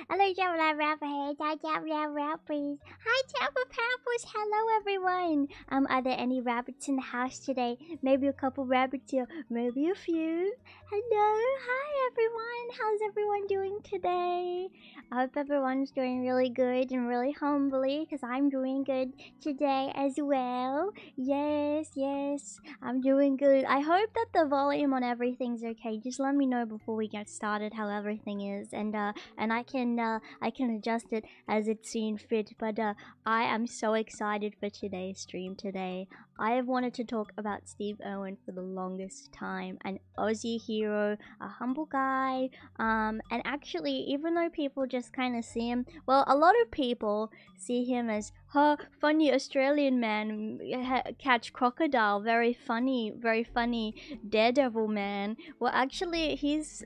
Hello, Jabba Rapper. Hey, Jabba Rappers. Hi, Jabba Pappers. Hello, everyone. Are there any rabbits in the house today? Maybe a couple rabbits here, maybe a few. Hello, hi, everyone. How's everyone doing today? I hope everyone's doing really good and really humbly, because I'm doing good today as well. Yes, I'm doing good. I hope that the volume on everything's okay. Just let me know before we get started how everything is, and I can adjust it as it's seen fit. But I am so excited for today's stream today. I have wanted to talk about Steve Irwin for the longest time, an Aussie hero, a humble guy, and actually, even though people just kind of see him, well, a lot of people see him as, funny Australian man, catch crocodile, very funny daredevil man. Well, actually, he's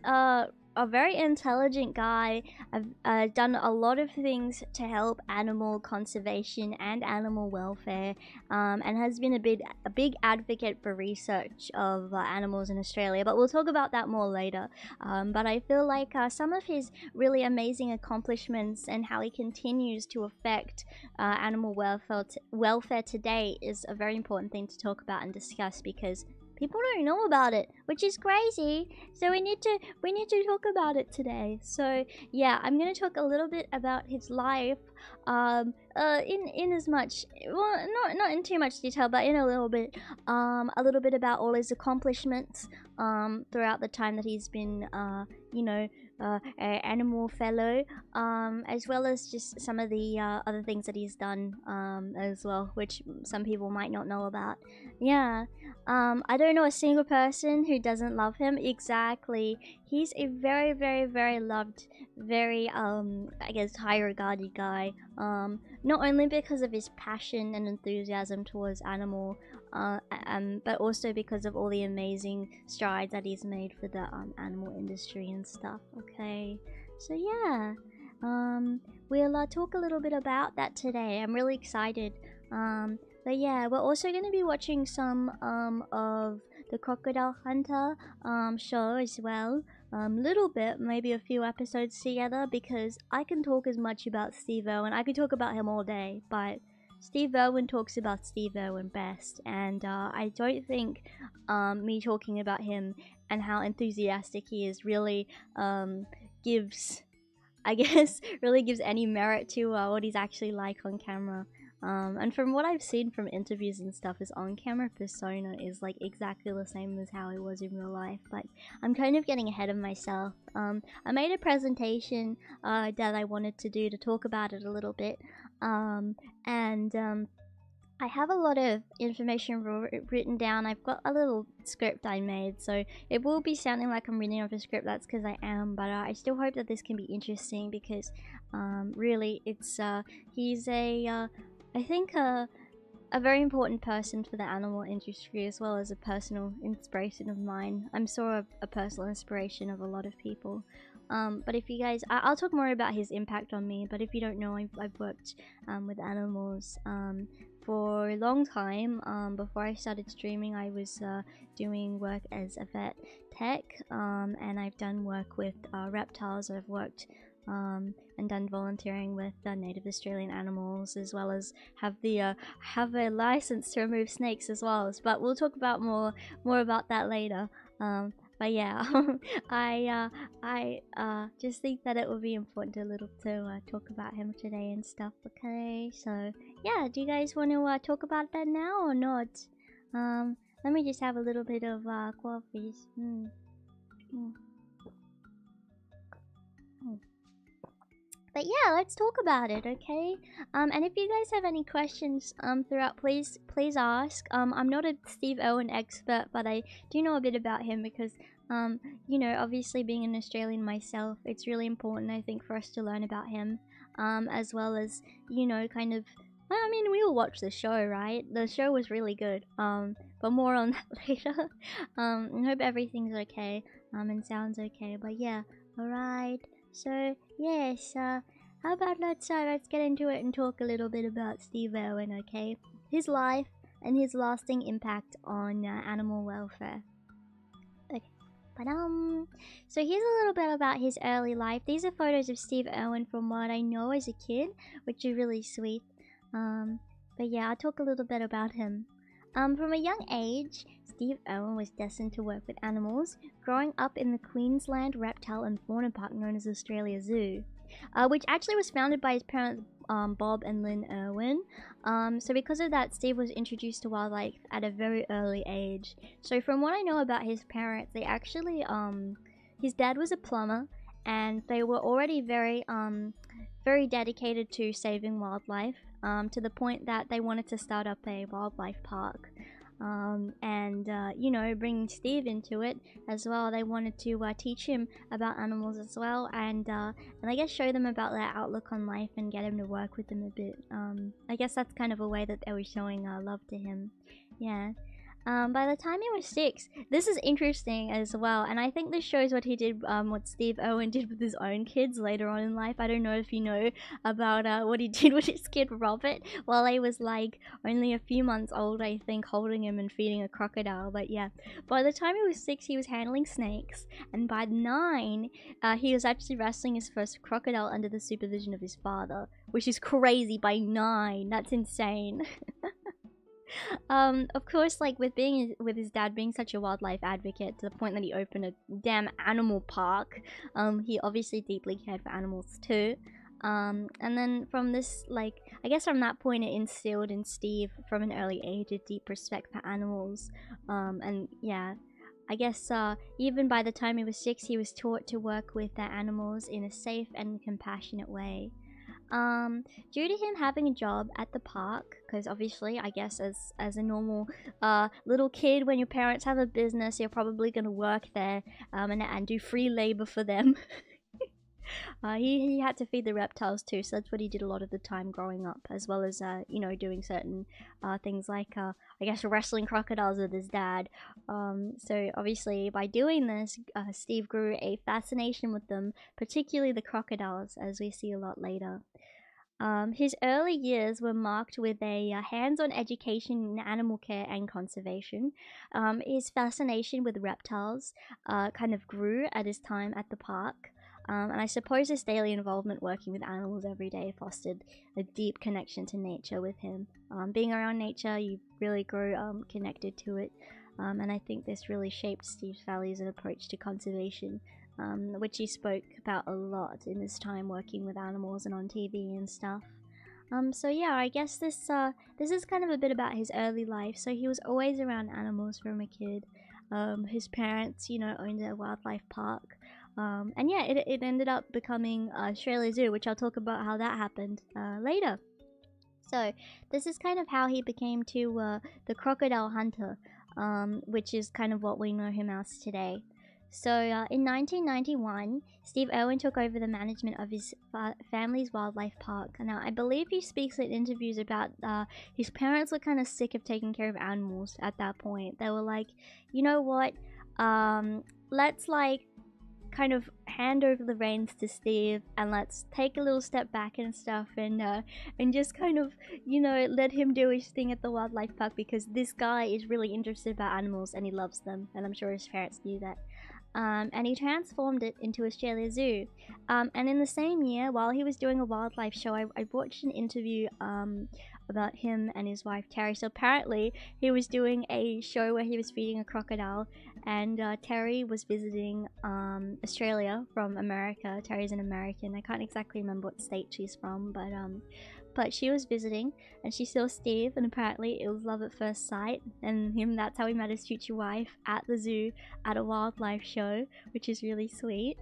a very intelligent guy. I've done a lot of things to help animal conservation and animal welfare, and has been a big advocate for research of animals in Australia, but we'll talk about that more later. But I feel like some of his really amazing accomplishments and how he continues to affect animal welfare today is a very important thing to talk about and discuss, because people don't know about it, which is crazy. So we need to talk about it today. So yeah, I'm gonna talk a little bit about his life, in as much, well, not in too much detail, but in a little bit about all his accomplishments throughout the time that he's been animal fellow, as well as just some of the other things that he's done as well, which some people might not know about. Yeah. I don't know a single person who doesn't love him. Exactly. He's a very, very, very loved, very, I guess, high-regarded guy. Not only because of his passion and enthusiasm towards animal, but also because of all the amazing strides that he's made for the animal industry and stuff. Okay, so yeah, we'll talk a little bit about that today. I'm really excited. But yeah, we're also going to be watching some of the Crocodile Hunter show as well. Little bit, maybe a few episodes together, because I can talk as much about Steve Irwin. I could talk about him all day, but Steve Irwin talks about Steve Irwin best, and I don't think me talking about him and how enthusiastic he is really gives, I guess, really gives any merit to what he's actually like on camera. And from what I've seen from interviews and stuff, his on-camera persona is like exactly the same as how he was in real life, but I'm kind of getting ahead of myself. I made a presentation that I wanted to do to talk about it a little bit, and I have a lot of information written down. I've got a little script I made, so it will be sounding like I'm reading off a script. That's because I am, but I still hope that this can be interesting, because really, it's he's I think a very important person for the animal industry, as well as a personal inspiration of mine. I'm sort of a personal inspiration of a lot of people. But if you guys, I'll talk more about his impact on me, but if you don't know, I've worked with animals for a long time. Before I started streaming, I was doing work as a vet tech, and I've done work with reptiles. I've worked and done volunteering with native Australian animals, as well as have a license to remove snakes as well. But we'll talk about more about that later. But yeah, I just think that it would be important to talk about him today and stuff. Okay, so yeah, do you guys want to talk about that now or not? Let me just have a little bit of coffee. But yeah, let's talk about it, okay? And if you guys have any questions throughout, please ask. I'm not a Steve Irwin expert, but I do know a bit about him because, you know, obviously being an Australian myself, it's really important, I think, for us to learn about him, as well as, you know, kind of, I mean, we all watched the show, right? The show was really good, but more on that later. I hope everything's okay, and sounds okay, but yeah, alright. So yes, how about let's get into it and talk a little bit about Steve Irwin, okay? His life and his lasting impact on animal welfare. Okay, but so here's a little bit about his early life. These are photos of Steve Irwin from what I know as a kid, which are really sweet. But yeah, I'll talk a little bit about him. From a young age, Steve Irwin was destined to work with animals, growing up in the Queensland Reptile and Fauna Park known as Australia Zoo, which actually was founded by his parents Bob and Lynn Irwin. So because of that, Steve was introduced to wildlife at a very early age. So from what I know about his parents, they actually, his dad was a plumber, and they were already very dedicated to saving wildlife, to the point that they wanted to start up a wildlife park. You know, bringing Steve into it as well. They wanted to teach him about animals as well, and I guess show them about their outlook on life and get him to work with them a bit. I guess that's kind of a way that they were showing love to him. Yeah. By the time he was 6, this is interesting as well, and I think this shows what he did, what Steve Irwin did with his own kids later on in life. I don't know if you know about what he did with his kid Robert while he was like only a few months old, I think, holding him and feeding a crocodile. But yeah, by the time he was 6, he was handling snakes, and by 9, he was actually wrestling his first crocodile under the supervision of his father, which is crazy. By 9, that's insane. Of course, like with his dad being such a wildlife advocate to the point that he opened a damn animal park, he obviously deeply cared for animals too. And then from this, like, I guess from that point it instilled in Steve from an early age a deep respect for animals. And yeah, I guess even by the time he was 6, he was taught to work with their animals in a safe and compassionate way. Due to him having a job at the park, because obviously I guess as a normal little kid, when your parents have a business, you're probably gonna work there and do free labor for them. He had to feed the reptiles too, so that's what he did a lot of the time growing up, as well as you know, doing certain things like I guess wrestling crocodiles with his dad. So obviously by doing this, Steve grew a fascination with them, particularly the crocodiles, as we see a lot later. His early years were marked with a hands-on education in animal care and conservation. His fascination with reptiles kind of grew at his time at the park. And I suppose his daily involvement working with animals every day fostered a deep connection to nature with him. Being around nature, you really grow connected to it. And I think this really shaped Steve's values and approach to conservation, which he spoke about a lot in his time working with animals and on TV and stuff. So yeah, I guess this is kind of a bit about his early life. So he was always around animals from a kid. His parents, you know, owned a wildlife park. And yeah, it ended up becoming Australia Zoo, which I'll talk about how that happened later. So this is kind of how he became to the crocodile hunter, which is kind of what we know him as today. So in 1991, Steve Irwin took over the management of his family's wildlife park. Now, I believe he speaks in interviews about his parents were kind of sick of taking care of animals at that point. They were like, you know what, let's like kind of hand over the reins to Steve and let's take a little step back and stuff, and just kind of, you know, let him do his thing at the wildlife park, because this guy is really interested about animals and he loves them, and I'm sure his parents knew that. And he transformed it into Australia Zoo. And in the same year, while he was doing a wildlife show, I watched an interview about him and his wife Terry. So apparently he was doing a show where he was feeding a crocodile, and Terry was visiting Australia from America. Terry's an American. I can't exactly remember what state she's from, but she was visiting and she saw Steve, and apparently it was love at first sight, and that's how he met his future wife at the zoo at a wildlife show, which is really sweet.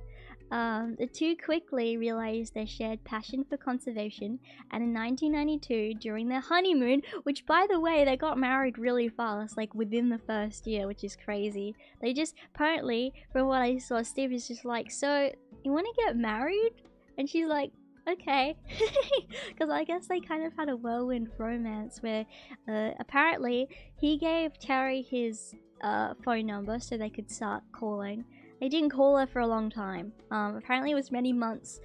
The two quickly realized their shared passion for conservation, and in 1992, during their honeymoon, which by the way, they got married really fast, like within the first year, which is crazy. They just, apparently, from what I saw, Steve is just like, so, you want to get married? And she's like, okay. Because I guess they kind of had a whirlwind romance where apparently he gave Terry his phone number so they could start calling. They didn't call her for a long time. Apparently it was many months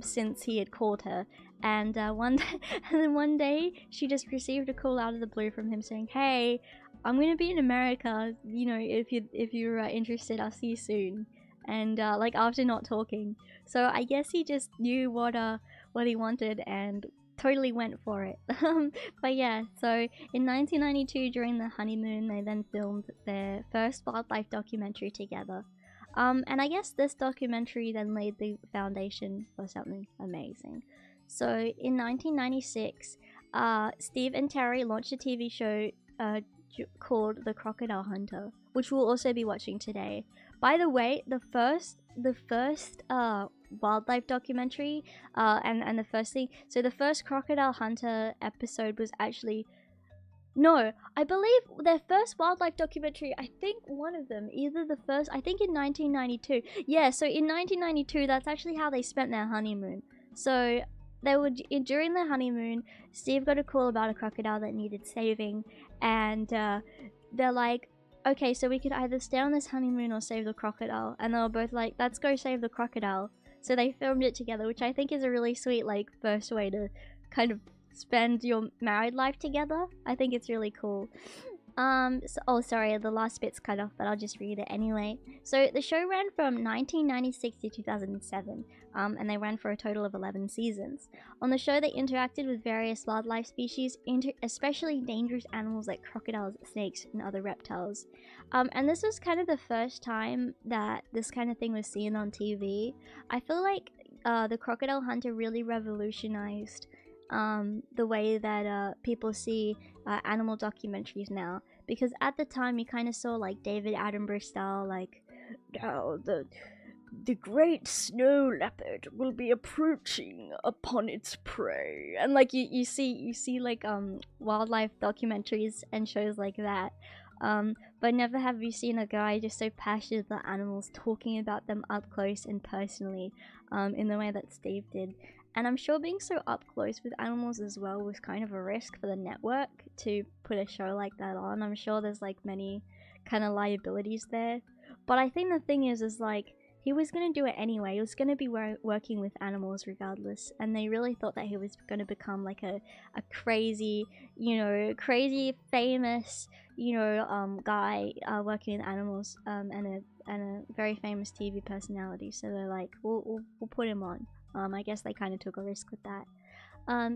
since he had called her, and one day she just received a call out of the blue from him saying, "Hey, I'm gonna be in America. You know, if you're interested, I'll see you soon." And like after not talking, so I guess he just knew what he wanted and totally went for it. But yeah, so in 1992, during the honeymoon, they then filmed their first wildlife documentary together. And I guess this documentary then laid the foundation for something amazing. So in 1996, Steve and Terry launched a TV show called The Crocodile Hunter, which we'll also be watching today. By the way, the first wildlife documentary, and the first thing, so the first crocodile hunter episode was actually, no, I believe their first wildlife documentary, I think one of them, either the first, I think in 1992. Yeah, so in 1992, that's actually how they spent their honeymoon. So they would, during their honeymoon, Steve got a call about a crocodile that needed saving, and they're like, okay, so we could either stay on this honeymoon or save the crocodile. And they were both like, let's go save the crocodile. So they filmed it together, which I think is a really sweet, like, first way to kind of spend your married life together. I think it's really cool. Oh, sorry, the last bit's cut off, but I'll just read it anyway. So the show ran from 1996 to 2007, and they ran for a total of 11 seasons. On the show, they interacted with various wildlife species, especially dangerous animals like crocodiles, snakes, and other reptiles. And this was kind of the first time that this kind of thing was seen on TV. I feel like the Crocodile Hunter really revolutionized the way that people see animal documentaries now, because at the time you kind of saw like David Attenborough style, like, now the great snow leopard will be approaching upon its prey, and like you see like wildlife documentaries and shows like that, but never have you seen a guy just so passionate about animals talking about them up close and personally, in the way that Steve did. And I'm sure being so up close with animals as well was kind of a risk for the network to put a show like that on. I'm sure there's like many kind of liabilities there. But I think the thing is like, he was going to do it anyway. He was going to be working with animals regardless. And they really thought that he was going to become like a crazy, crazy famous, guy working with animals, and a very famous TV personality. So they're like, we'll put him on. I guess they kind of took a risk with that.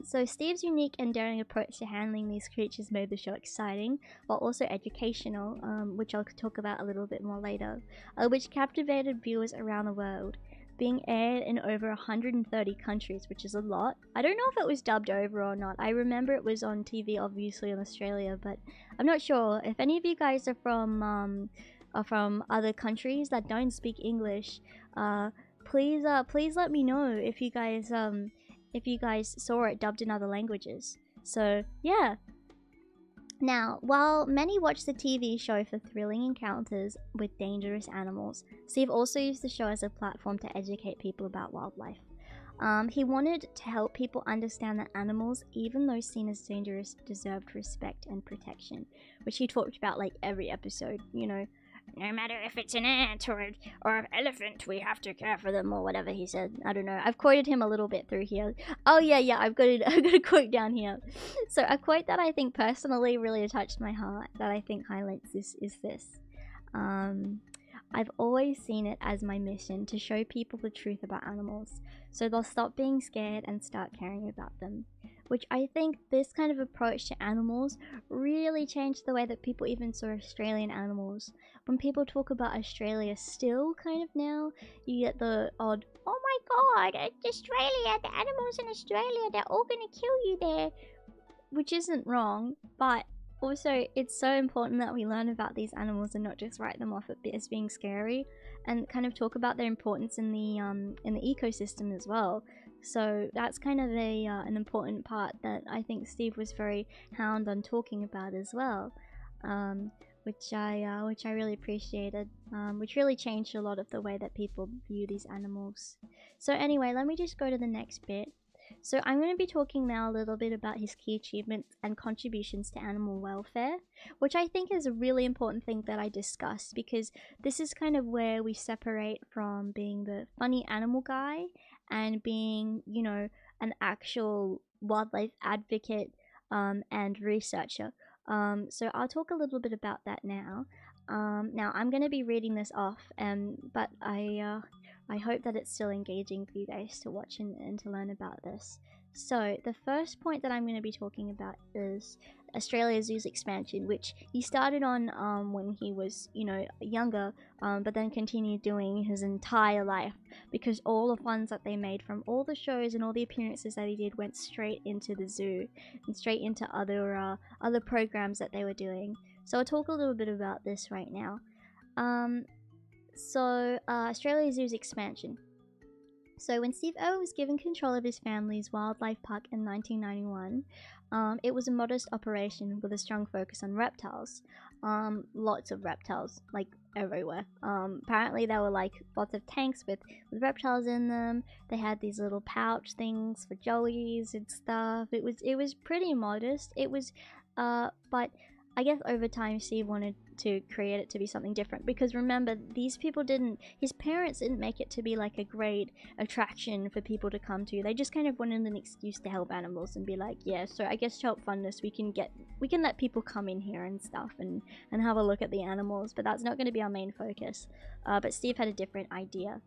So Steve's unique and daring approach to handling these creatures made the show exciting, while also educational, which I'll talk about a little bit more later, which captivated viewers around the world, being aired in over 130 countries, which is a lot. I don't know if it was dubbed over or not. I remember it was on TV, obviously, in Australia, but I'm not sure. If any of you guys are from other countries that don't speak English, please let me know if you guys saw it dubbed in other languages. So yeah. Now, while many watch the TV show for thrilling encounters with dangerous animals, Steve also used the show as a platform to educate people about wildlife. He wanted to help people understand that animals, even though seen as dangerous, deserved respect and protection, which he talked about like every episode, no matter if it's an ant or an elephant, we have to care for them, or whatever he said. I don't know. I've quoted him a little bit through here. Oh yeah, I've got a quote down here. So a quote that I think personally really touched my heart, that I think highlights this, is this. I've always seen it as my mission to show people the truth about animals, so they'll stop being scared and start caring about them. Which I think this kind of approach to animals really changed the way that people even saw Australian animals. When people talk about Australia still kind of now, you get the odd, oh my god, it's Australia, the animals in Australia, they're all gonna kill you there. Which isn't wrong, but also it's so important that we learn about these animals and not just write them off as being scary, and kind of talk about their importance in the ecosystem as well. So that's kind of an important part that I think Steve was very hound on talking about as well, which I really appreciated, which really changed a lot of the way that people view these animals. So anyway, let me just go to the next bit. So I'm going to be talking now a little bit about his key achievements and contributions to animal welfare, which I think is a really important thing that I discuss, because this is kind of where we separate from being the funny animal guy and being, an actual wildlife advocate and researcher. So I'll talk a little bit about that now. Now I'm going to be reading this off, but I hope that it's still engaging for you guys to watch and to learn about this. So the first point that I'm going to be talking about is Australia Zoo's expansion, which he started on when he was, younger, but then continued doing his entire life, because all the funds that they made from all the shows and all the appearances that he did went straight into the zoo and straight into other programs that they were doing. So I'll talk a little bit about this right now. So Australia Zoo's expansion. So when Steve Irwin was given control of his family's wildlife park in 1991, it was a modest operation with a strong focus on reptiles. Lots of reptiles, like everywhere. Apparently there were like lots of tanks with reptiles in them. They had these little pouch things for joeys and stuff. It was pretty modest. It was, but I guess over time Steve wanted to create it to be something different, because remember, his parents didn't make it to be like a great attraction for people to come to. They just kind of wanted an excuse to help animals and be like, yeah, so I guess to help fund this, we can let people come in here and stuff and have a look at the animals, but that's not going to be our main focus. But Steve had a different idea.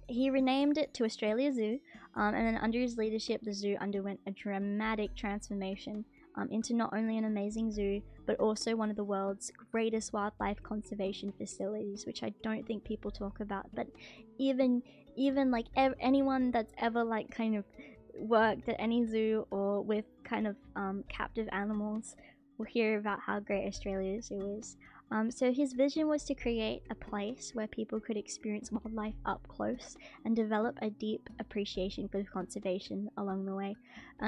He renamed it to Australia Zoo, and then under his leadership, the zoo underwent a dramatic transformation into not only an amazing zoo, but also one of the world's greatest wildlife conservation facilities, which I don't think people talk about. But even like anyone that's ever like kind of worked at any zoo or with kind of captive animals will hear about how great Australia Zoo is. So his vision was to create a place where people could experience wildlife up close and develop a deep appreciation for conservation along the way.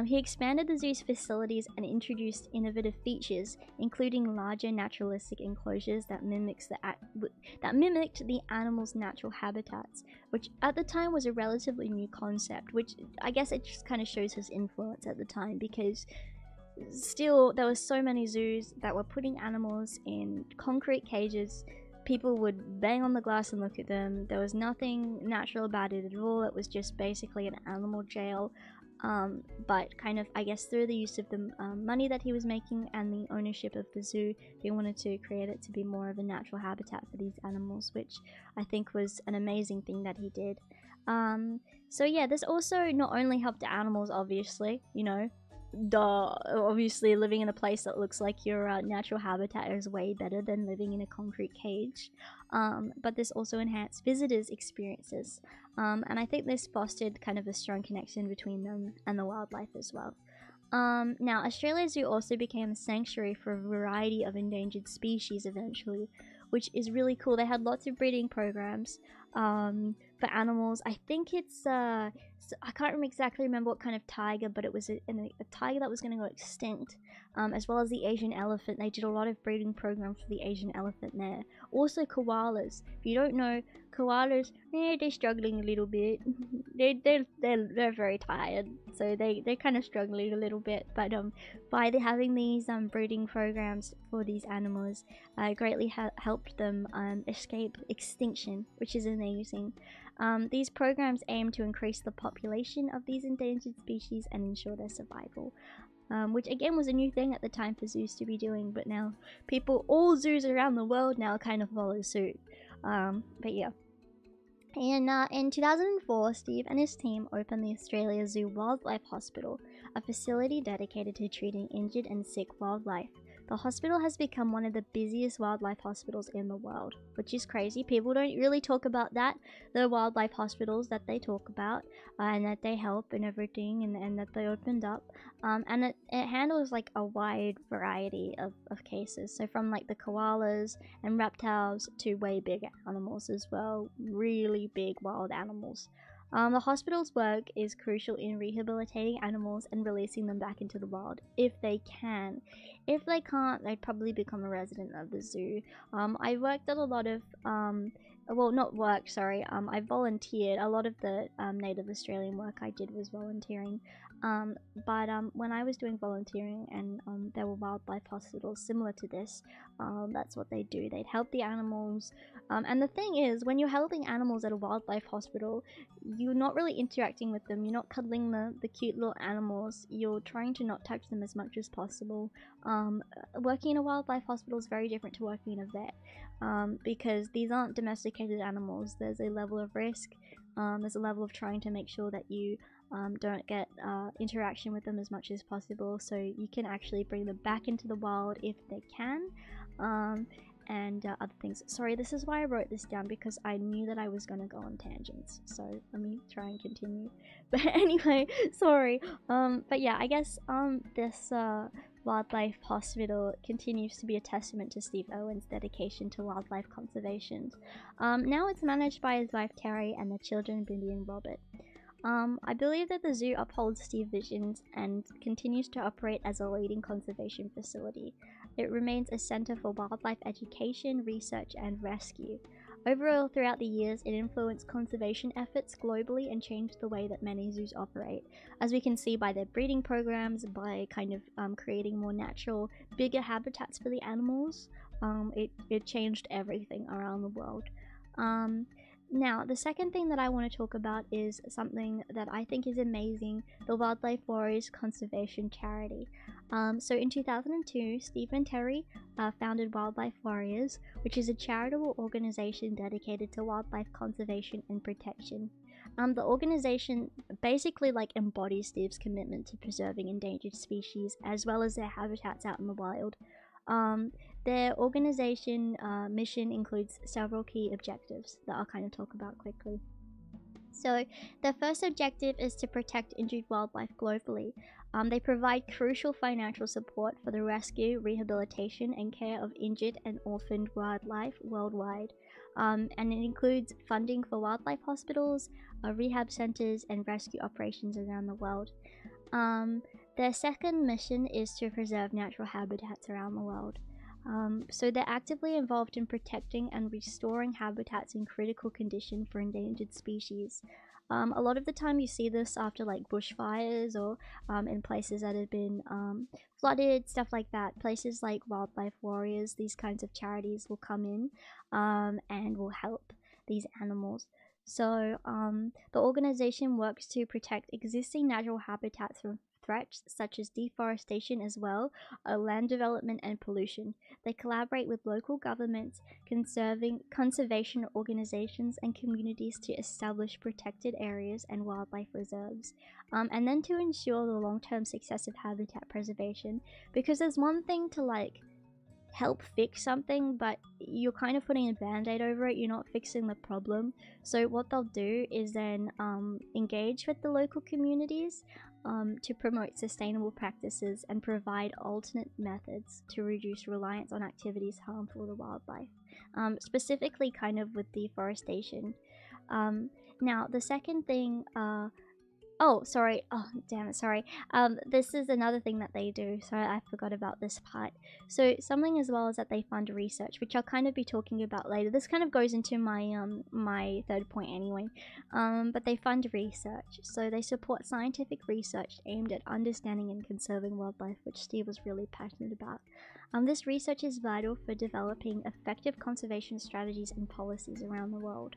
He expanded the zoo's facilities and introduced innovative features, including larger naturalistic enclosures that mimicked the animals' natural habitats, which at the time was a relatively new concept, which I guess it just kind of shows his influence at the time, because still there were so many zoos that were putting animals in concrete cages. People would bang on the glass and look at them. There was nothing natural about it at all. It was just basically an animal jail. But kind of, I guess, through the use of the money that he was making and the ownership of the zoo, he wanted to create it to be more of a natural habitat for these animals, which I think was an amazing thing that he did. So yeah, this also not only helped the animals, obviously, you know, obviously living in a place that looks like your natural habitat is way better than living in a concrete cage, but this also enhanced visitors' experiences, and I think this fostered kind of a strong connection between them and the wildlife as well. Now, Australia Zoo also became a sanctuary for a variety of endangered species eventually, which is really cool. They had lots of breeding programs for animals. I think it's I can't exactly remember what kind of tiger, but it was a tiger that was going to go extinct, as well as the Asian elephant. They did a lot of breeding programs for the Asian elephant there. Also koalas. If you don't know, koalas, they're struggling a little bit. they're very tired, so they're kind of struggling a little bit. But by having these breeding programs for these animals, greatly helped them escape extinction, which is amazing. These programs aim to increase the population of these endangered species and ensure their survival, which again was a new thing at the time for zoos to be doing, but now all zoos around the world now kind of follow suit. But yeah. And in 2004, Steve and his team opened the Australia Zoo Wildlife Hospital, a facility dedicated to treating injured and sick wildlife. The hospital has become one of the busiest wildlife hospitals in the world, which is crazy. People don't really talk about that, the wildlife hospitals that they talk about, and that they help and everything, and that they opened up. And it handles like a wide variety of cases. So from like the koalas and reptiles to way bigger animals as well, really big wild animals. The hospital's work is crucial in rehabilitating animals and releasing them back into the wild, if they can. If they can't, they'd probably become a resident of the zoo. I worked at a lot of, well, not worked, sorry, I volunteered. A lot of the Native Australian work I did was volunteering. But when I was doing volunteering and there were wildlife hospitals similar to this, that's what they do. They'd help the animals. And the thing is, when you're helping animals at a wildlife hospital, you're not really interacting with them. You're not cuddling the cute little animals. You're trying to not touch them as much as possible. Working in a wildlife hospital is very different to working in a vet, because these aren't domesticated animals. There's a level of risk. There's a level of trying to make sure that you don't get interaction with them as much as possible, so you can actually bring them back into the wild if they can. and other things. Sorry, this is why I wrote this down, because I knew that I was gonna go on tangents, so let me try and continue. But anyway, sorry. But yeah, I guess this wildlife hospital continues to be a testament to Steve Irwin's dedication to wildlife conservation. Now it's managed by his wife Terry and their children Bindi and Robert. I believe that the zoo upholds Steve's visions and continues to operate as a leading conservation facility. It remains a center for wildlife education, research, and rescue. Overall, throughout the years, it influenced conservation efforts globally and changed the way that many zoos operate. As we can see by their breeding programs, by kind of creating more natural, bigger habitats for the animals, it changed everything around the world. Now, the second thing that I want to talk about is something that I think is amazing, the Wildlife Warriors Conservation Charity. So in 2002, Steve and Terry founded Wildlife Warriors, which is a charitable organization dedicated to wildlife conservation and protection. The organization basically embodies Steve's commitment to preserving endangered species as well as their habitats out in the wild. Their organization mission includes several key objectives that I'll kind of talk about quickly. So their first objective is to protect injured wildlife globally. They provide crucial financial support for the rescue, rehabilitation, and care of injured and orphaned wildlife worldwide. And it includes funding for wildlife hospitals, rehab centers, and rescue operations around the world. Their second mission is to preserve natural habitats around the world. So they're actively involved in protecting and restoring habitats in critical condition for endangered species. A lot of the time you see this after bushfires or in places that have been flooded, stuff like that. Places like Wildlife Warriors, these kinds of charities will come in and will help these animals. So the organization works to protect existing natural habitats from threats such as deforestation as well, land development and pollution. They collaborate with local governments, conservation organizations and communities to establish protected areas and wildlife reserves. And then to ensure the long-term success of habitat preservation, because there's one thing to help fix something, but you're kind of putting a band-aid over it, you're not fixing the problem. So what they'll do is then engage with the local communities to promote sustainable practices and provide alternate methods to reduce reliance on activities harmful to wildlife, specifically kind of with deforestation. Now the second thing, this is another thing that they do. Sorry, I forgot about this part. So something as well is that they fund research, which I'll kind of be talking about later. This kind of goes into my my third point anyway. But they fund research. So they support scientific research aimed at understanding and conserving wildlife, which Steve was really passionate about. This research is vital for developing effective conservation strategies and policies around the world.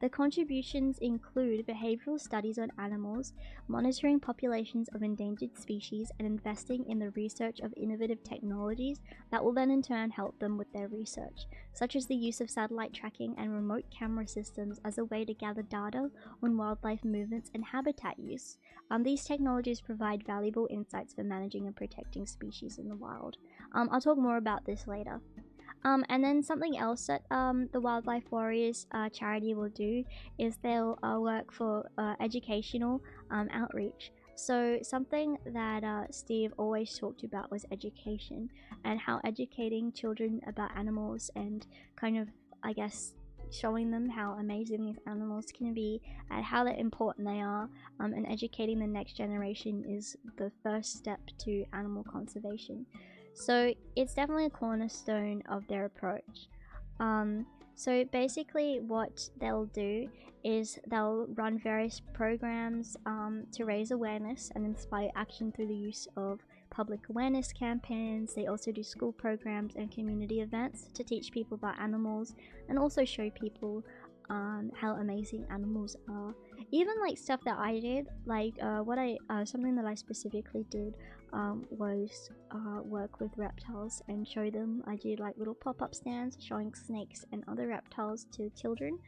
The contributions include behavioral studies on animals, monitoring populations of endangered species, and investing in the research of innovative technologies that will then in turn help them with their research, such as the use of satellite tracking and remote camera systems as a way to gather data on wildlife movements and habitat use. These technologies provide valuable insights for managing and protecting species in the wild. I'll talk more about this later. And then something else that the Wildlife Warriors charity will do is they'll work for educational outreach. So something that Steve always talked about was education, and how educating children about animals and kind of, I guess, showing them how amazing these animals can be and how important they are, and educating the next generation is the first step to animal conservation. So it's definitely a cornerstone of their approach. So basically what they'll do is they'll run various programs to raise awareness and inspire action through the use of public awareness campaigns. They also do school programs and community events to teach people about animals and also show people how amazing animals are. Even stuff that I did, something that I specifically did was work with reptiles and show them. I did little pop-up stands showing snakes and other reptiles to children,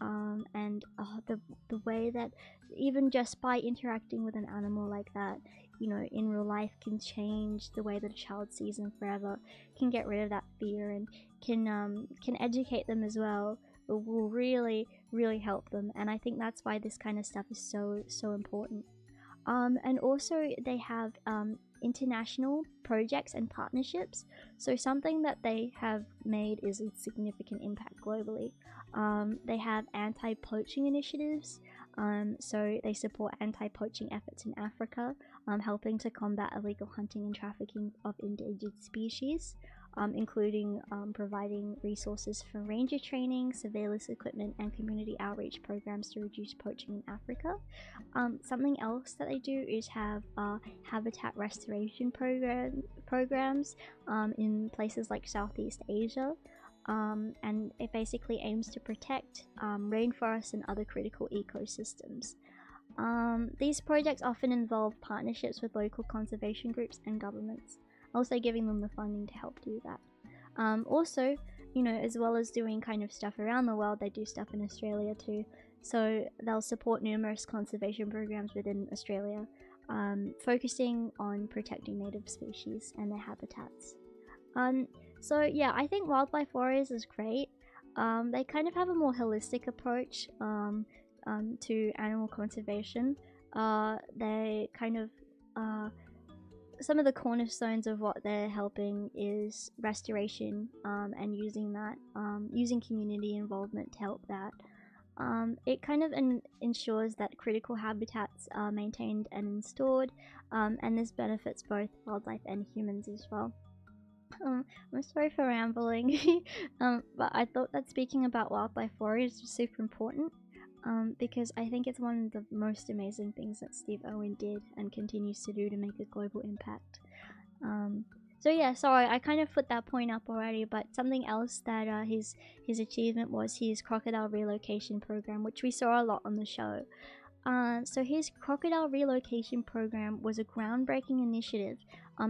and the way that even just by interacting with an animal like that, you know, in real life can change the way that a child sees them forever, can get rid of that fear, and can educate them as well. It will really help them, and I think that's why this kind of stuff is so important. And also they have international projects and partnerships. So something that they have made is a significant impact globally. They have anti-poaching initiatives. So they support anti-poaching efforts in Africa, helping to combat illegal hunting and trafficking of endangered species, including providing resources for ranger training, surveillance equipment, and community outreach programs to reduce poaching in Africa. Something else that they do is have habitat restoration programs in places like Southeast Asia. And it basically aims to protect rainforests and other critical ecosystems. These projects often involve partnerships with local conservation groups and governments, also giving them the funding to help do that. Also, you know, as well as doing kind of stuff around the world, they do stuff in Australia too. So they'll support numerous conservation programs within Australia, focusing on protecting native species and their habitats. So yeah, I think Wildlife Warriors is great. They kind of have a more holistic approach to animal conservation. They kind of some of the cornerstones of what they're helping is restoration, and using that, using community involvement to help that. It kind of ensures that critical habitats are maintained and stored, and this benefits both wildlife and humans as well. I'm sorry for rambling, but I thought that speaking about Wildlife Warriors was super important, because I think it's one of the most amazing things that Steve Irwin did and continues to do to make a global impact. So yeah, sorry, I kind of put that point up already, but something else that his achievement was his crocodile relocation program, which we saw a lot on the show. So his crocodile relocation program was a groundbreaking initiative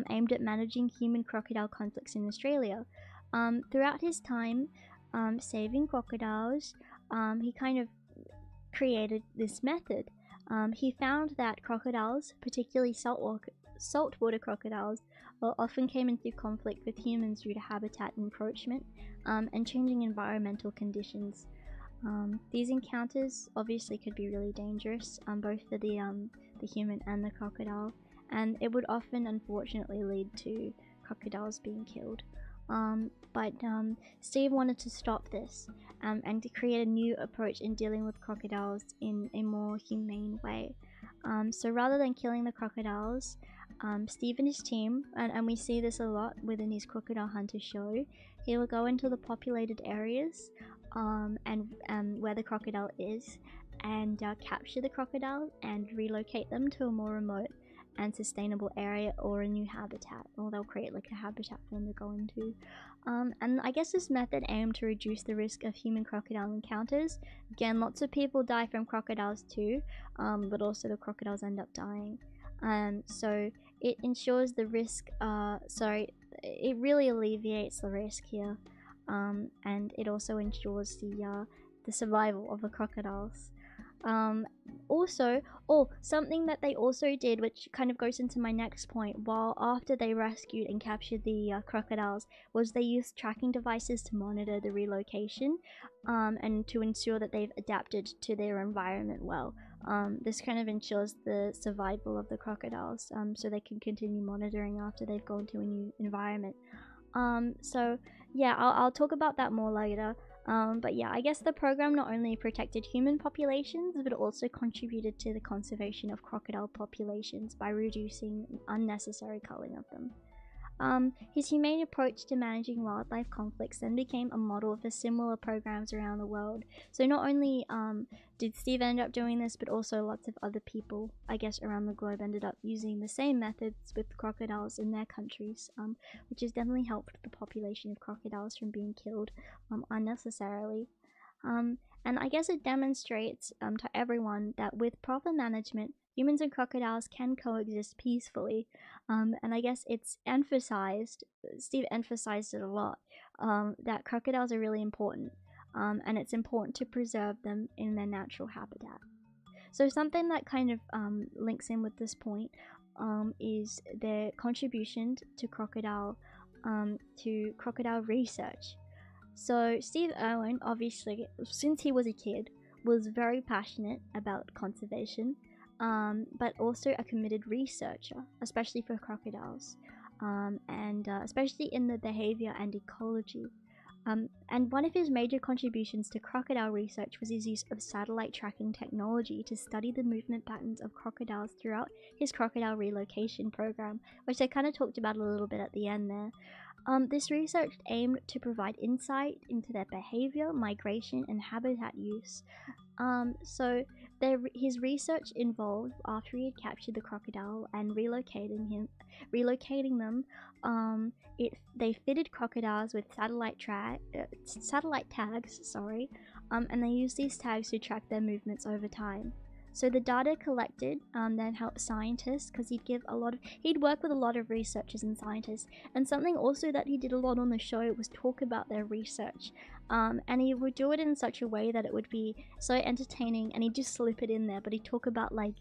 aimed at managing human-crocodile conflicts in Australia. Throughout his time saving crocodiles, he kind of created this method. He found that crocodiles, particularly saltwater crocodiles, often came into conflict with humans due to habitat encroachment and changing environmental conditions. These encounters obviously could be really dangerous, both for the human and the crocodile, and it would often unfortunately lead to crocodiles being killed. But Steve wanted to stop this and to create a new approach in dealing with crocodiles in a more humane way. So rather than killing the crocodiles, Steve and his team, and we see this a lot within his Crocodile Hunter show, he will go into the populated areas and where the crocodile is, and capture the crocodile and relocate them to a more remote and sustainable area or a new habitat, or they'll create like a habitat for them to go into. And I guess this method aimed to reduce the risk of human crocodile encounters. Again, lots of people die from crocodiles too, but also the crocodiles end up dying. So it ensures the risk, it really alleviates the risk here, and it also ensures the survival of the crocodiles. Something that they also did, which kind of goes into my next point, while after they rescued and captured the crocodiles, was they used tracking devices to monitor the relocation, and to ensure that they've adapted to their environment well. This kind of ensures the survival of the crocodiles, so they can continue monitoring after they've gone to a new environment. So yeah, I'll talk about that more later. But yeah, I guess the program not only protected human populations, but also contributed to the conservation of crocodile populations by reducing unnecessary culling of them. His humane approach to managing wildlife conflicts then became a model for similar programs around the world. So not only did Steve end up doing this, but also lots of other people, I guess, around the globe ended up using the same methods with crocodiles in their countries, which has definitely helped the population of crocodiles from being killed unnecessarily. And I guess it demonstrates to everyone that with proper management, humans and crocodiles can coexist peacefully. And I guess it's emphasized, Steve emphasized it a lot, that crocodiles are really important, and it's important to preserve them in their natural habitat. So something that kind of links in with this point is their contribution to crocodile research. So Steve Irwin, obviously, since he was a kid, was very passionate about conservation, but also a committed researcher, especially for crocodiles, and especially in the behavior and ecology. And one of his major contributions to crocodile research was his use of satellite tracking technology to study the movement patterns of crocodiles throughout his crocodile relocation program, which I kind of talked about a little bit at the end there. This research aimed to provide insight into their behavior, migration, and habitat use. So his research involved, after he had captured the crocodile and relocating them, they fitted crocodiles with satellite tags, and they used these tags to track their movements over time. So the data collected then helped scientists, because he'd work with a lot of researchers and scientists. And something also that he did a lot on the show was talk about their research, and he would do it in such a way that it would be so entertaining, and he'd just slip it in there, but he'd talk about like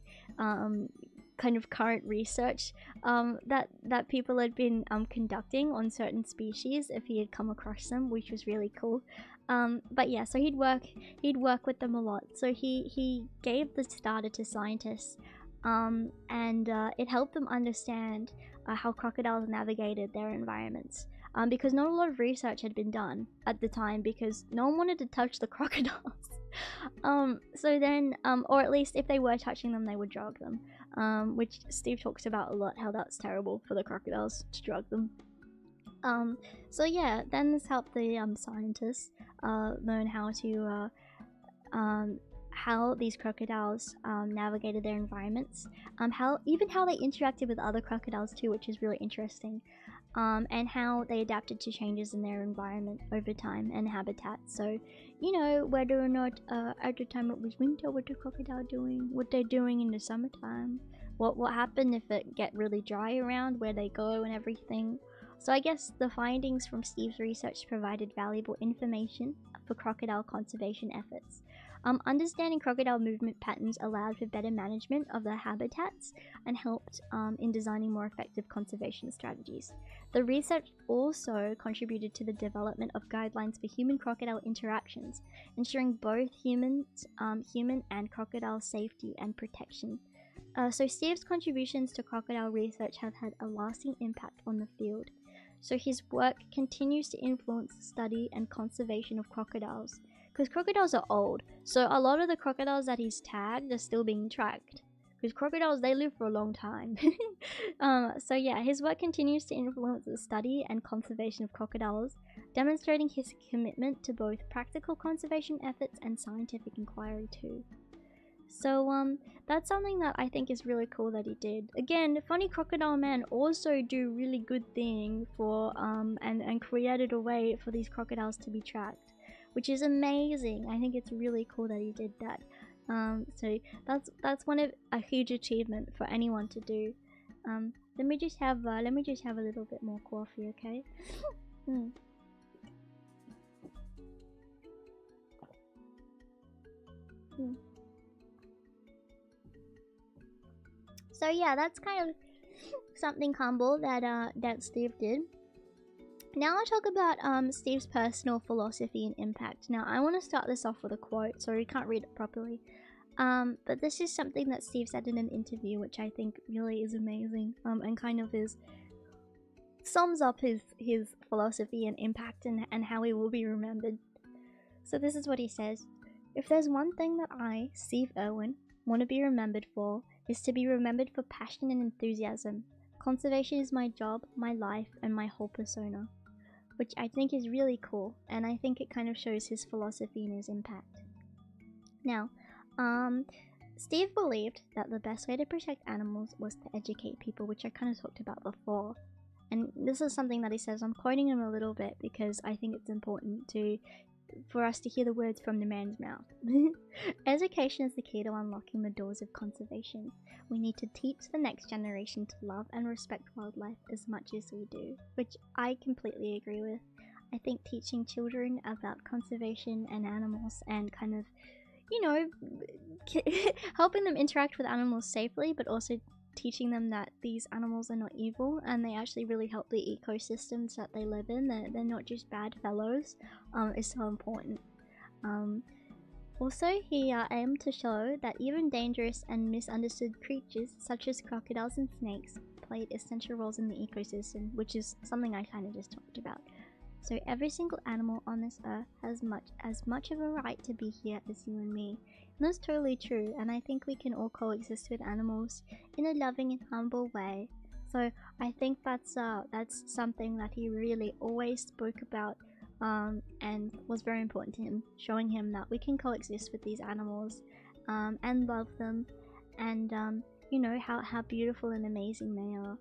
kind of current research that people had been conducting on certain species if he had come across them, which was really cool. But yeah, so he'd work with them a lot. So he gave this data to scientists, and it helped them understand how crocodiles navigated their environments. Because not a lot of research had been done at the time, because no one wanted to touch the crocodiles. So then, or at least if they were touching them, they would drug them, which Steve talks about a lot, how that's terrible for the crocodiles to drug them. So yeah, then this helped the scientists learn how these crocodiles navigated their environments, how they interacted with other crocodiles too, which is really interesting, and how they adapted to changes in their environment over time and habitat. So, you know, whether or not at the time it was winter, what the crocodile doing, what they're doing in the summertime, what happened if it get really dry around, where they go and everything. So I guess the findings from Steve's research provided valuable information for crocodile conservation efforts. Understanding crocodile movement patterns allowed for better management of their habitats and helped in designing more effective conservation strategies. The research also contributed to the development of guidelines for human-crocodile interactions, ensuring both human and crocodile safety and protection. So Steve's contributions to crocodile research have had a lasting impact on the field. So his work continues to influence the study and conservation of crocodiles, because crocodiles are old, so a lot of the crocodiles that he's tagged are still being tracked, because crocodiles, they live for a long time. So yeah, his work continues to influence the study and conservation of crocodiles, demonstrating his commitment to both practical conservation efforts and scientific inquiry too. So that's something that I think is really cool that he did. Again, Funny Crocodile Man also do really good thing for and created a way for these crocodiles to be tracked, which is amazing. I think it's really cool that he did that. So that's one of a huge achievement for anyone to do. Let me just have a little bit more coffee, okay? So yeah, that's kind of something humble that Steve did. Now I'll talk about Steve's personal philosophy and impact. Now I want to start this off with a quote, so you can't read it properly. But this is something that Steve said in an interview, which I think really is amazing, and kind of sums up his philosophy and impact and how he will be remembered. So this is what he says: "If there's one thing that I, Steve Irwin, want to be remembered for, is to be remembered for passion and enthusiasm. Conservation is my job, my life, and my whole persona." Which I think is really cool, and I think it kind of shows his philosophy and his impact. Now, Steve believed that the best way to protect animals was to educate people, which I kind of talked about before. And this is something that he says. I'm quoting him a little bit because I think it's important for us to hear the words from the man's mouth. "Education is the key to unlocking the doors of conservation. We need to teach the next generation to love and respect wildlife as much as we do," which I completely agree with. I think teaching children about conservation and animals and kind of, you know, helping them interact with animals safely, but also teaching them that these animals are not evil and they actually really help the ecosystems that they live in. They're not just bad fellows, is so important. Also, he aimed to show that even dangerous and misunderstood creatures such as crocodiles and snakes played essential roles in the ecosystem, which is something I kind of just talked about. So every single animal on this earth has as much of a right to be here as you and me. And that's totally true, and I think we can all coexist with animals in a loving and humble way. So I think that's something that he really always spoke about, and was very important to him, showing him that we can coexist with these animals, and love them, and you know how beautiful and amazing they are.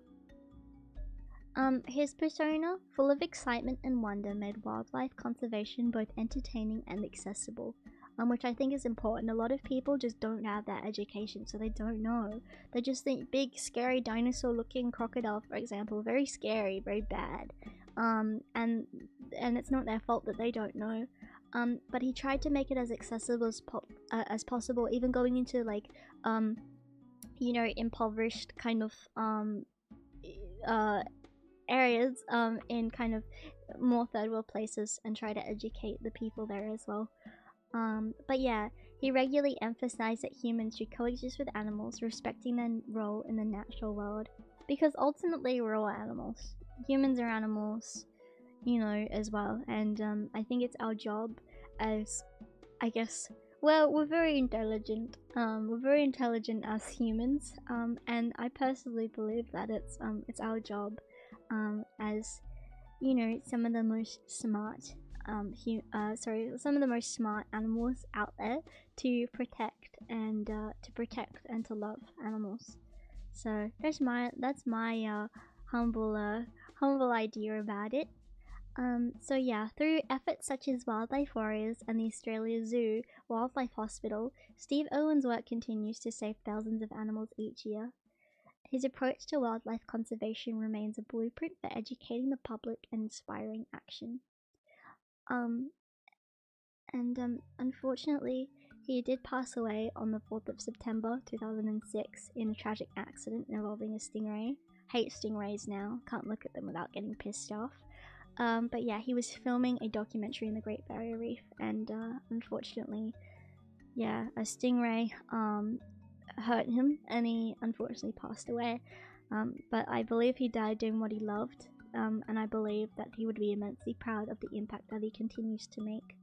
His persona, full of excitement and wonder, made wildlife conservation both entertaining and accessible, which I think is important. A lot of people just don't have that education, so they don't know. They just think big, scary dinosaur-looking crocodile, for example, very scary, very bad, and it's not their fault that they don't know. But he tried to make it as accessible as possible, even going into like, you know, impoverished kind of areas, in kind of more third world places, and try to educate the people there as well. But yeah, he regularly emphasized that humans should coexist with animals, respecting their role in the natural world, because ultimately we're all animals. Humans are animals, you know, as well, and I think it's our job as, I guess, well, we're very intelligent. We're very intelligent as humans, and I personally believe that it's our job, as, you know, some of the most smart some of the most smart animals out there, to protect and to love animals. So that's my humble idea about it. So yeah, through efforts such as Wildlife Warriors and the Australia Zoo Wildlife Hospital, Steve Irwin's work continues to save thousands of animals each year. His approach to wildlife conservation remains a blueprint for educating the public and inspiring action. Unfortunately, he did pass away on the 4th of September 2006 in a tragic accident involving a stingray. Hate stingrays now, can't look at them without getting pissed off. But yeah, he was filming a documentary in the Great Barrier Reef, and unfortunately, yeah, a stingray hurt him, and he unfortunately passed away. But I believe he died doing what he loved, and I believe that he would be immensely proud of the impact that he continues to make.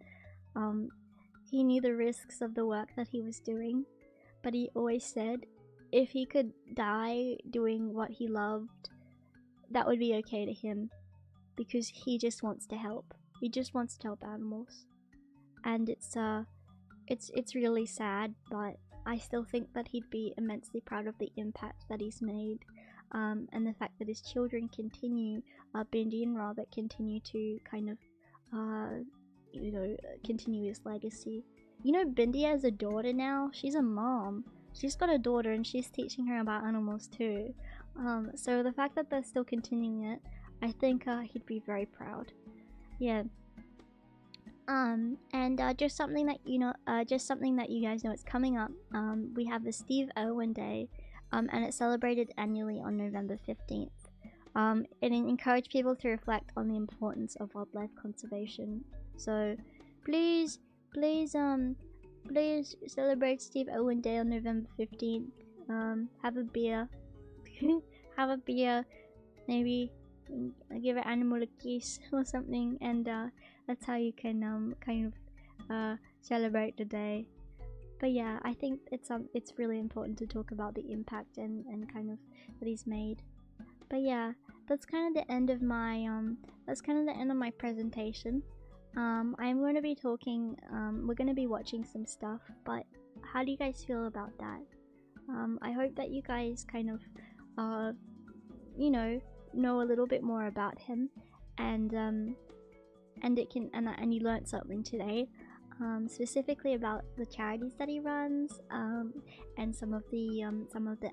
He knew the risks of the work that he was doing, but he always said if he could die doing what he loved, that would be okay to him, because he just wants to help. He just wants to help animals. And it's really sad, but I still think that he'd be immensely proud of the impact that he's made, and the fact that his children continue, Bindi and Robert continue to kind of, you know, continue his legacy. You know, Bindi has a daughter now. She's a mom. She's got a daughter, and she's teaching her about animals too. So the fact that they're still continuing it, I think he'd be very proud. Yeah. And just something that you guys know, it's coming up. We have the Steve Irwin Day, and it's celebrated annually on November 15th. It encouraged people to reflect on the importance of wildlife conservation. So please celebrate Steve Irwin Day on November 15th. Have a beer. Have a beer. Maybe give an animal a kiss or something, and that's how you can kind of celebrate the day. But yeah, I think it's really important to talk about the impact and kind of that he's made. But yeah, that's kind of the end of my presentation. I'm going to be talking, we're going to be watching some stuff, but how do you guys feel about that? I hope that you guys kind of you know a little bit more about him, and you learned something today, specifically about the charities that he runs, and some of the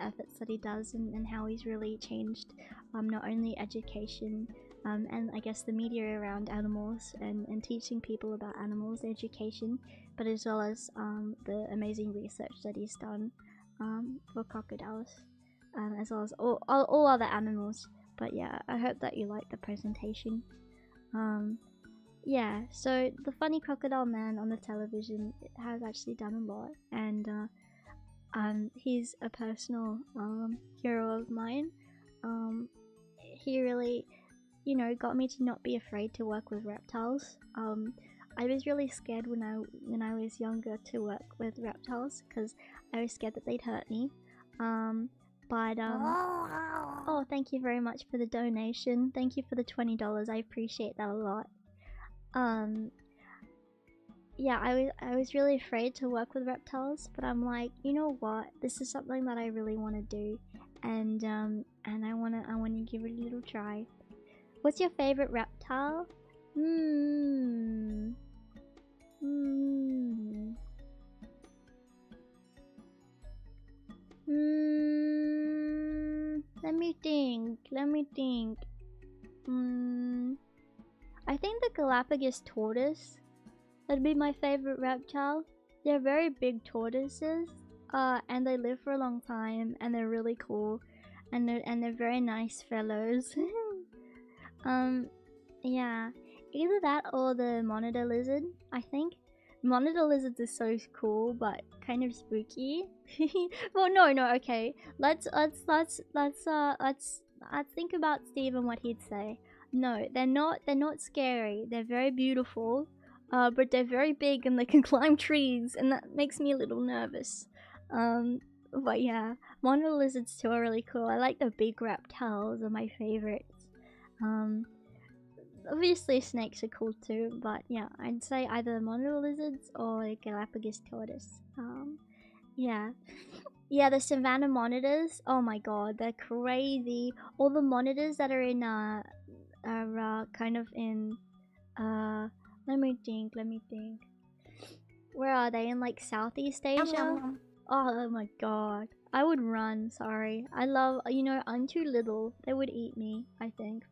efforts that he does, and how he's really changed not only education, and I guess the media around animals, and teaching people about animals, education, but as well as the amazing research that he's done for crocodiles. as well as all other animals. But yeah, I hope that you like the presentation. Yeah, so the funny crocodile man on the television has actually done a lot, and he's a personal hero of mine. He really, you know, got me to not be afraid to work with reptiles. I was really scared when I was younger to work with reptiles because I was scared that they'd hurt me. Oh, thank you very much for the donation. Thank you for the $20. I appreciate that a lot. Yeah, I was really afraid to work with reptiles, but I'm like, you know what? This is something that I really want to do, and I wanna give it a little try. What's your favorite reptile? Let me think. I think the Galapagos tortoise. That'd be my favorite reptile. They're very big tortoises, and they live for a long time, and they're really cool, and they're very nice fellows. Yeah, either that or the monitor lizard. I think monitor lizards are so cool, but kind of spooky. Well, no, okay. Let's think about Steve and what he'd say. No, they're not scary. They're very beautiful. But they're very big and they can climb trees, and that makes me a little nervous. But yeah, monitor lizards too are really cool. I like the big reptiles, are my favorites. Obviously snakes are cool too, but yeah, I'd say either monitor lizards or a Galapagos tortoise. Yeah. Yeah, the savannah monitors, oh my god, they're crazy. All the monitors that are in are kind of in let me think. Where are they? In like Southeast Asia? Oh my god. I would run, sorry. I love, you know, I'm too little. They would eat me, I think.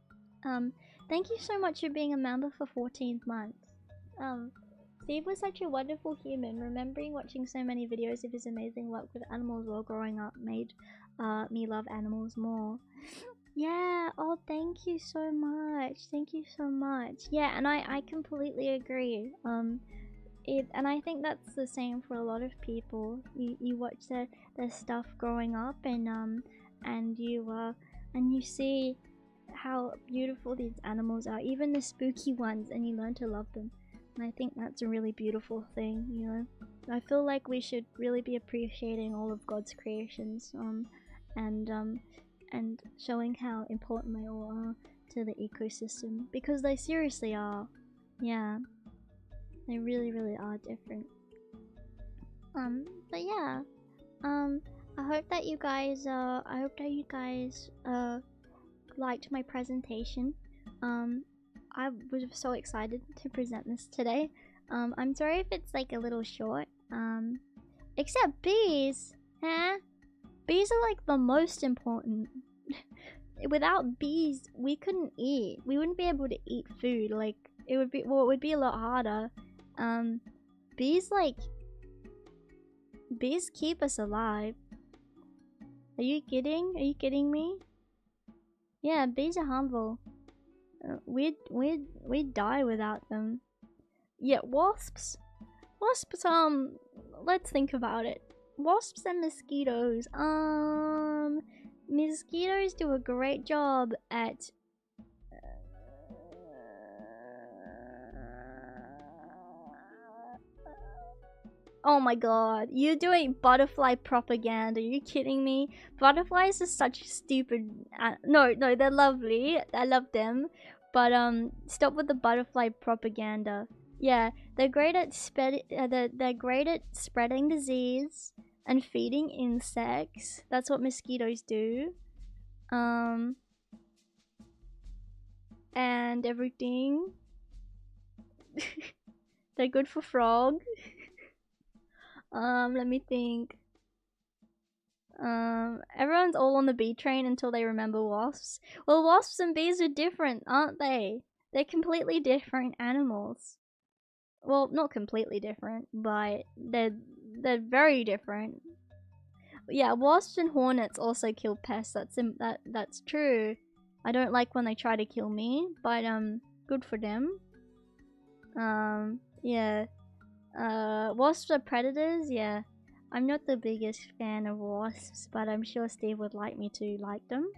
Thank you so much for being a member for 14th month. Steve was such a wonderful human. Remembering watching so many videos of his amazing work with animals while growing up made me love animals more. Yeah, oh thank you so much. Thank you so much. Yeah, and I completely agree. And I think that's the same for a lot of people. You watch their stuff growing up, and you see how beautiful these animals are, even the spooky ones, and you learn to love them. And I think that's a really beautiful thing, you know. I feel like we should really be appreciating all of God's creations, and showing how important they all are to the ecosystem, because they seriously are. Yeah, they really are different. But yeah, I hope that you guys liked my presentation. I was so excited to present this today. I'm sorry if it's like a little short. Except bees, huh? Bees are like the most important. Without bees, we couldn't eat. We wouldn't be able to eat food. Like, it would be a lot harder. Bees keep us alive. Are you kidding? Are you kidding me? Yeah, bees are harmful. We'd die without them. Yeah, wasps, let's think about it. Wasps and mosquitoes. Mosquitoes do a great job at oh my god, you're doing butterfly propaganda. Are you kidding me? Butterflies are such stupid. No, they're lovely. I love them. But stop with the butterfly propaganda. Yeah, they're great at spreading disease and feeding insects. That's what mosquitoes do. And everything. They're good for frog. Let me think. Everyone's all on the bee train until they remember wasps. Well, wasps and bees are different, aren't they? They're completely different animals. Well, not completely different, but they're very different. Yeah, wasps and hornets also kill pests. That's true. I don't like when they try to kill me, but good for them. Yeah. Wasps are predators. Yeah. I'm not the biggest fan of wasps, but I'm sure Steve would like me to like them.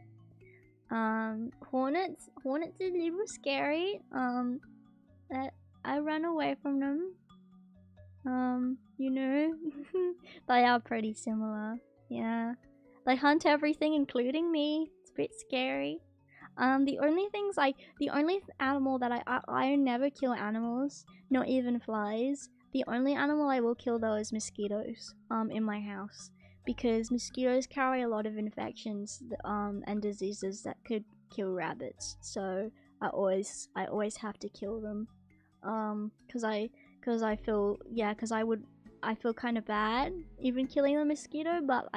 Hornets are a little scary. I run away from them. You know, they are pretty similar. Yeah, they hunt everything, including me. It's a bit scary. The only animal that I never kill animals, not even flies. The only animal I will kill though is mosquitoes. In my house, because mosquitoes carry a lot of infections, and diseases that could kill rabbits. So I always have to kill them. Cause I feel kind of bad even killing the mosquito, but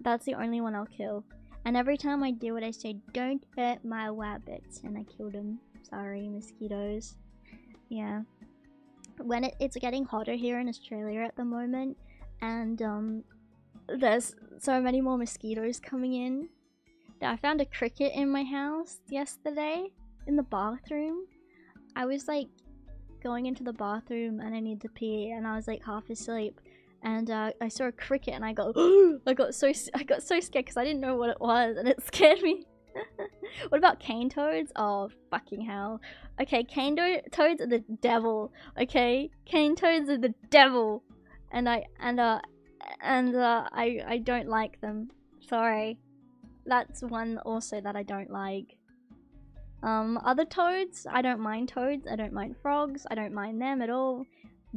that's the only one I'll kill. And every time I do it, I say, "Don't hurt my rabbits," and I kill them. Sorry, mosquitoes. Yeah. When it's getting hotter here in Australia at the moment, and there's so many more mosquitoes coming in. I found a cricket in my house yesterday in the bathroom. I was like going into the bathroom and I need to pee, and I was like half asleep, and I saw a cricket and I got so scared because I didn't know what it was, and it scared me. What about cane toads? Oh fucking hell. Okay, cane toads are the devil. Okay, cane toads are the devil, and I don't like them. Sorry. That's one also that I don't like. Other toads, I don't mind toads, I don't mind frogs, I don't mind them at all.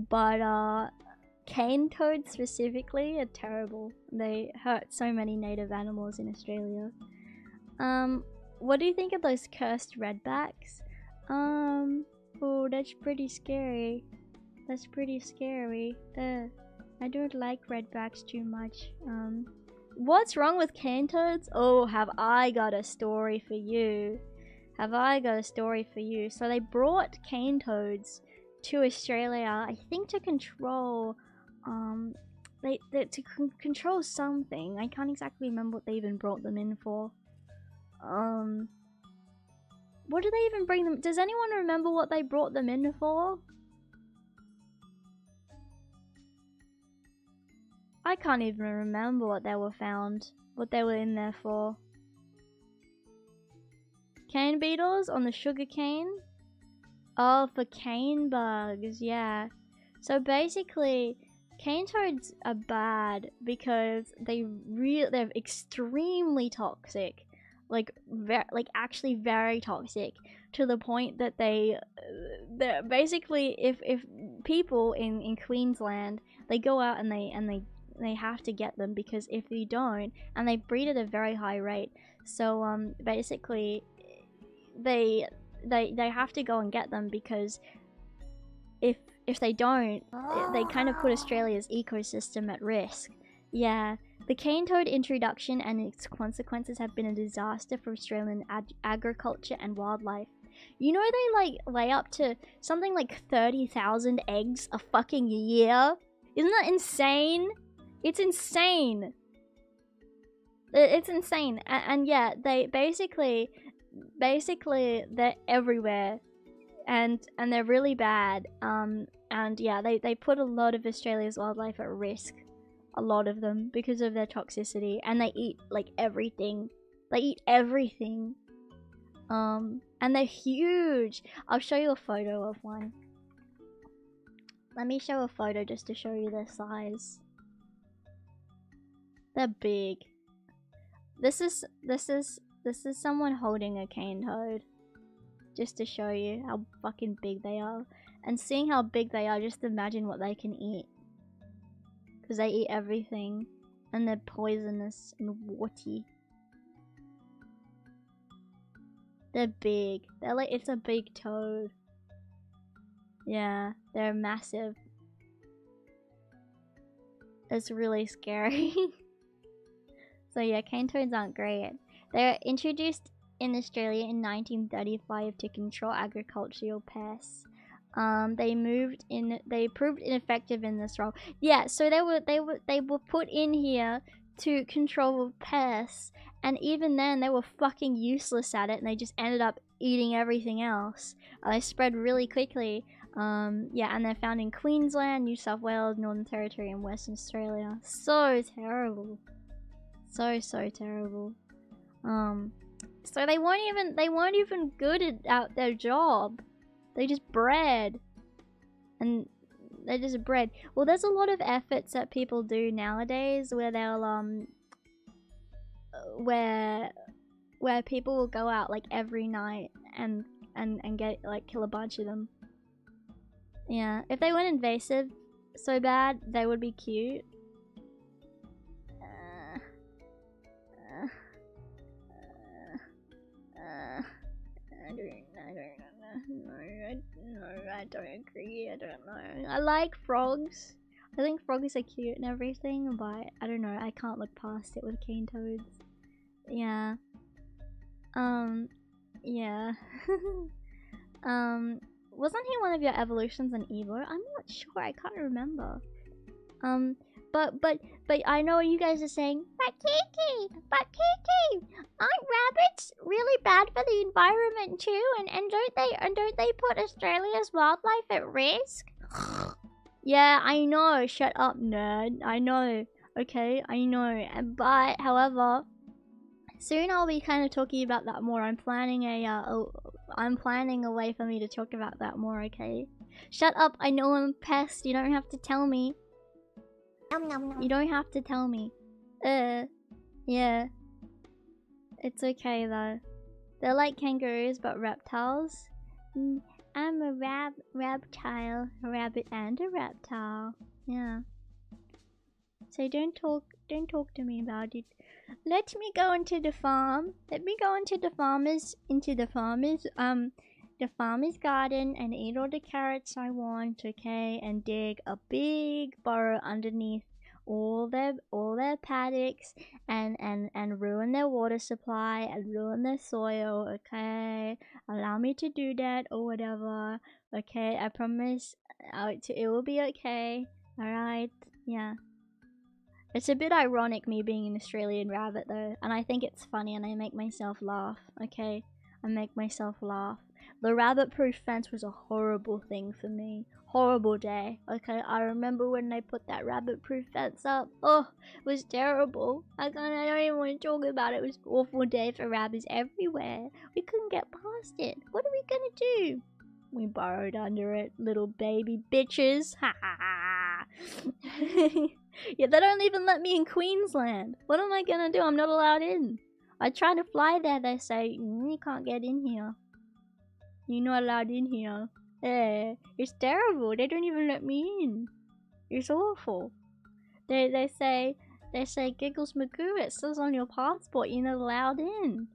But cane toads specifically are terrible. They hurt so many native animals in Australia. What do you think of those cursed redbacks? Oh, that's pretty scary. That's pretty scary. I don't like redbacks too much. What's wrong with cane toads? Oh, have I got a story for you. Have I got a story for you. So they brought cane toads to Australia, I think to control, control something. I can't exactly remember what they even brought them in for. What did they even bring them? Does anyone remember what they brought them in for? I can't even remember what they were in there for. Cane beetles on the sugar cane? Oh, for cane bugs, yeah. So basically, cane toads are bad because they're extremely toxic. Like actually very toxic, to the point that they're basically, if people in Queensland, they go out and they have to get them, because if you don't, and they breed at a very high rate, so basically they have to go and get them, because if they don't, they kind of put Australia's ecosystem at risk. Yeah, the cane toad introduction and its consequences have been a disaster for Australian agriculture and wildlife. You know, they like lay up to something like 30,000 eggs a fucking year. Isn't that insane? It's insane. It's insane. And yeah, they basically they're everywhere, and they're really bad. And yeah, they put a lot of Australia's wildlife at risk, a lot of them, because of their toxicity, and they eat like everything. They eat everything. And they're huge. I'll show you a photo of one. Let me show a photo just to show you their size. They're big. This is someone holding a cane toad, just to show you how fucking big they are. And seeing how big they are, just imagine what they can eat, because they eat everything, and they're poisonous and warty. They're big. They're like, it's a big toad. Yeah, they're massive. It's really scary. So yeah, cane toads aren't great. They were introduced in Australia in 1935 to control agricultural pests. They proved ineffective in this role. Yeah, so they were put in here to control pests, and even then they were fucking useless at it, and they just ended up eating everything else. They spread really quickly. Yeah, and they're found in Queensland, New South Wales, Northern Territory, and Western Australia. So terrible. So terrible. So they weren't even good at their job. They just bred. And they just bred. Well, there's a lot of efforts that people do nowadays where they'll where people will go out like every night and get like kill a bunch of them. Yeah, if they weren't invasive so bad, they would be cute. I don't agree. I don't know. I like frogs. I think frogs are cute and everything, but I don't know. I can't look past it with cane toads. Yeah. Yeah. Wasn't he one of your evolutions in Evo? I'm not sure. I can't remember. But I know you guys are saying, but Kiki, aren't rabbits really bad for the environment too? And don't they put Australia's wildlife at risk? Yeah, I know. Shut up, nerd. I know. Okay, I know. But however, soon I'll be kind of talking about that more. I'm planning a way for me to talk about that more. Okay. Shut up. I know I'm a pest. You don't have to tell me. You don't have to tell me. Yeah. It's okay though. They're like kangaroos but reptiles. I'm a reptile. A rabbit and a reptile. Yeah. So don't talk to me about it. Let me go into the farm. Let me go into the farmer's garden and eat all the carrots I want, okay? And dig a big burrow underneath all their paddocks and ruin their water supply and ruin their soil, okay? Allow me to do that or whatever, okay? I promise it will be okay, alright? Yeah. It's a bit ironic me being an Australian rabbit though, and I think it's funny and I make myself laugh, okay? I make myself laugh. The rabbit-proof fence was a horrible thing for me. Horrible day, okay? I remember when they put that rabbit-proof fence up. Oh, it was terrible. I don't even want to talk about it. It was an awful day for rabbits everywhere. We couldn't get past it. What are we gonna do? We burrowed under it, little baby bitches. Ha ha ha. Yeah, they don't even let me in Queensland. What am I gonna do? I'm not allowed in. I try to fly there, they say, you can't get in here. You're not allowed in here. Yeah, it's terrible. They don't even let me in. It's awful. They say Giggles McGoo, it says on your passport you're not allowed in.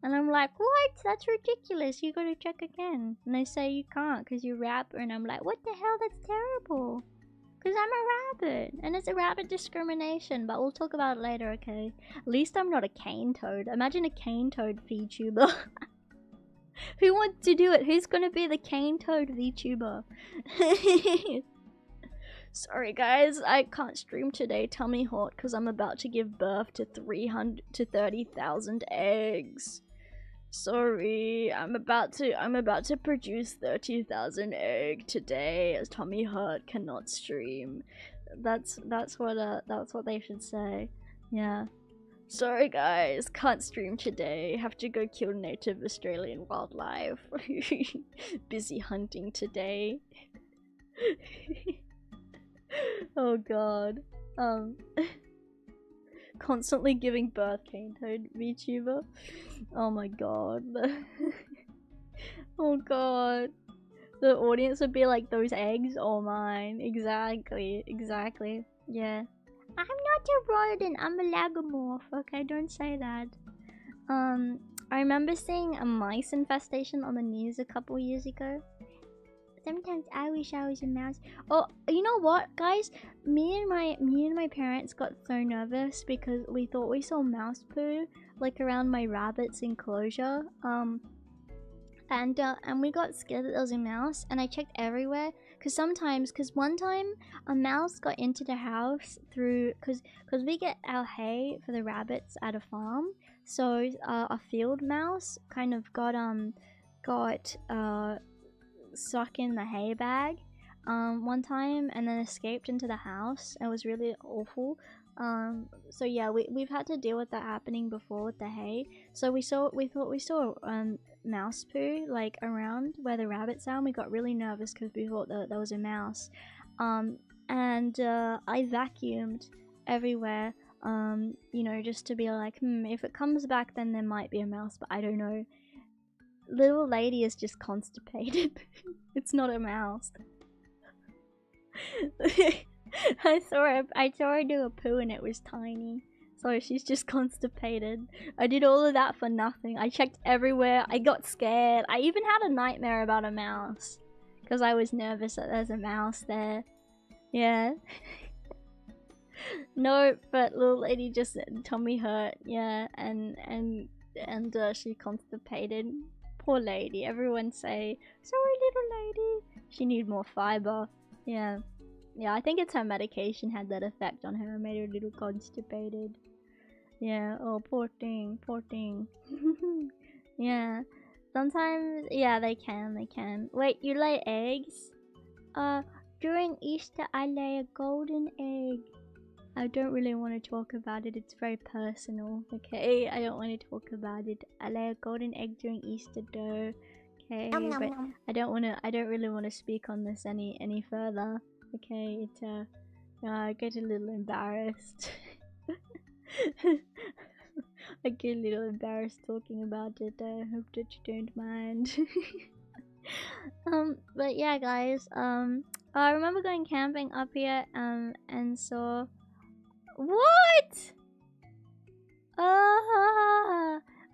And I'm like, what? That's ridiculous. You gotta check again. And they say you can't because you're a rapper. And I'm like, what the hell? That's terrible. Because I'm a rabbit. And it's a rabbit discrimination. But we'll talk about it later, okay? At least I'm not a cane toad. Imagine a cane toad VTuber. Who wants to do it? Who's gonna be the cane toad VTuber? Sorry guys, I can't stream today. Tummy hot because I'm about to give birth to 30,000 eggs. Sorry, I'm about to produce 30,000 egg today. As tummy hurt, cannot stream. That's what they should say. Yeah. Sorry guys, can't stream today. Have to go kill native Australian wildlife. Busy hunting today. Oh god. Constantly giving birth, cane toad VTuber. Oh my god. Oh god. The audience would be like, those eggs or mine. Exactly. Yeah. I'm not a rodent, I'm a lagomorph. Okay, don't say that. I remember seeing a mice infestation on the news a couple years ago. Sometimes I wish I was a mouse. Oh, you know what, guys? Me and my parents got so nervous because we thought we saw mouse poo like around my rabbit's enclosure. and we got scared that there was a mouse, and I checked everywhere. Cause one time a mouse got into the house through, cause we get our hay for the rabbits at a farm. So a field mouse kind of got stuck in the hay bag one time, and then escaped into the house. It was really awful. So yeah, we've had to deal with that happening before with the hay. So we thought we saw mouse poo like around where the rabbits are, and we got really nervous because we thought that there was a mouse. And I vacuumed everywhere, you know, just to be like, if it comes back then there might be a mouse, but I don't know. Little lady is just constipated. It's not a mouse. I saw her do a poo and it was tiny. So she's just constipated. I did all of that for nothing. I checked everywhere. I got scared. I even had a nightmare about a mouse. Because I was nervous that there's a mouse there. Yeah. No, but little lady just tummy hurt. Yeah, and she constipated. Poor lady. Everyone say, sorry little lady. She need more fiber. Yeah. Yeah, I think it's her medication had that effect on her and made her a little constipated. Yeah, oh, poor thing, poor thing. Yeah, sometimes, yeah, they can. Wait, you lay eggs? During Easter I lay a golden egg. I don't really want to talk about it, it's very personal, okay? I don't want to talk about it. I lay a golden egg during Easter though, okay? But I don't really want to speak on this any further. Okay, I get a little embarrassed. I get a little embarrassed talking about it. I hope that you don't mind. But yeah, guys. I remember going camping up here. And saw. What?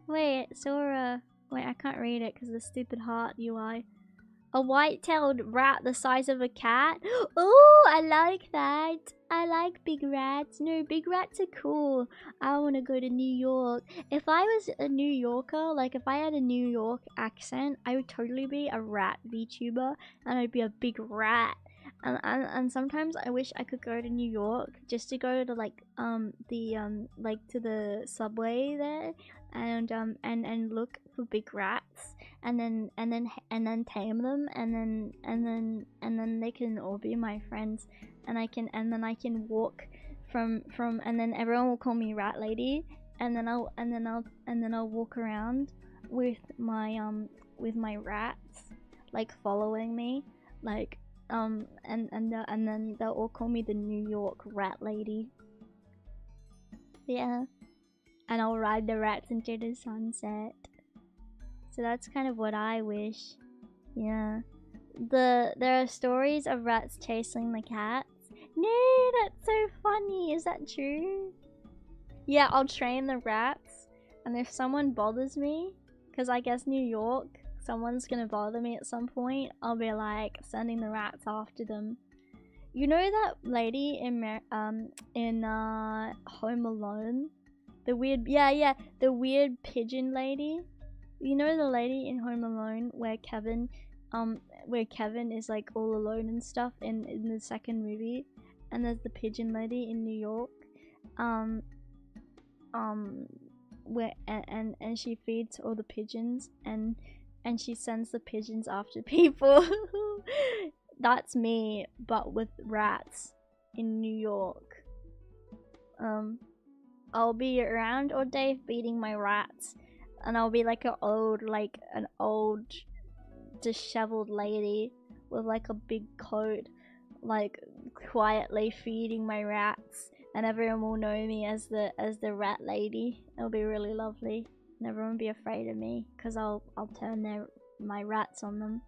Wait, saw wait, I can't read it because of the stupid heart UI. A white-tailed rat the size of a cat? Oh, I like that. I like big rats. No, big rats are cool. I want to go to New York. If I was a New Yorker, like if I had a New York accent, I would totally be a rat VTuber, and I'd be a big rat. And sometimes I wish I could go to New York just to go to like like to the subway there and look for big rats and then tame them and then they can all be my friends and then I can walk from and then everyone will call me Rat Lady and then I'll walk around with my rats like following me like and then they'll all call me the New York Rat Lady. Yeah. And I'll ride the rats into the sunset. So that's kind of what I wish. Yeah. There are stories of rats chasing the cats. No, that's so funny. Is that true? Yeah, I'll train the rats. And if someone bothers me, because I guess New York, someone's gonna bother me at some point, I'll be like sending the rats after them. You know that lady in Home Alone? The weird, the weird pigeon lady. You know the lady in Home Alone where Kevin is like all alone and stuff in the second movie, and there's the pigeon lady in New York, where and she feeds all the pigeons and she sends the pigeons after people. That's me, but with rats in New York. I'll be around all day feeding my rats, and I'll be like an old disheveled lady with like a big coat, like quietly feeding my rats, and everyone will know me as the Rat Lady. It'll be really lovely, and everyone will be afraid of me because I'll turn my rats on them.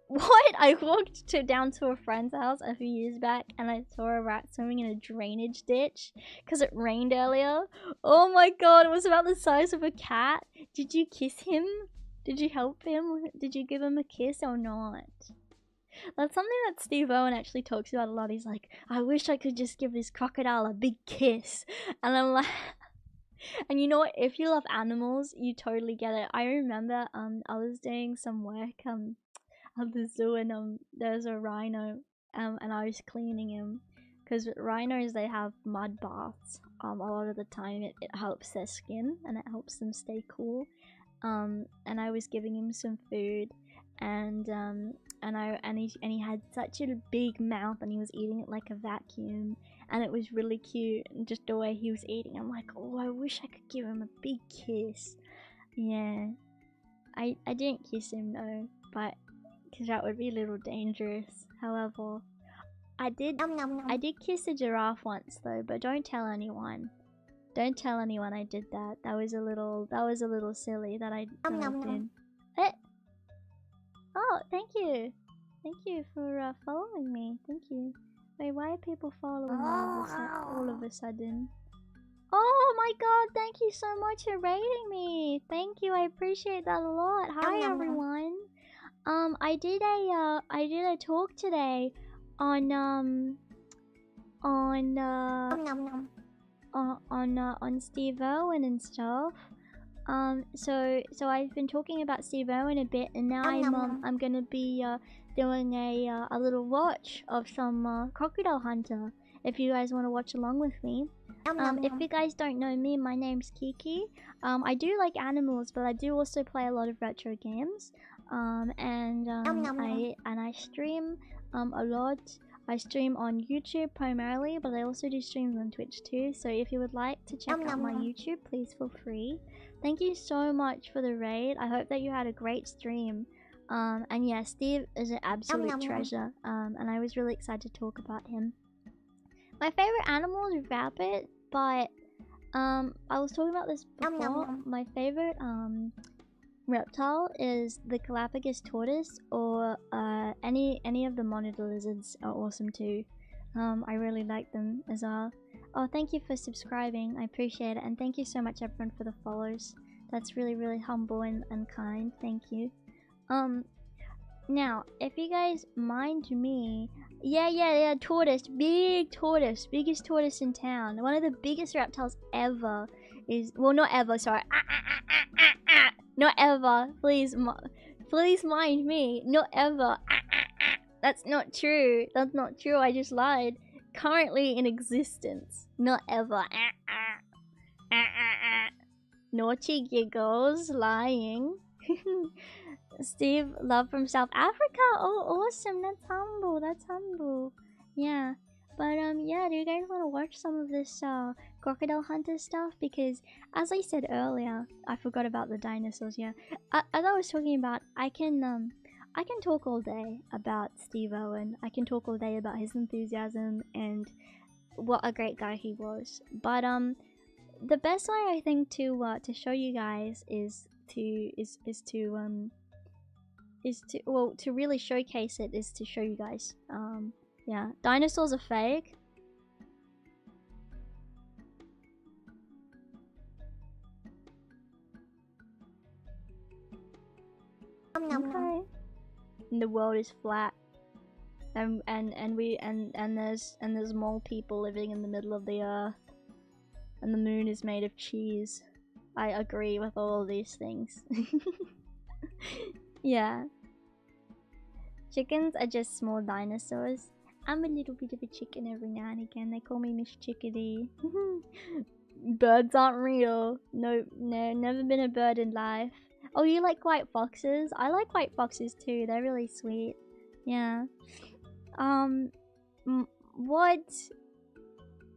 What? I walked down to a friend's house a few years back and I saw a rat swimming in a drainage ditch because it rained earlier. Oh my god, it was about the size of a cat. Did you kiss him? Did you help him? Did you give him a kiss or not? That's something that Steve Irwin actually talks about a lot. He's like, I wish I could just give this crocodile a big kiss. And I'm like, And you know what? If you love animals, you totally get it. I remember I was doing some work at the zoo, and there's a rhino, and I was cleaning him, because rhinos, they have mud baths. A lot of the time it helps their skin and it helps them stay cool. And I was giving him some food, and he had such a big mouth, and he was eating it like a vacuum, and it was really cute. And just the way he was eating, I'm like, oh, I wish I could give him a big kiss. Yeah, I didn't kiss him though, but because that would be a little dangerous. However, I did kiss a giraffe once though, but don't tell anyone. Don't tell anyone I did that. That was a little silly that I did. Eh? Oh, thank you. Thank you for following me. Thank you. Wait, why are people following me all of a sudden? Oh my god, thank you so much for rating me. Thank you, I appreciate that a lot. Hi everyone. I did a talk today on Steve Irwin and stuff. So I've been talking about Steve Irwin a bit, and now I'm gonna be doing a little watch of some Crocodile Hunter. If you guys want to watch along with me. If you guys don't know me, my name's Kiki. I do like animals, but I do also play a lot of retro games. I stream a lot. I stream on YouTube primarily, but I also do streams on Twitch too. So if you would like to check out my YouTube, please feel free. Thank you so much for the raid. I hope that you had a great stream. And yeah, Steve is an absolute treasure. And I was really excited to talk about him. My favorite animal is rabbit, but I was talking about this before. My favorite reptile is the Galapagos tortoise, or any of the monitor lizards are awesome too. I really like them as well. Oh, thank you for subscribing. I appreciate it, and thank you so much everyone for the follows. That's really humble and kind. Thank you. Now, if you guys mind me, yeah, tortoise, big tortoise, biggest tortoise in town. One of the biggest reptiles ever is, well, not ever, sorry. Not ever. Please mind me. Not ever. That's not true. That's not true. I just lied. Currently in existence. Not ever. Naughty giggles. Lying. Steve, love from South Africa. Oh, awesome. That's humble. That's humble. Yeah. But, yeah, do you guys want to watch some of this, Crocodile Hunter stuff? Because, as I said earlier, I forgot about the dinosaurs, yeah. As I was talking about, I can talk all day about Steve Irwin. I can talk all day about his enthusiasm and what a great guy he was. But, the best way, I think, to show you guys is to really showcase it is to show you guys, yeah, dinosaurs are fake. Okay. And the world is flat. And there's more people living in the middle of the earth. And the moon is made of cheese. I agree with all of these things. Yeah. Chickens are just small dinosaurs. I'm a little bit of a chicken every now and again. They call me Miss Chickadee. Birds aren't real. No, never been a bird in life. Oh, you like white foxes? I like white foxes too. They're really sweet. Yeah. What?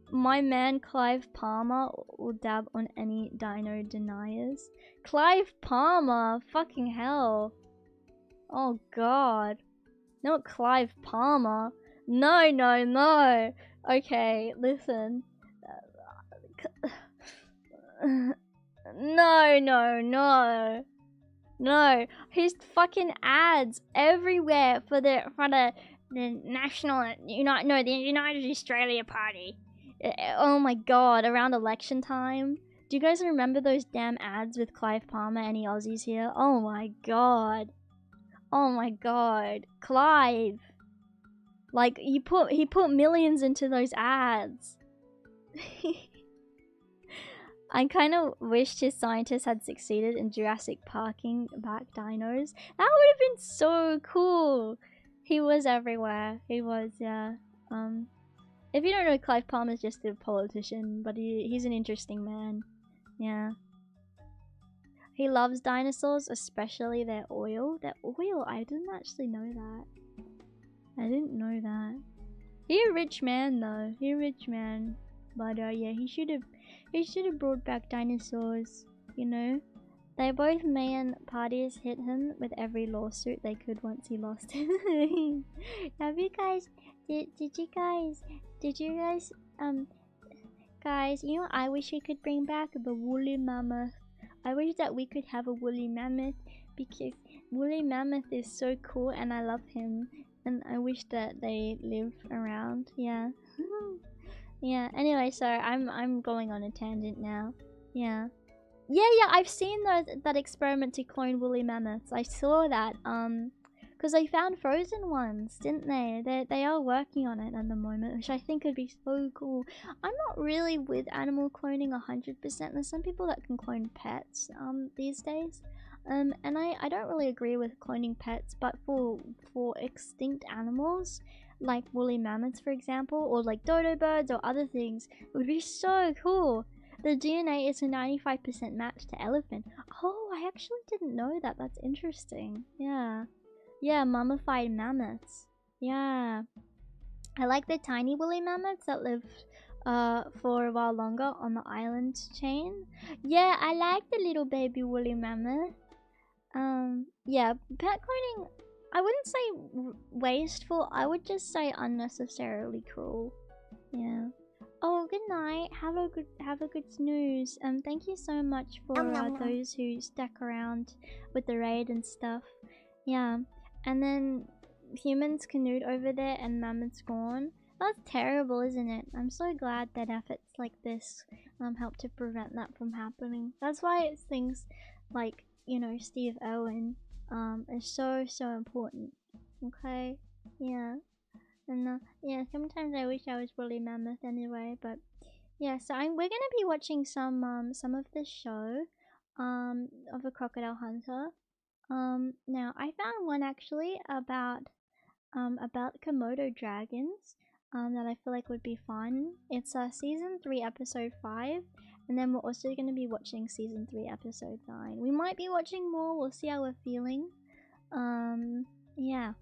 My man Clive Palmer will dab on any dino deniers. Clive Palmer? Fucking hell. Oh god. Not Clive Palmer. No. Okay, listen. No. His fucking ads everywhere for the National the United Australia Party. Oh my god, around election time. Do you guys remember those damn ads with Clive Palmer? Any Aussies here? Oh my god. Clive. Like, he put millions into those ads. I kind of wished his scientists had succeeded in Jurassic Parking back dinos. That would have been so cool. He was everywhere. He was, yeah. If you don't know, Clive Palmer's just a politician, but he's an interesting man. Yeah. He loves dinosaurs, especially their oil. Their oil? I didn't actually know that. I didn't know that. He a rich man though. He a rich man. But yeah, he should have brought back dinosaurs, you know? They both main parties hit him with every lawsuit they could once he lost it. Have you guys did you guys guys, you know, I wish we could bring back the woolly mammoth. I wish that we could have a woolly mammoth because woolly mammoth is so cool and I love him. And I wish that they live around. Yeah. Yeah, anyway, so I'm going on a tangent now. Yeah. Yeah, I've seen that experiment to clone woolly mammoths. I saw that, because they found frozen ones, didn't they? They are working on it at the moment, which I think would be so cool. I'm not really with animal cloning 100%. There's some people that can clone pets, these days. And I don't really agree with cloning pets, but for extinct animals, like woolly mammoths, for example, or like dodo birds or other things, it would be so cool. The DNA is a 95% match to elephant. Oh, I actually didn't know that. That's interesting. Yeah. Yeah, mummified mammoths. Yeah. I like the tiny woolly mammoths that live for a while longer on the island chain. Yeah, I like the little baby woolly mammoth. Yeah, pet cloning, I wouldn't say wasteful, I would just say unnecessarily cruel. Yeah. Oh, good night. Have a good snooze. Thank you so much for those who stuck around with the raid and stuff. Yeah. And then humans canoed over there and mammoths gone. That's terrible, isn't it? I'm so glad that efforts like this help to prevent that from happening. That's why it's things like, you know, Steve Irwin is so important. Okay? Yeah. And yeah, sometimes I wish I was woolly mammoth anyway, but yeah, so we're gonna be watching some of the show of a crocodile hunter. Now I found one actually about Komodo dragons that I feel like would be fun. It's season 3 episode 5, and then we're also gonna be watching season 3 episode 9. We might be watching more, we'll see how we're feeling. Yeah.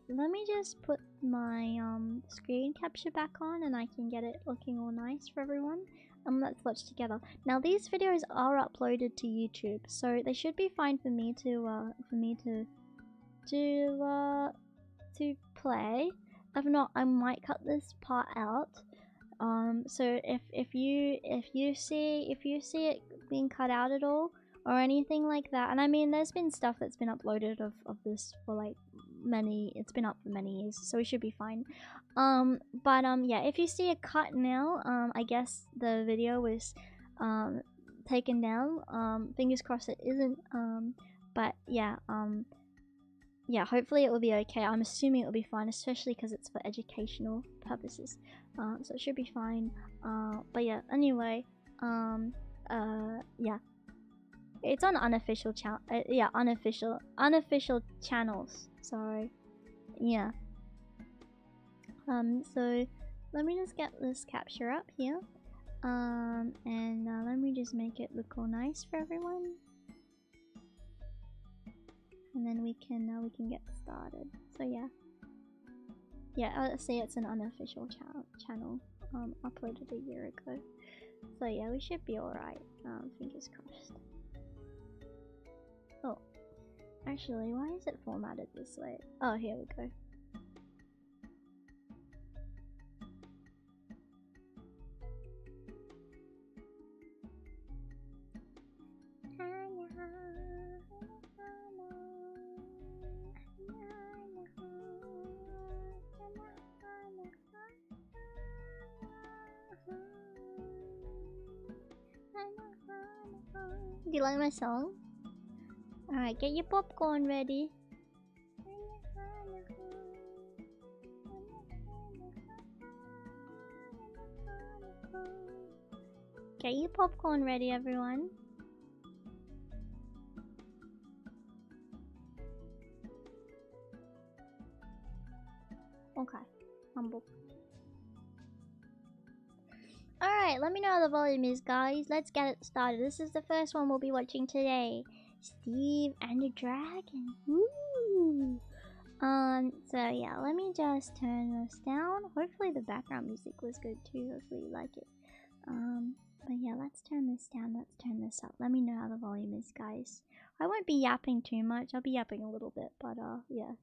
Let me just put my screen capture back on and I can get it looking all nice for everyone. Let's watch together. Now these videos are uploaded to YouTube, so they should be fine for me to play. If not, I might cut this part out. So if you see it being cut out at all or anything like that, and I mean there's been stuff that's been uploaded of this for like it's been up for many years, so we should be fine. Yeah, if you see a cut now, I guess the video was taken down. Fingers crossed it isn't. But yeah, yeah, hopefully it will be okay. I'm assuming it will be fine, especially because it's for educational purposes. So it should be fine. But yeah, anyway, yeah. It's on unofficial channel. Yeah, unofficial channels. Sorry. Yeah. So let me just get this capture up here. And let me just make it look all nice for everyone. And then we can get started. So yeah. Yeah, see, it's an unofficial channel. Uploaded a year ago. So yeah, we should be alright. Fingers crossed. Oh, actually, why is it formatted this way? Oh, here we go. Do you like my song? Alright, get your popcorn ready. Get your popcorn ready, everyone. Okay, humble. Alright, let me know how the volume is, guys. Let's get it started. This is the first one we'll be watching today. Steve and the Dragon. Woo! So yeah, let me just turn this down. Hopefully the background music was good too. Hopefully you like it. But yeah, let's turn this down. Let's turn this up. Let me know how the volume is, guys. I won't be yapping too much. I'll be yapping a little bit, but yeah,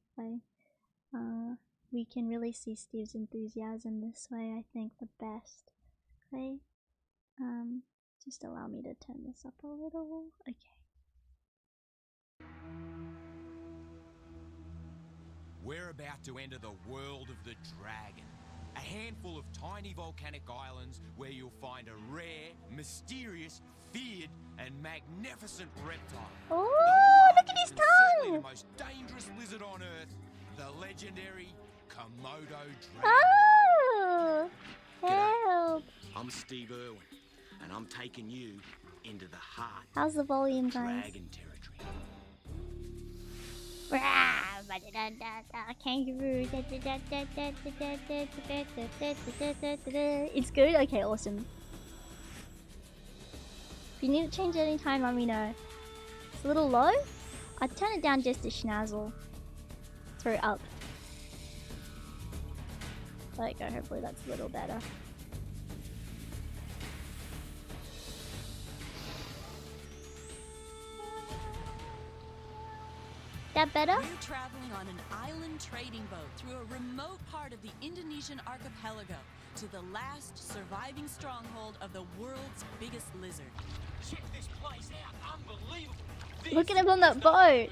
we can really see Steve's enthusiasm this way. I think the best. Okay. Just allow me to turn this up a little. Okay. We're about to enter the world of the dragon. A handful of tiny volcanic islands where you'll find a rare, mysterious, feared, and magnificent reptile. Oh, look at his tongue! The most dangerous lizard on Earth, the legendary Komodo dragon. Oh! Help! I'm Steve Irwin, and I'm taking you into the heart How's the volume, guys? dragon territory. Kangaroo. It's good? Okay, awesome. If you need to change it anytime, let me know. It's a little low. I'd turn it down just a schnazzle. Throw it up. There you go, hopefully that's a little better. That better? We're traveling on an island trading boat through a remote part of the Indonesian archipelago to the last surviving stronghold of the world's biggest lizard. Check this place out, unbelievable. Look at him on that boat.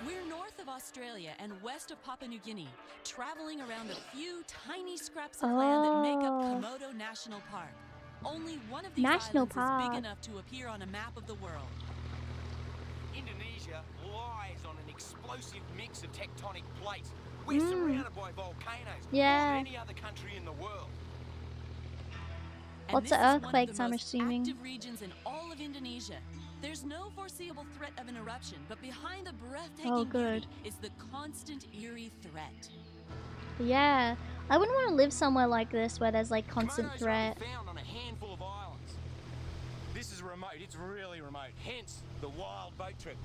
We're north of Australia and west of Papua New Guinea, traveling around a few tiny scraps of land that make up Komodo National Park. Only one of these islands is big enough to appear on a map of the world. Indonesia lies on an explosive mix of tectonic plates. We're surrounded by volcanoes, yeah, more than any other country in the world. And lots of earthquakes, I'm assuming. Active regions in all of Indonesia. There's no foreseeable threat of an eruption, but behind the breathtaking beauty is the constant eerie threat. Yeah, I wouldn't want to live somewhere like this where there's like constant threat. Found on a handful of islands. This is remote. It's really remote. Hence the wild boat trip.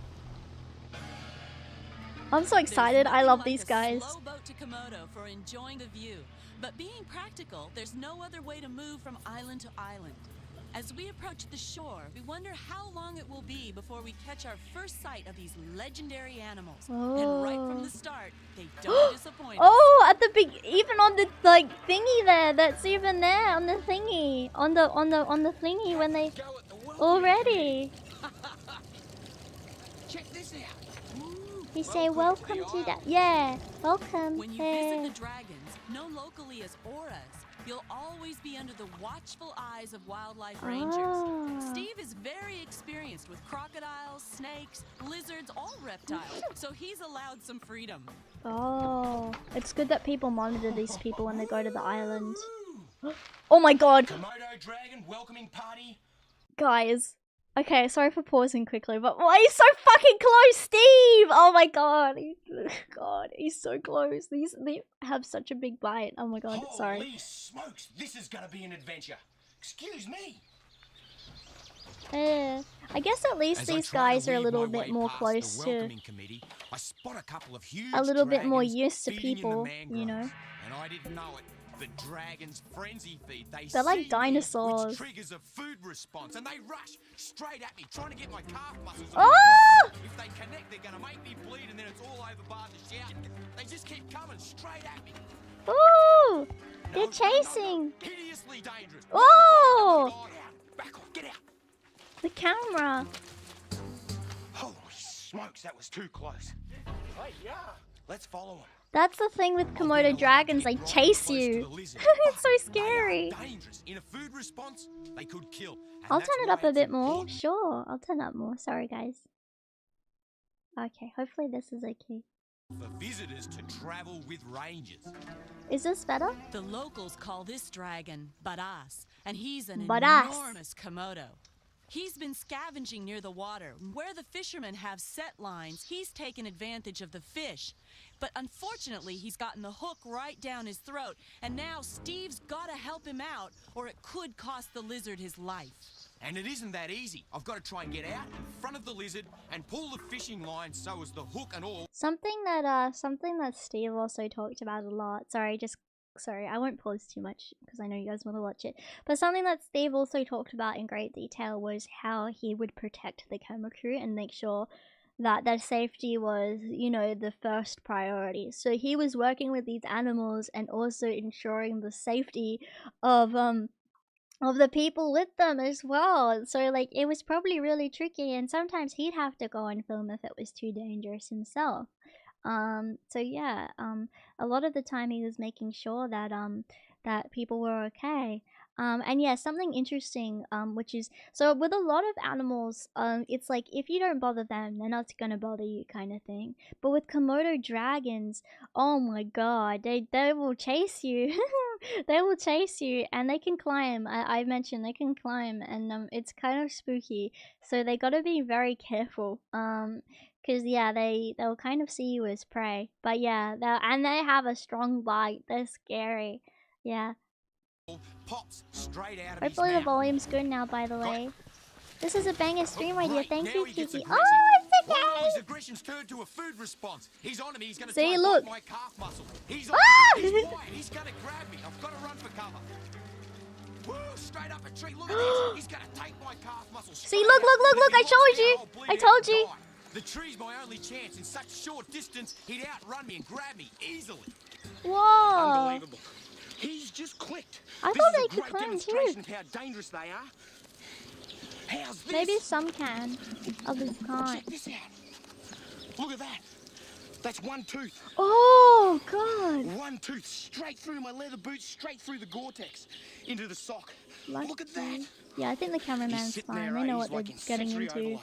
I'm so excited. I love these guys. Slow boat to Komodo for enjoying the view. But being practical, there's no other way to move from island to island. As we approach the shore, we wonder how long it will be before we catch our first sight of these legendary animals. And right from the start, they don't disappoint us. Oh, at the big, even on the like thingy there, that's even there on the thingy, on the thingy when they already. Check this out. You say welcome to that. Yeah, welcome. When you visit the dragons, known locally as auras, you'll always be under the watchful eyes of wildlife rangers. Steve is very experienced with crocodiles, snakes, lizards, all reptiles, so he's allowed some freedom. Oh, it's good that people monitor these people when they go to the island. Oh my god. Komodo dragon welcoming party. Guys. Okay, sorry for pausing quickly, but why are you so fucking close, Steve? Oh my god. He's so close. They have such a big bite. Oh my god, sorry. Holy smokes, this is gonna be an adventure. Excuse me. I guess at least these guys are a little bit more close to, a little bit more used to people, you know. And I didn't know it. The dragon's frenzy feed, they're like dinosaurs. Which triggers a food response, and they rush straight at me, trying to get my calf muscles. Oh! If they connect, they're gonna make me bleed, and then it's all over bar the shout. They just keep coming straight at me. Ooh! They're chasing. Hideously dangerous. Oh! Back off, get out. The camera. Holy smokes, that was too close. Hey, yeah. Let's follow them. That's the thing with Komodo dragons, they chase you. It's so scary. In a food response, they could kill. I'll turn it up a bit more. Sure, I'll turn up more. Sorry, guys. Okay, hopefully this is okay. For visitors to travel with rangers. Is this better? The locals call this dragon Baras, and he's an Badass. enormous Komodo. He's been scavenging near the water. Where the fishermen have set lines, he's taken advantage of the fish. But unfortunately, he's gotten the hook right down his throat, and now Steve's gotta help him out, or it could cost the lizard his life. And it isn't that easy. I've got to try and get out in front of the lizard and pull the fishing line so as the hook and all. Something that Steve also talked about a lot. Sorry, I won't pause too much because I know you guys want to watch it. But something that Steve also talked about in great detail was how he would protect the camera crew and make sure that their safety was, you know, the first priority. So he was working with these animals and also ensuring the safety of the people with them as well. So like it was probably really tricky, and sometimes he'd have to go and film if it was too dangerous himself. So yeah, a lot of the time he was making sure that that people were okay. And yeah, something interesting, which is, so with a lot of animals, it's like if you don't bother them, they're not gonna bother you, kind of thing. But with Komodo dragons, oh my god, they will chase you. They will chase you, and they can climb. I mentioned they can climb, and it's kind of spooky. So they gotta be very careful. Cause yeah, they'll kind of see you as prey. But yeah, they have a strong bite. They're scary. Yeah. Pops straight out of Hopefully his the mouth. volume's good now, by the way. This is a banger stream idea. Great, Thank now you, he gets Kiki. aggressive. Oh, it's One of okay! his aggressions turned to a food response. He's on me. He's gonna See, try and look. bite my calf muscle. He's on Ah! me. He's wide. He's gonna grab me. I've got to run for cover. Woo, straight up a tree. Look at this. He's gonna take my calf muscle. See, look, I told you. I told you. The tree's my only chance. In such short distance, he'd outrun me and grab me easily. Whoa. Unbelievable. He's just clicked. I This thought is they a could great climb demonstration too. of how dangerous they are. How's this? Maybe some can. Others can't. Check this out. Look at that. That's one tooth. Oh, God. One tooth straight through my leather boots, straight through the Gore-Tex, into the sock. Look at that. Lucky. Yeah, I think the He's cameraman's sitting fine. there, They know he's what they're like in getting sensory into. overload.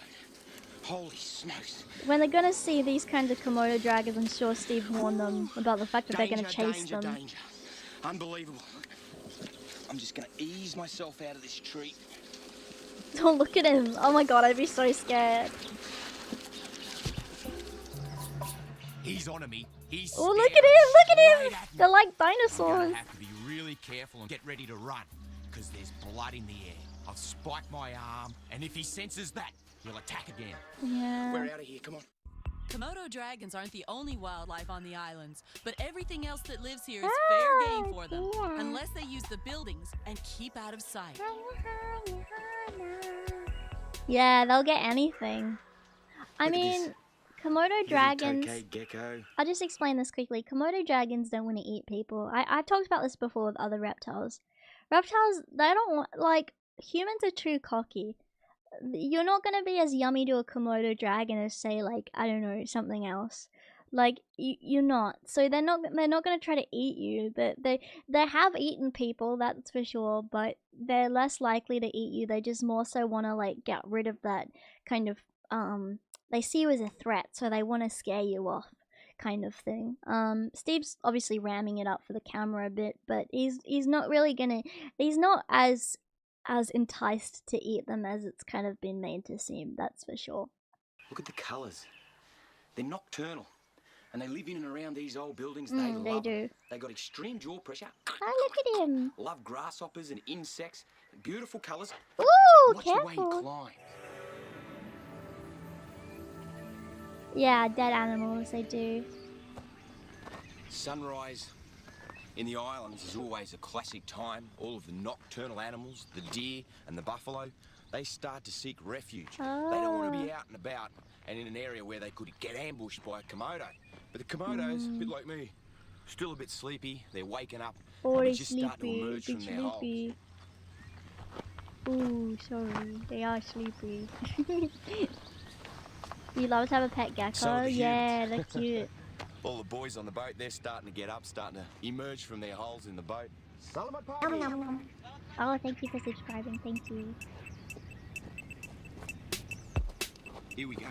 Holy smokes. When they're gonna see these kinds of Komodo dragons, I'm sure Steve warned them about the fact that they're gonna chase them. Danger. Unbelievable. I'm just gonna ease myself out of this tree. Oh, look at him. Oh my god, I'd be so scared. He's on me. He's Oh, look at him! straight at me. They're like You're dinosaurs. gonna have to be really careful and get ready to run, because there's blood in the air. I've spiked my arm, and if he senses that, he'll attack again. Yeah. We're out of here, come on. Komodo dragons aren't the only wildlife on the islands, but everything else that lives here is fair game for them, yeah. unless they use the buildings and keep out of sight. Yeah, they'll get anything. I Look at mean, this. Komodo dragons. Little tokay gecko. I'll just explain this quickly. Komodo dragons don't want to eat people. I've talked about this before with other reptiles. Reptiles, they don't want, like, humans are too cocky. You're not gonna be as yummy to a Komodo dragon as, say, like, I don't know, something else. Like, you're not. So they're not gonna try to eat you. They have eaten people, that's for sure, but they're less likely to eat you. They just more so want to, like, get rid of that kind of, they see you as a threat, so they want to scare you off, kind of thing. Steve's obviously ramming it up for the camera a bit, but he's not really gonna, he's not as enticed to eat them as it's kind of been made to seem, that's for sure. Look at the colours. They're nocturnal. And they live in and around these old buildings. They love do. it. They got extreme jaw pressure. Oh, look at him. Love grasshoppers and insects. Beautiful colours. Ooh, Watch the way he careful. climbs. Yeah, dead animals, they do. Sunrise in the islands is always a classic time. All of the nocturnal animals, the deer and the buffalo, they start to seek refuge. They don't want to be out and about and in an area where they could get ambushed by a Komodo. But the Komodos, a bit like me, still a bit sleepy. They're waking up. Oh, and they're just start to sleepy. emerge They're from their holes. sleepy. Ooh, sorry. They are sleepy. You love to have a pet So gecko? do Yeah, you. they're cute. All the boys on the boat, they're starting to get up, starting to emerge from their holes in the boat. Nom, nom, nom. Oh, thank you for subscribing. Thank you. Here we go.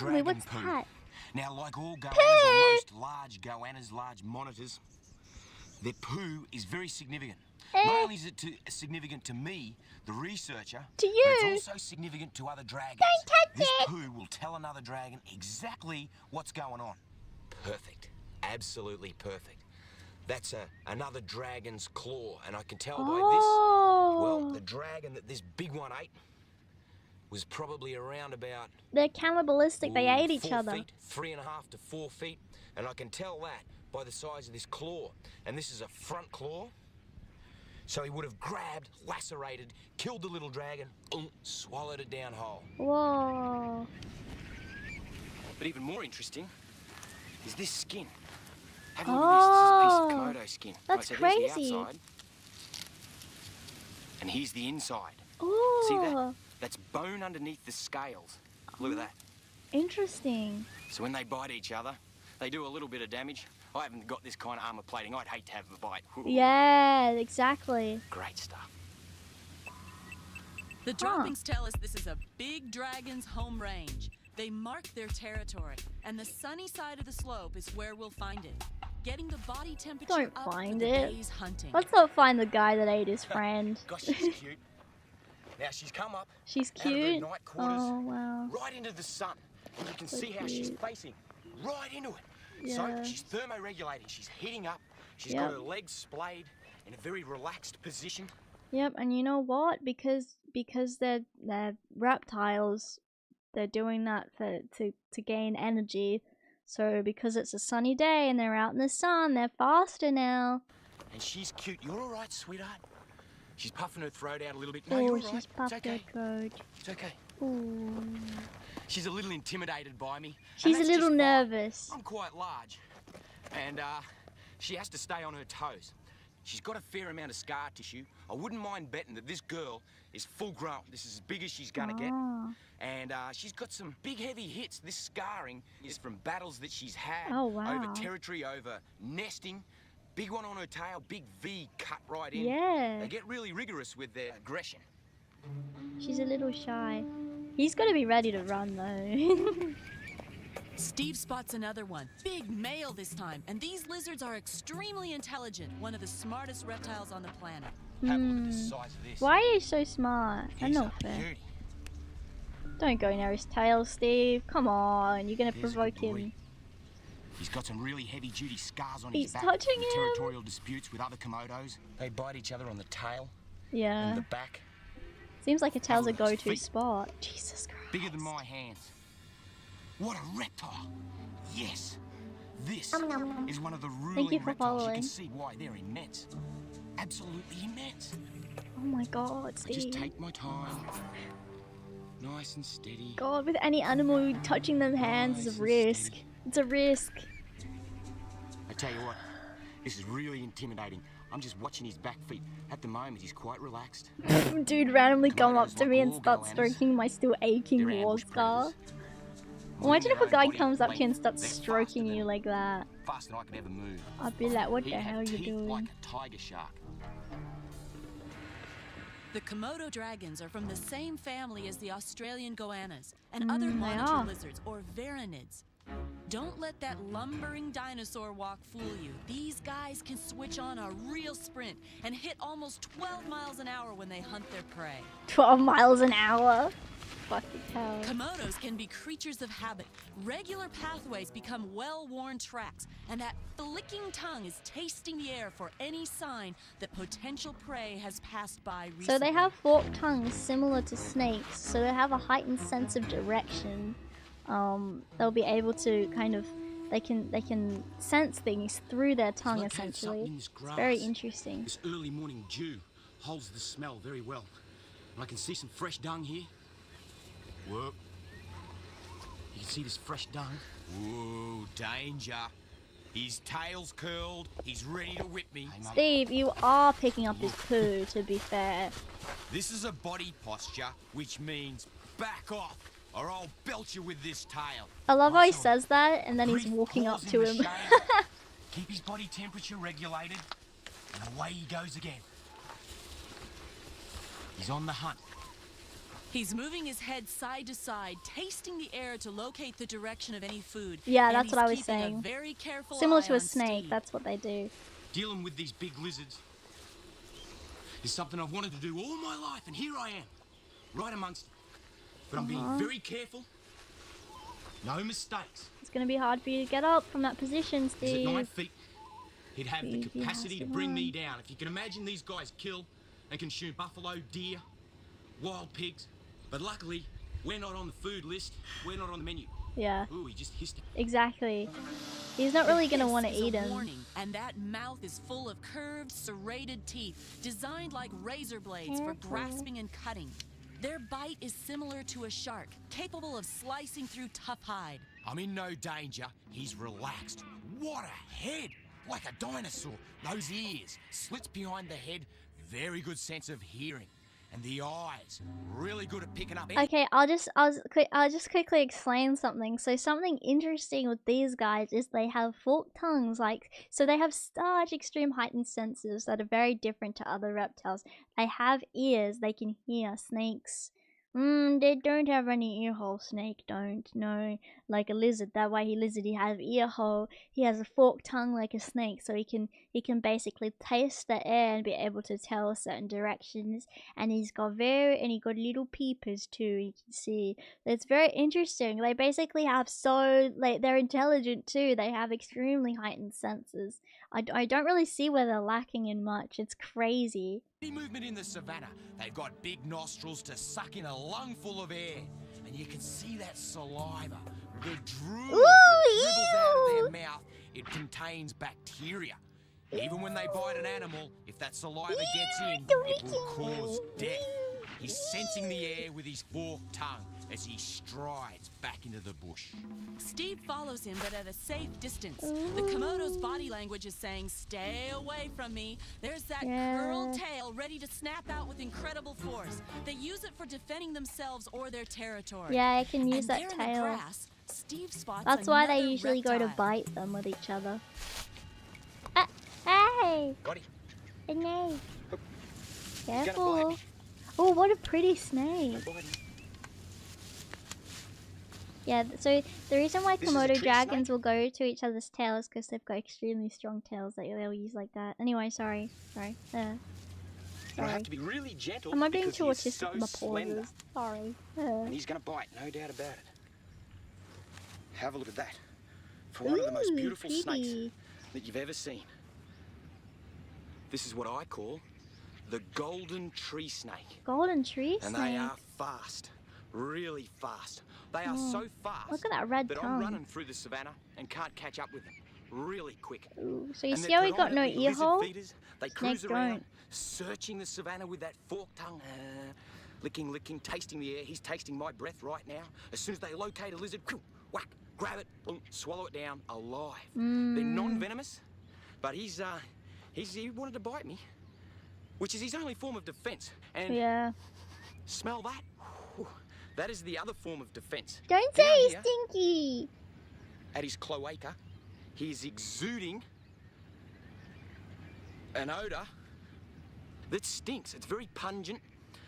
Wait, what's Dragon poo. that? Now, like all goannas, or most large goannas, large monitors, their poo is very significant. Not only is it significant to me, the researcher, to but you. it's also significant to other dragons. Don't touch this it. poo will tell another dragon exactly what's going on. Perfect. Absolutely perfect. That's another dragon's claw, and I can tell by this, well, the dragon that this big one ate was probably around about... They're cannibalistic, they ate each 4 other. feet, 3.5 to 4 feet, and I can tell that by the size of this claw. And this is a front claw. So he would have grabbed, lacerated, killed the little dragon, swallowed it down whole. Whoa. But even more interesting is this skin. Have a look at this. This is a piece of Komodo skin. That's Here's crazy. the outside, and here's the inside. Ooh. See that? That's bone underneath the scales. Look at that. Interesting. So when they bite each other, they do a little bit of damage. I haven't got this kind of armor plating. I'd hate to have a bite. Ooh. Yeah, exactly. Great stuff. The droppings tell us this is a big dragon's home range. They mark their territory, and the sunny side of the slope is where we'll find it. Getting the body temperature Don't up find for the it. day's hunting. Let's not find the guy that ate his friend. Gosh, she's cute. Now she's come up. She's out of her cute. night quarters, Oh, wow. right into the sun. And you can So see how she's cute. facing right into it. Yeah. So she's thermoregulating. She's heating up. She's got her legs splayed in a very relaxed position. Yep, and you know what? Because they're reptiles, they're doing that to gain energy. So because it's a sunny day and they're out in the sun, they're faster now. And she's cute. You're all right, sweetheart. She's puffing her throat out a little bit. No, you're all right. She's puffed It's okay. her throat. It's okay. Ooh. She's a little intimidated by me. She's and a that's little just fine. nervous. I'm quite large. And she has to stay on her toes. She's got a fair amount of scar tissue. I wouldn't mind betting that this girl is full grown. This is as big as she's gonna get. And she's got some big heavy hits. This scarring is from battles that she's had over territory, over nesting. Big one on her tail, big V cut right in. Yeah. They get really rigorous with their aggression. She's a little shy. He's got to be ready to run though. Steve spots another one. Big male this time. And these lizards are extremely intelligent. One of the smartest reptiles on the planet. Have a look at the size of this. Why are you so smart? I He's know a fair. beauty. Don't go near his tail, Steve. Come on, you're gonna There's a provoke good boy. him. He's got some really heavy-duty scars on He's his back touching from him. territorial disputes with other Komodos. They bite each other on the tail Yeah. and the back. Seems like a tail's a Have a look at his go-to feet. spot. Jesus Christ. Bigger than my hands. What a reptile. Yes. This is one of the you ruling for reptiles. You following. can see why they're immense. Absolutely immense. Oh my God, I just Steve. take my time. Nice and steady. God, with any animal, touching them hands is Nice a and risk. steady. It's a risk. I tell you what, this is really intimidating. I'm just watching his back feet. At the moment, he's quite relaxed. Dude randomly come up Komodos, to me like and all start goannas, stroking my still aching they're war ambush scar. predators. Imagine if a Moving their guy own body comes up to you and length, starts they're stroking faster you than- like that. Faster than I could ever move. I'd be like, what He'd the hell are have you teeth doing? like a tiger shark. The Komodo dragons are from the same family as the Australian goannas and other they monitor are. lizards or varanids. Don't let that lumbering dinosaur walk fool you. These guys can switch on a real sprint and hit almost 12 miles an hour when they hunt their prey. 12 miles an hour? Fucking hell. Komodos can be creatures of habit. Regular pathways become well-worn tracks, and that flicking tongue is tasting the air for any sign that potential prey has passed by recently. So they have forked tongues similar to snakes, so they have a heightened sense of direction. They'll be able to kind of, they can sense things through their tongue Located something essentially. in this It's very grass. interesting. This early morning dew holds the smell very well. And I can see some fresh dung here. Whoa. You can see this fresh dung. Whoa, danger. His tail's curled. He's ready to whip me. Hey, mate. Steve, you are picking up his poo, to be fair. This is a body posture, which means back off, or I'll belt you with this tail. I love how he Also, says that, and then he's brief walking up pause to in the him. shade. Keep his body temperature regulated, and away he goes again. He's on the hunt. He's moving his head side to side, tasting the air to locate the direction of any food. Yeah, And that's he's what I was keeping a saying. very careful Similar eye to a on snake, Steve. that's what they do. Dealing with these big lizards is something I've wanted to do all my life, and here I am, right amongst them. But I'm being very careful. No mistakes. It's gonna be hard for you to get up from that position, He's at 9 Steve. feet. He'd have the Stevie capacity to has to bring me run. down. If you can imagine, these guys kill and consume buffalo, deer, wild pigs. But luckily, we're not on the food list. We're not on the menu. Yeah, Ooh, he just hissed it. exactly. He's not really gonna This want to is a eat him. warning, and that mouth is full of curved, serrated teeth, designed like razor blades for Careful. grasping and cutting. Their bite is similar to a shark, capable of slicing through tough hide. I'm in no danger. He's relaxed. What a head! Like a dinosaur. Those ears, slits behind the head, very good sense of hearing. And the eyes, really good at picking up. Okay, I'll just quickly explain something. So something interesting with these guys is they have forked tongues, so they have such extreme heightened senses that are very different to other reptiles. They have ears, they can hear. Snakes, they don't have any ear hole. Snake don't, no. Like a lizard, that way he has ear hole. He has a forked tongue like a snake, so he can basically taste the air and be able to tell certain directions. And he got little peepers too, you can see. It's very interesting. They basically have they're intelligent too. They have extremely heightened senses. I don't really see where they're lacking in much. It's crazy. Any movement in the savannah, they've got big nostrils to suck in a lungful of air. And you can see that saliva, the drool that dribbles out of their mouth. It contains bacteria. Even when they bite an animal, if that saliva gets in, it will cause death. He's sensing the air with his forked tongue as he strides back into the bush. Steve follows him, but at a safe distance. The Komodo's body language is saying, "Stay away from me." There's that curled tail ready to snap out with incredible force. They use it for defending themselves or their territory. Yeah, I can use And that there in the tail. grass, Steve spots That's why they another usually go to reptile. bite them with each other. Hey! Got him. No. gonna Careful. bite me. Oh, what a pretty snake. Yeah, so the reason why This is a Komodo tree dragons will go to each other's tails because they've got extremely strong tails that they'll use like that. Anyway, sorry. And I Sorry. have to be really gentle Am I being because too he is autistic so with my slender. pauses? Sorry. And he's going to bite, no doubt about it. Have a look at that. For one of the most beautiful snakes pretty. that you've ever seen. This is what I call the golden tree snake. Golden tree And snake. they are fast, really fast. They are so fast Look at that red that tongue. I'm running through the savannah and can't catch up with them. Really quick. Ooh, so you And see they're how he got no predominantly ear lizard hole? feeders. They cruise Snake around, don't. searching the savannah with that forked tongue. Licking, tasting the air. He's tasting my breath right now. As soon as they locate a lizard, whack, grab it, boom, swallow it down alive. They're non-venomous, but he wanted to bite me, which is his only form of defense. And Yeah. smell that? Whew. That is the other form of defense. Don't Down say he's here, stinky. at his cloaca, he is exuding an odor that stinks. It's very pungent.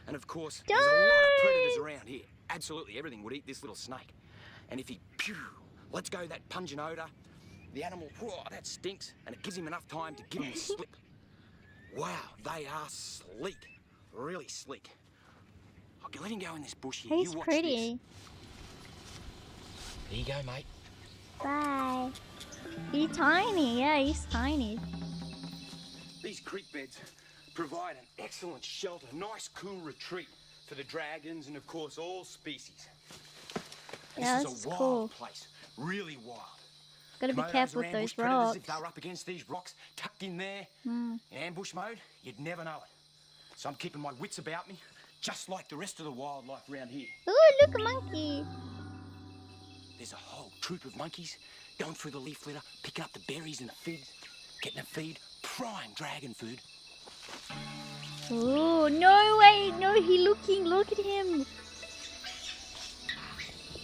And of course, there's a lot of predators around here. Absolutely everything would eat this little snake. And if he lets go that pungent odor, the animal, whoa, that stinks, and it gives him enough time to give him a slip. Wow, they are sleek. Really sleek. Okay, let him go in this bush here. He's You watch pretty. This. There you go, mate. Bye. He's tiny. Yeah, he's tiny. These creek beds provide an excellent shelter, nice cool retreat for the dragons and of course all species. Yeah, This this is is a wild cool. place, really wild. Gotta be Komodos careful are with those ambush predators. rocks. If they're up against these rocks, tucked in there, in ambush mode, you'd never know it. So I'm keeping my wits about me, just like the rest of the wildlife around here. Ooh, look, a monkey. There's a whole troop of monkeys going through the leaf litter, picking up the berries and the figs, getting a feed, prime dragon food. Ooh, no way. No, look at him.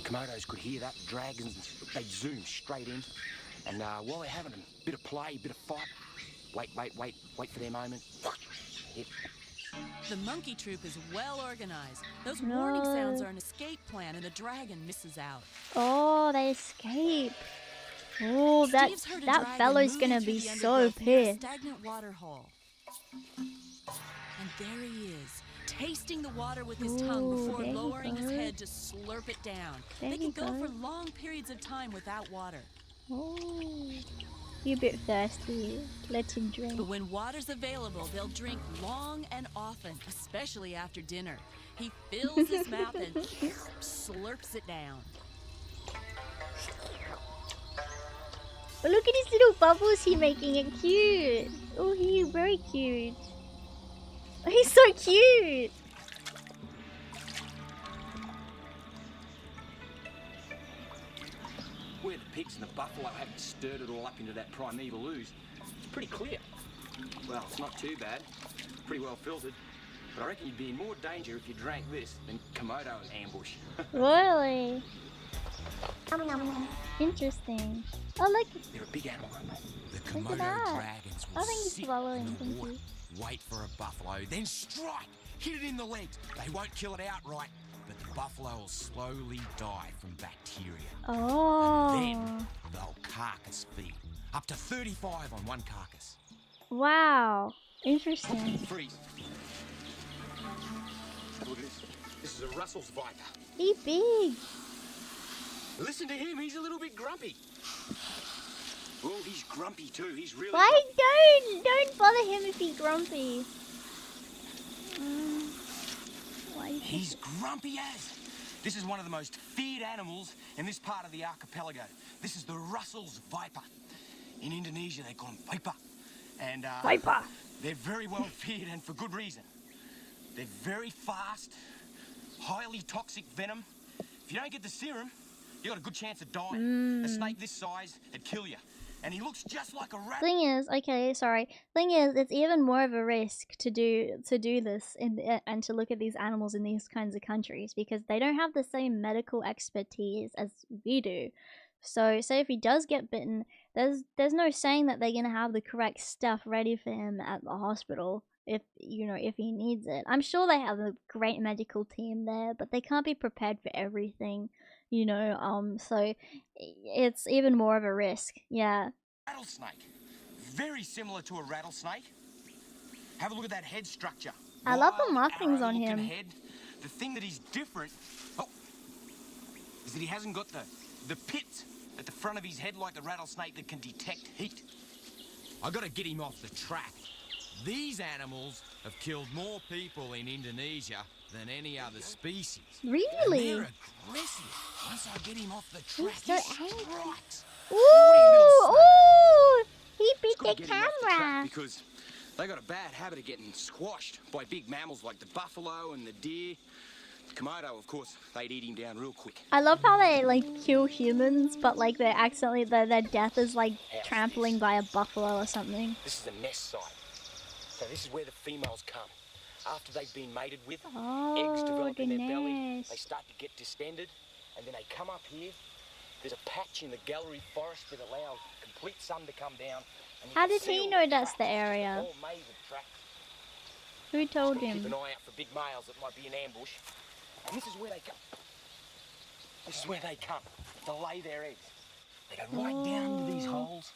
Komodos could hear that. Dragons, they zoom straight in. And while they're having a bit of play, a bit of fight, wait for their moment. Hit. The monkey troop is well organized. Those warning sounds are an escape plan, and the dragon misses out. Oh, they escape. Oh, that fellow's gonna be so pissed. Stagnant water hole. And there he is, tasting the water with his tongue before lowering his head to slurp it down. They can go for long periods of time without water. Oh, you're a bit thirsty. Let him drink. But when water's available, they'll drink long and often, especially after dinner. He fills his mouth and slurps it down. Oh, look at his little bubbles he's making it cute. Oh, he's very cute. Oh, he's so cute. Where the pigs and the buffalo haven't stirred it all up into that primeval ooze, it's pretty clear. Well, it's not too bad. Pretty well filtered. But I reckon you'd be in more danger if you drank this than Komodo ambush. Really? Interesting. Oh, look. They're a big animal, aren't they? The Komodo dragons will he's sit swallowing. in the water, wait for a buffalo, then strike, hit it in the legs. They won't kill it outright, but the buffalo will slowly die from bacteria. Oh. And then they'll carcass feed. Up to 35 on one carcass. Wow. Interesting. Freeze. Have a look at this. This is a Russell's viper. He's big. Listen to him, he's a little bit grumpy. Oh, he's grumpy too. He's really Why don't bother him if he's grumpy. Why? He's grumpy as. This is one of the most feared animals in this part of the archipelago. This is the Russell's viper. In Indonesia, they call him viper. And Viper. They're very well feared, and for good reason. They're very fast, highly toxic venom. If you don't get the serum, you got a good chance of dying. A snake this size, it'd kill you. And he looks just like a rabbit. Thing is, it's even more of a risk to do this and to look at these animals in these kinds of countries because they don't have the same medical expertise as we do. So, say if he does get bitten, there's no saying that they're gonna have the correct stuff ready for him at the hospital if he needs it. I'm sure they have a great medical team there, but they can't be prepared for everything. So it's even more of a risk. Yeah. Rattlesnake. Very similar to a rattlesnake. Have a look at that head structure. I love the Wild, markings on arrow-looking him. Head. The thing that is different is that he hasn't got the pits at the front of his head like the rattlesnake that can detect heat. I gotta get him off the track. These animals have killed more people in Indonesia than any other species. Really? And they're aggressive. Once I get him off the track, so he angry. strikes. Ooh! He beat the Gotta get him off the track camera. because they got a bad habit of getting squashed by big mammals like the buffalo and the deer. The Komodo, of course, they'd eat him down real quick. I love how they kill humans, but they're accidentally their death is trampling by a buffalo or something. This is a nest site. So this is where the females come. After they've been mated with, eggs develop in their belly, they start to get distended, and then they come up here. There's a patch in the gallery forest that allows complete sun to come down. And How did he know that's the area? All made with tracks. Who told Keep him? an eye out for big males that might be in ambush. And this is where they come. This is where they come to lay their eggs. They go right down into these holes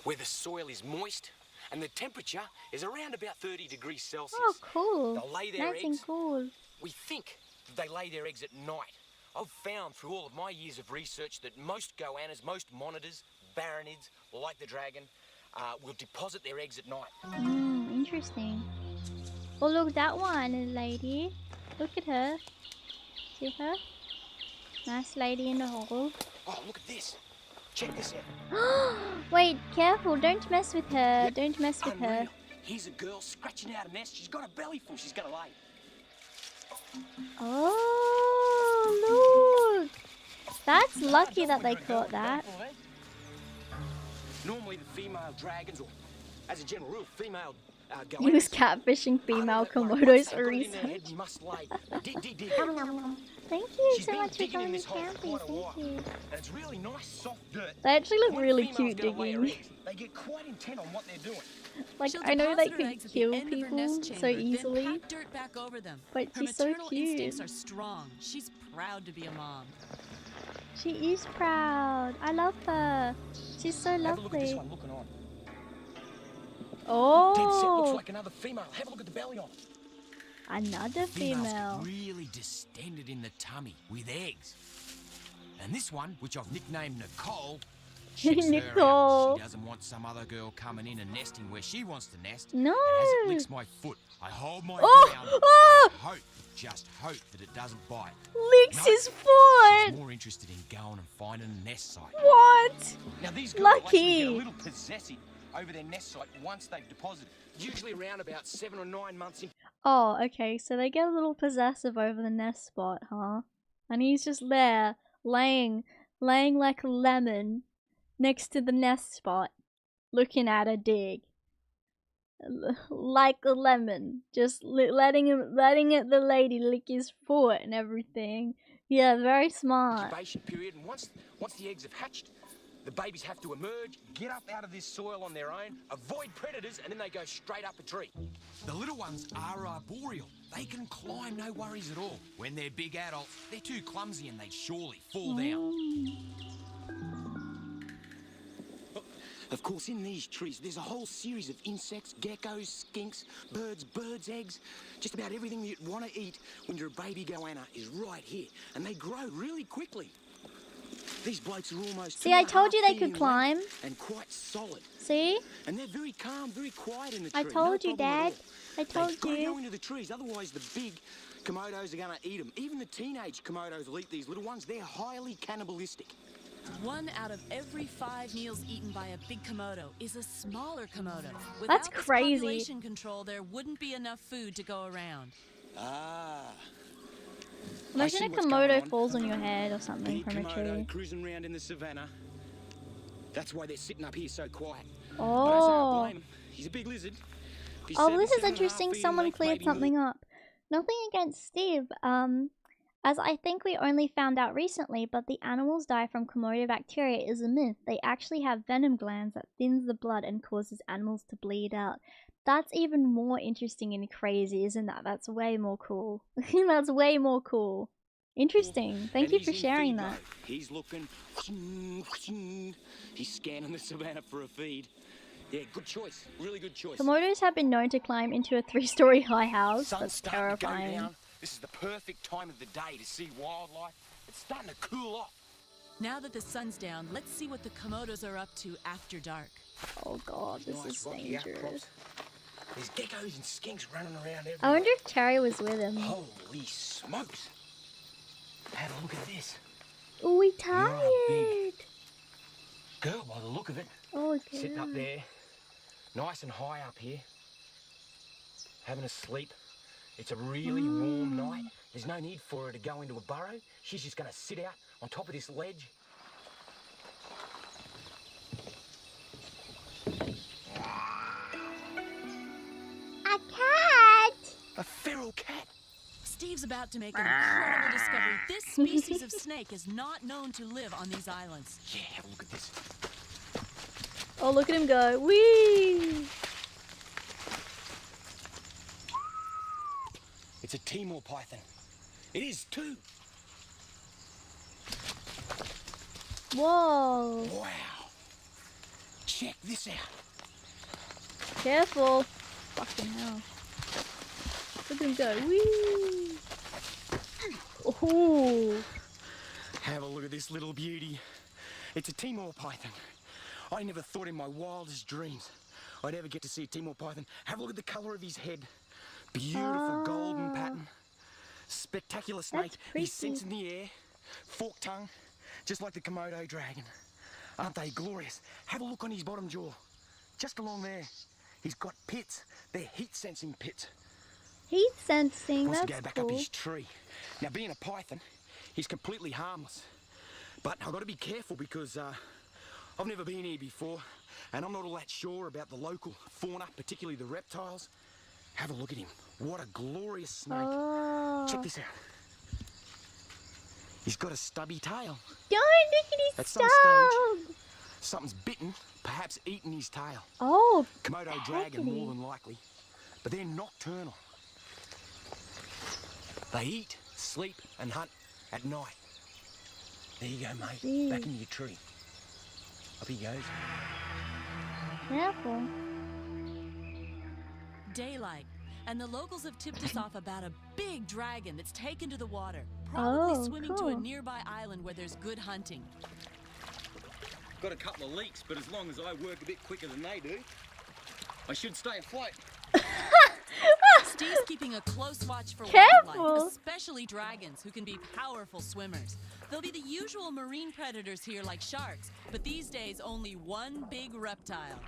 where the soil is moist and the temperature is around about 30 degrees Celsius. Oh, cool. They'll lay their Nice and eggs. cool. We think that they lay their eggs at night. I've found through all of my years of research that most goannas, most monitors, baronids, like the dragon, will deposit their eggs at night. Interesting. Oh, look, that one, lady. Look at her. See her? Nice lady in the hole. Oh, look at this. Check this out. Wait, careful. Don't mess with her. Yep. Don't mess with her. Unreal. Here's a girl scratching out a nest. She's got a belly full. She's going to lay. Oh, look. That's lucky that they caught that. Normally the female dragons, or as a general rule, female He was catfishing female Komodos for research. research. Must lay. Dig. Thank you She's so been much for digging in coming to this hole for Champyons. quite a while. Thank you. And it's really nice, soft dirt. They actually look When really females cute go to lay her digging. eggs, they get quite intent on what they're doing. Like, She'll I know they deposit her could eggs at the kill end of her people nest so chamber, easily, then pack dirt back over them. but Her she's so maternal cute. instincts are strong. She's proud to be a mom. She is proud. I love her. She's so Have a look at this lovely. one looking on. Oh, Dead set looks like another female. Have a look at the belly on it. another Females female. get really distended in the tummy with eggs. And this one, which I've nicknamed Nicole, checks her out. Nicole. She doesn't want some other girl coming in and nesting where she wants to nest. No. And as it licks my foot, I hold my Oh, ground. oh. I hope, just hope that it doesn't bite. Licks No, his She's foot. more interested in going and finding a nest site. What? Now these girls will actually Lucky. get a little possessive over their nest site once they've deposited. Usually around about 7 or 9 months in. Oh, okay. So they get a little possessive over the nest spot, huh? And he's just there, laying like a lemon next to the nest spot, looking at her dig. Like a lemon, just letting the lady lick his foot and everything. Yeah, very smart. Incubation period, and once the eggs have hatched, the babies have to emerge, get up out of this soil on their own, avoid predators, and then they go straight up a tree. The little ones are arboreal. They can climb, no worries at all. When they're big adults, they're too clumsy and they'd surely fall down. Of course, in these trees, there's a whole series of insects, geckos, skinks, birds' eggs. Just about everything you'd want to eat when you're a baby goanna is right here, and they grow really quickly. These blokes are almost See, I 2.5 told you they feet could in climb. length and quite solid. See? And they're very calm, very quiet in the I tree. told no you, problem at Dad. all. I told They've got to go you. into the trees, otherwise the big Komodos are going to eat them. Even the teenage Komodos will eat these little ones. They're highly cannibalistic. 1 out of every 5 meals eaten by a big Komodo is a smaller Komodo. Without That's this crazy. population control, there wouldn't be enough food to go around. Ah. Imagine see a what's going Komodo on. falls on your head or something Big from a Komodo tree. cruising around in the savannah. That's why they're sitting up here so quiet. But I say I Oh. blame him. He's a big lizard. He's Oh, 7, this is 7.5 interesting. feet in Someone length, cleared maybe more. something up. Nothing against Steve, as I think we only found out recently, but the animals die from Komodo bacteria is a myth. They actually have venom glands that thins the blood and causes animals to bleed out. That's even more interesting and crazy, isn't that? That's way more cool. That's way more cool. Interesting. Thank And you he's for in sharing feed that. mode. He's looking. He's scanning the savannah for a feed. Yeah, good choice. Really good choice. Komodos have been known to climb into a 3-story high house. Sun's That's starting to go terrifying. down. This is the perfect time of the day to see wildlife. It's starting to cool off. Now that the sun's down, let's see what the Komodos are up to after dark. Oh god, this Nice is rocky dangerous. outcrops. There's geckos and skinks running around everywhere. I wonder if Cherry was with him. Holy smokes! Have a look at this. Oh, we You're a tired. big girl by the look of it. Oh, Sitting up god. there, nice and high up here, having a sleep. It's a really warm night. There's no need for her to go into a burrow. She's just going to sit out on top of this ledge. A cat! A feral cat. Steve's about to make an incredible discovery. This species of snake is not known to live on these islands. Yeah, have a look at this. Oh, look at him go. Whee! It's a Timor python. It is too. Whoa. Wow. Check this out. Careful. Fucking hell. Look at him go. Whee! Oh. Have a look at this little beauty. It's a Timor python. I never thought in my wildest dreams I'd ever get to see a Timor python. Have a look at the colour of his head. Beautiful golden pattern. Spectacular snake. He's pretty. scents in the air. Forked tongue. Just like the Komodo dragon. Aren't they glorious? Have a look on his bottom jaw. Just along there. He's got pits. They're heat sensing pits. Heat sensing. Wants to That's go back cool. up his tree. Now, being a python, he's completely harmless. But I've got to be careful because I've never been here before, and I'm not all that sure about the local fauna, particularly the reptiles. Have a look at him. What a glorious snake. Oh. Check this out. He's got a stubby tail. Don't look at his At some stub. Something's bitten, perhaps eaten his tail. Oh, Komodo dragon, more than likely. But they're nocturnal. They eat, sleep, and hunt at night. There you go, mate. Jeez. Back into your tree. Up he goes. Careful. Daylight, and the locals have tipped us off about a big dragon that's taken to the water, probably swimming to a nearby island where there's good hunting. Got a couple of leaks, but as long as I work a bit quicker than they do, I should stay afloat. Steve's keeping a close watch for Careful. wildlife, especially dragons, who can be powerful swimmers. There'll be the usual marine predators here like sharks, but these days only one big reptile.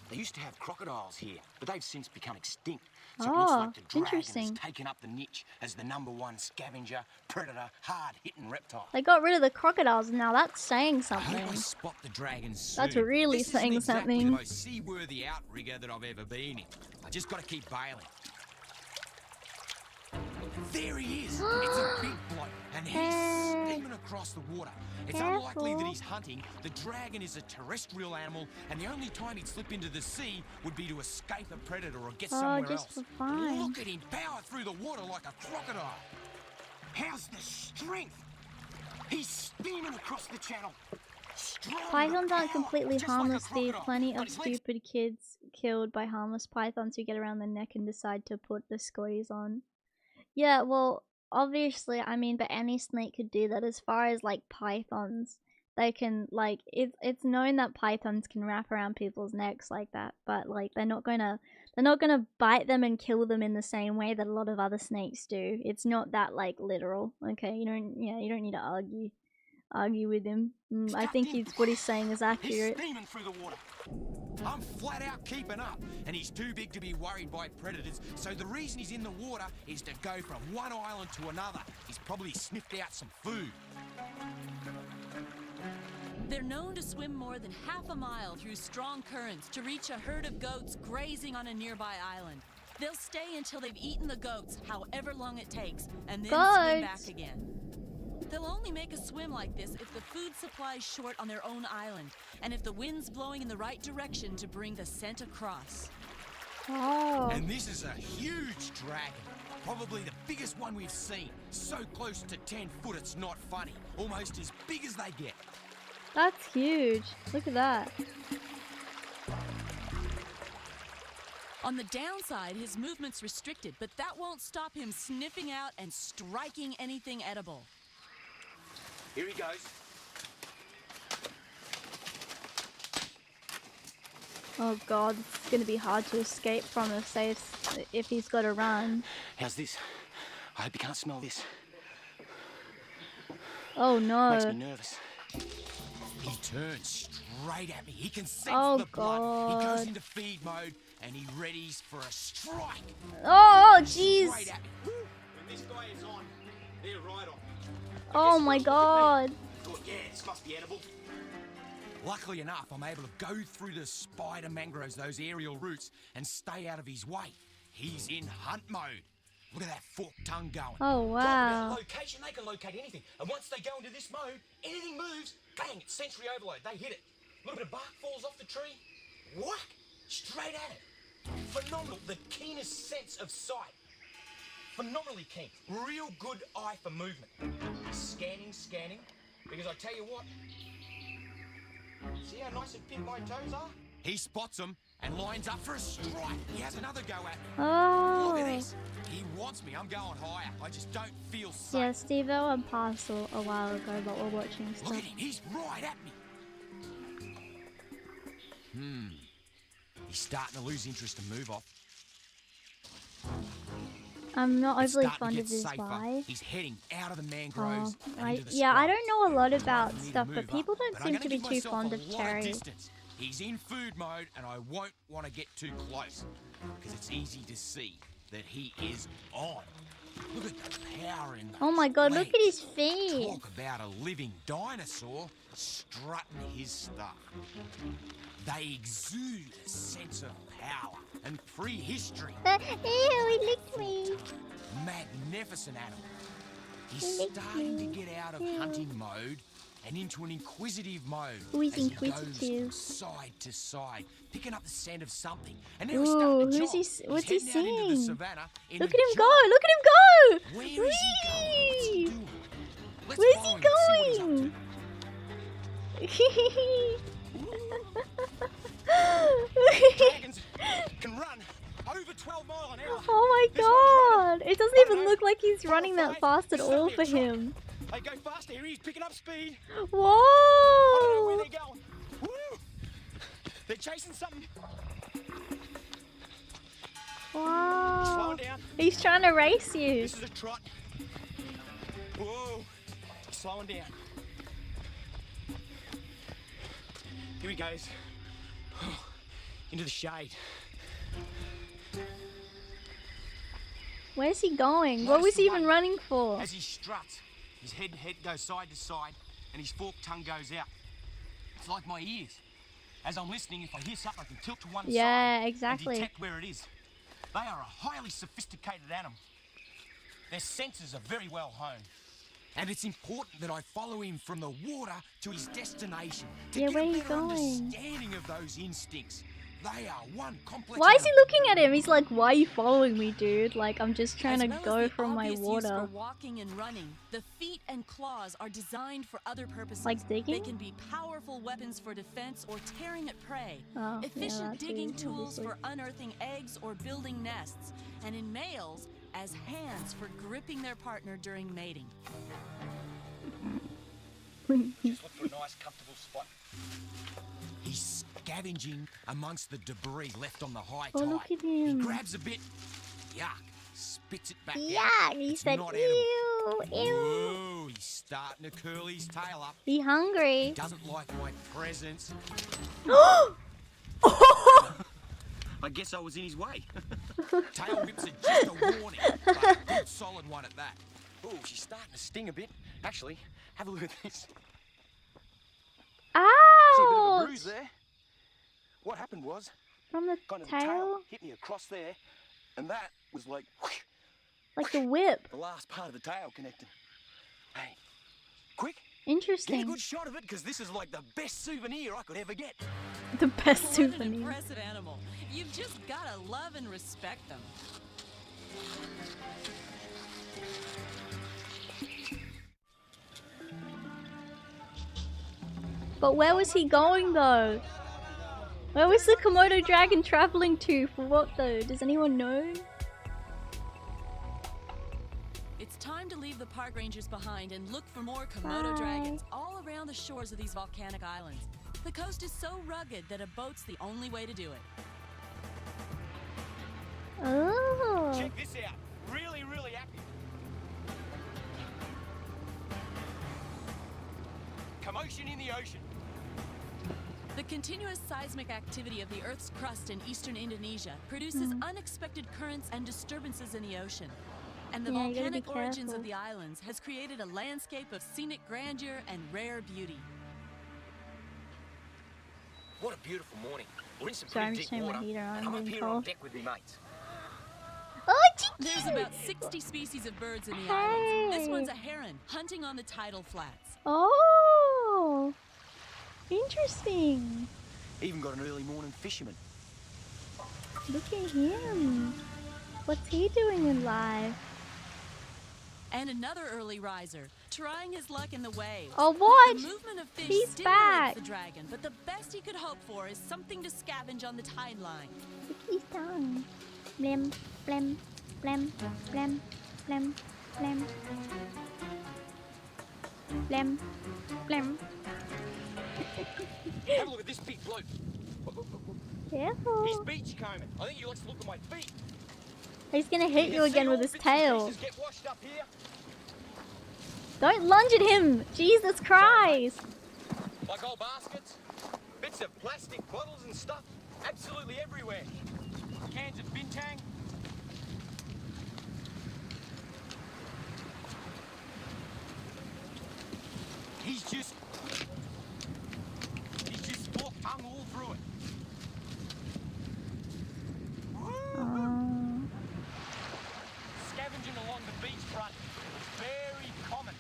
They used to have crocodiles here, but they've since become extinct. So it looks like the dragon has taken up the niche as the #1 scavenger, predator, hard-hitting reptile. They got rid of the crocodiles now. That's saying I something. hope I spot the dragon soon. That's really This saying isn't exactly something. the most seaworthy outrigger that I've ever been in. I just got to keep bailing. There he is. It's a big bloke, and he's steaming across the water. It's unlikely that he's hunting. The dragon is a terrestrial animal, and the only time he'd slip into the sea would be to escape a predator or get somewhere just else. for fun. Look at him power through the water like a crocodile. How's the strength? He's steaming across the channel. Pythons aren't completely harmless, Steve. Plenty of stupid kids killed by harmless pythons who get around the neck and decide to put the scotties on. Yeah, well, obviously, I mean, but any snake could do that. As far as, like, pythons, they can, like, it's known that pythons can wrap around people's necks like that, but, like, they're not gonna bite them and kill them in the same way that a lot of other snakes do. It's not that, like, literal, okay? You don't need to argue with him. I think what he's saying is accurate. He's steaming through the water. I'm flat out keeping up, and he's too big to be worried by predators, so the reason he's in the water is to go from one island to another. He's probably sniffed out some food. They're known to swim more than half a mile through strong currents to reach a herd of goats grazing on a nearby island. They'll stay until they've eaten the goats, however long it takes, and then swim back again. They'll only make a swim like this if the food supply is short on their own island, and if the wind's blowing in the right direction to bring the scent across. Oh. And this is a huge dragon. Probably the biggest one we've seen. So close to 10 foot it's not funny. Almost as big as they get. That's huge. Look at that. On the downside, his movement's restricted, but that won't stop him sniffing out and striking anything edible. Here he goes. Oh god, it's gonna be hard to escape from if he's got to run. How's this? I hope you can't smell this. Oh no. Makes me nervous. He turns straight at me. He can sense Oh, the blood. He God. goes into feed mode and he readies for a strike. Oh jeez. Straight at me. When this guy is on, they're right on. Oh my god. Thought, yeah, this must be edible. Luckily enough, I'm able to go through the spider mangroves, those aerial roots, and stay out of his way. He's in hunt mode. Look at that forked tongue going. Oh wow. Location, they can locate anything. And once they go into this mode, anything moves, bang, it's sensory overload. They hit it. A little bit of bark falls off the tree, whack, straight at it. Phenomenal, the keenest sense of sight. Phenomenally keen. Real good eye for movement. Scanning, because I tell you what, see how nice and pin my toes are? He spots him and lines up for a strike. He has another go at me. Oh. Look at this. He wants me. I'm going higher. I just don't feel safe. Yeah, Steve Irwin passed a while ago, but we're watching Look stuff. at him. He's right at me. He's starting to lose interest and move off. I'm not It's overly starting to fond get of this safer. guy. He's heading out of the mangroves. Oh, and into the yeah, I scrub. don't know a lot I'm about trying to stuff, move but people up, don't but I'm seem gonna to be give too myself fond a of lot cherry. distance. He's in food mode, and I won't want to get too close because it's easy to see that he is on. Look at the power in those Oh my god, look at his legs. feet. Talk about a living dinosaur strutting his stuff. They exude a sense of power and prehistory. Ew, he licked me. Magnificent animal. He's Lick starting to me. get out of hunting mode and into an inquisitive mode. Who is as he inquisitive? goes side to side, picking up the scent of something. And now Ooh, he's starting to who's jog. he? What's he He's heading out into the seeing? savannah in Look a at him jog. go! Look at him go! Where is he going? What's he doing? Let's Where's follow he him and see what he's up going? Dragons can run over 12 miles an hour. Oh This my one's god! It doesn't even look like he's running that fast at all for him. They go faster here. He's picking up speed. I don't know Whoa! where they're going. Woo! They're chasing something. Wow! Slowing down. He's trying to race you. This is a trot. Whoa! Slowing down. Here he goes. Into the shade. Where's he going? What was he even running for? As he struts, his head goes side to side, and his forked tongue goes out. It's like my ears. As I'm listening, if I hear something, I can tilt to one Yeah, side exactly. and detect where it is. They are a highly sophisticated animal. Their senses are very well honed. And it's important that I follow him from the water to his destination to Yeah, get where a are you better going? understanding of those instincts. They are one complex Why is he animal. looking at him? He's like, why are you following me, dude? Like, I'm just trying to As well as go the from my obvious use water. for walking and running, the feet and claws are designed for other purposes. Like digging? They can be powerful weapons for defense or tearing at prey. Oh, yeah, Efficient that digging too, tools obviously. for unearthing eggs or building nests. And in males, as hands for gripping their partner during mating. Just look for a nice, comfortable spot. He's scavenging amongst the debris left on the high Oh, tide. look at He him. grabs a bit, yuck, spits it back out. Yeah, he It's said, not ew, edible. ew. Whoa, he's starting to curl his tail up. Be hungry. He doesn't like my presence. I guess I was in his way. Tail whips are just a warning, but a good solid one at that. Oh, she's starting to sting a bit. Actually, have a look at this. See a bit of a bruise Ouch! there. What happened was, From the kind of the tail? tail hit me across there, and that was like whoosh, Like the whip. the last part of the tail connected. Hey, quick, get a Interesting. good shot of it, because this is like the best souvenir I could ever get. The best What an souvenir. impressive animal. You've just gotta love and respect them. But where was he going though? Where was the Komodo dragon traveling to? For what though? Does anyone know? It's time to leave the park rangers behind and look for more Komodo Bye. dragons all around the shores of these volcanic islands. The coast is so rugged that a boat's the only way to do it. Oh. Check this out. Really, really active. Commotion in the ocean. The continuous seismic activity of the Earth's crust in eastern Indonesia produces unexpected currents and disturbances in the ocean. And the Yeah, you gotta be volcanic origins careful. of the islands has created a landscape of scenic grandeur and rare beauty. What a beautiful morning. We're in some Sorry, I'm pretty just deep turning my water, heater on, and I'm I'm up getting here on cold. deck with my mates. Oh, There's about 60 species of birds in the islands. This one's a heron, hunting on the tidal flats. Oh. Interesting. Even got an early morning fisherman. Look at him. What's he doing in life? And another early riser, trying his luck in the waves. Oh, what? The movement of fish He's stimulates back. the dragon, but the best he could hope for is something to scavenge on the tide line. Look at his tongue. Blim, blim, blim, blim, blim, blim. Blim, blim. Have a look at this big bloke. He's Careful. beachcombing. I think he likes to look at my feet. He's gonna hit you can see again with all his bits and tail. pieces get washed up here. Don't lunge at him! Jesus Christ! Like old baskets, bits of plastic bottles and stuff, absolutely everywhere. Cans of bintang. He's just forked tongue all through it. Oh. Scavenging along the beachfront is very common.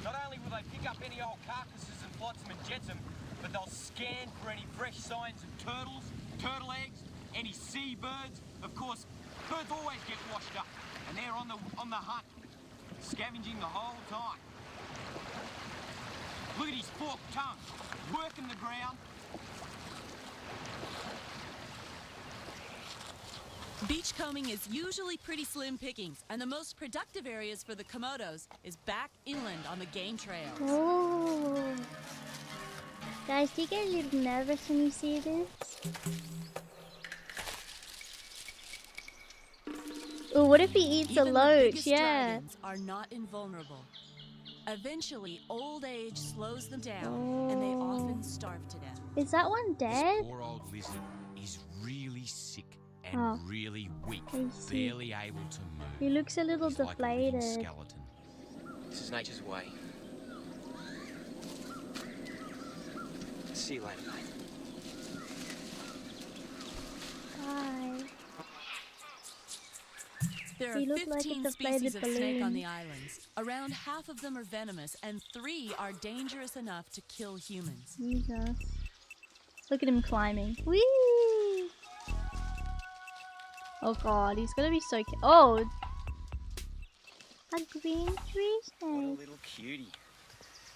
Not only will they pick pick up any old carcasses and flotsam and jetsam, but they'll scan for any fresh signs of turtles, turtle eggs, any seabirds. Of course, birds always get washed up, and they're on the hunt, scavenging the whole time. Look at his forked tongue, working the ground. Beachcombing is usually pretty slim pickings, and the most productive areas for the Komodos is back inland on the game trails. Oh. Guys, do you get a little nervous when you see this? Oh, what if he eats Even a loach? the biggest Yeah. dragons are not invulnerable. Eventually, old age slows them down, and they often starve to death. Is that one dead? This poor old lizard is really sick and Oh. really weak, I see. barely able to move. He looks a little He's like a living deflated. skeleton. This is nature's way. See you later, mate. Bye. There are He looked like a 15 deflated species of snake on balloon. the islands. Around half of them are venomous, and 3 are dangerous enough to kill humans. Jesus. Look at him climbing. Whee! Oh god, he's gonna be so oh! A green tree What a snake. little cutie.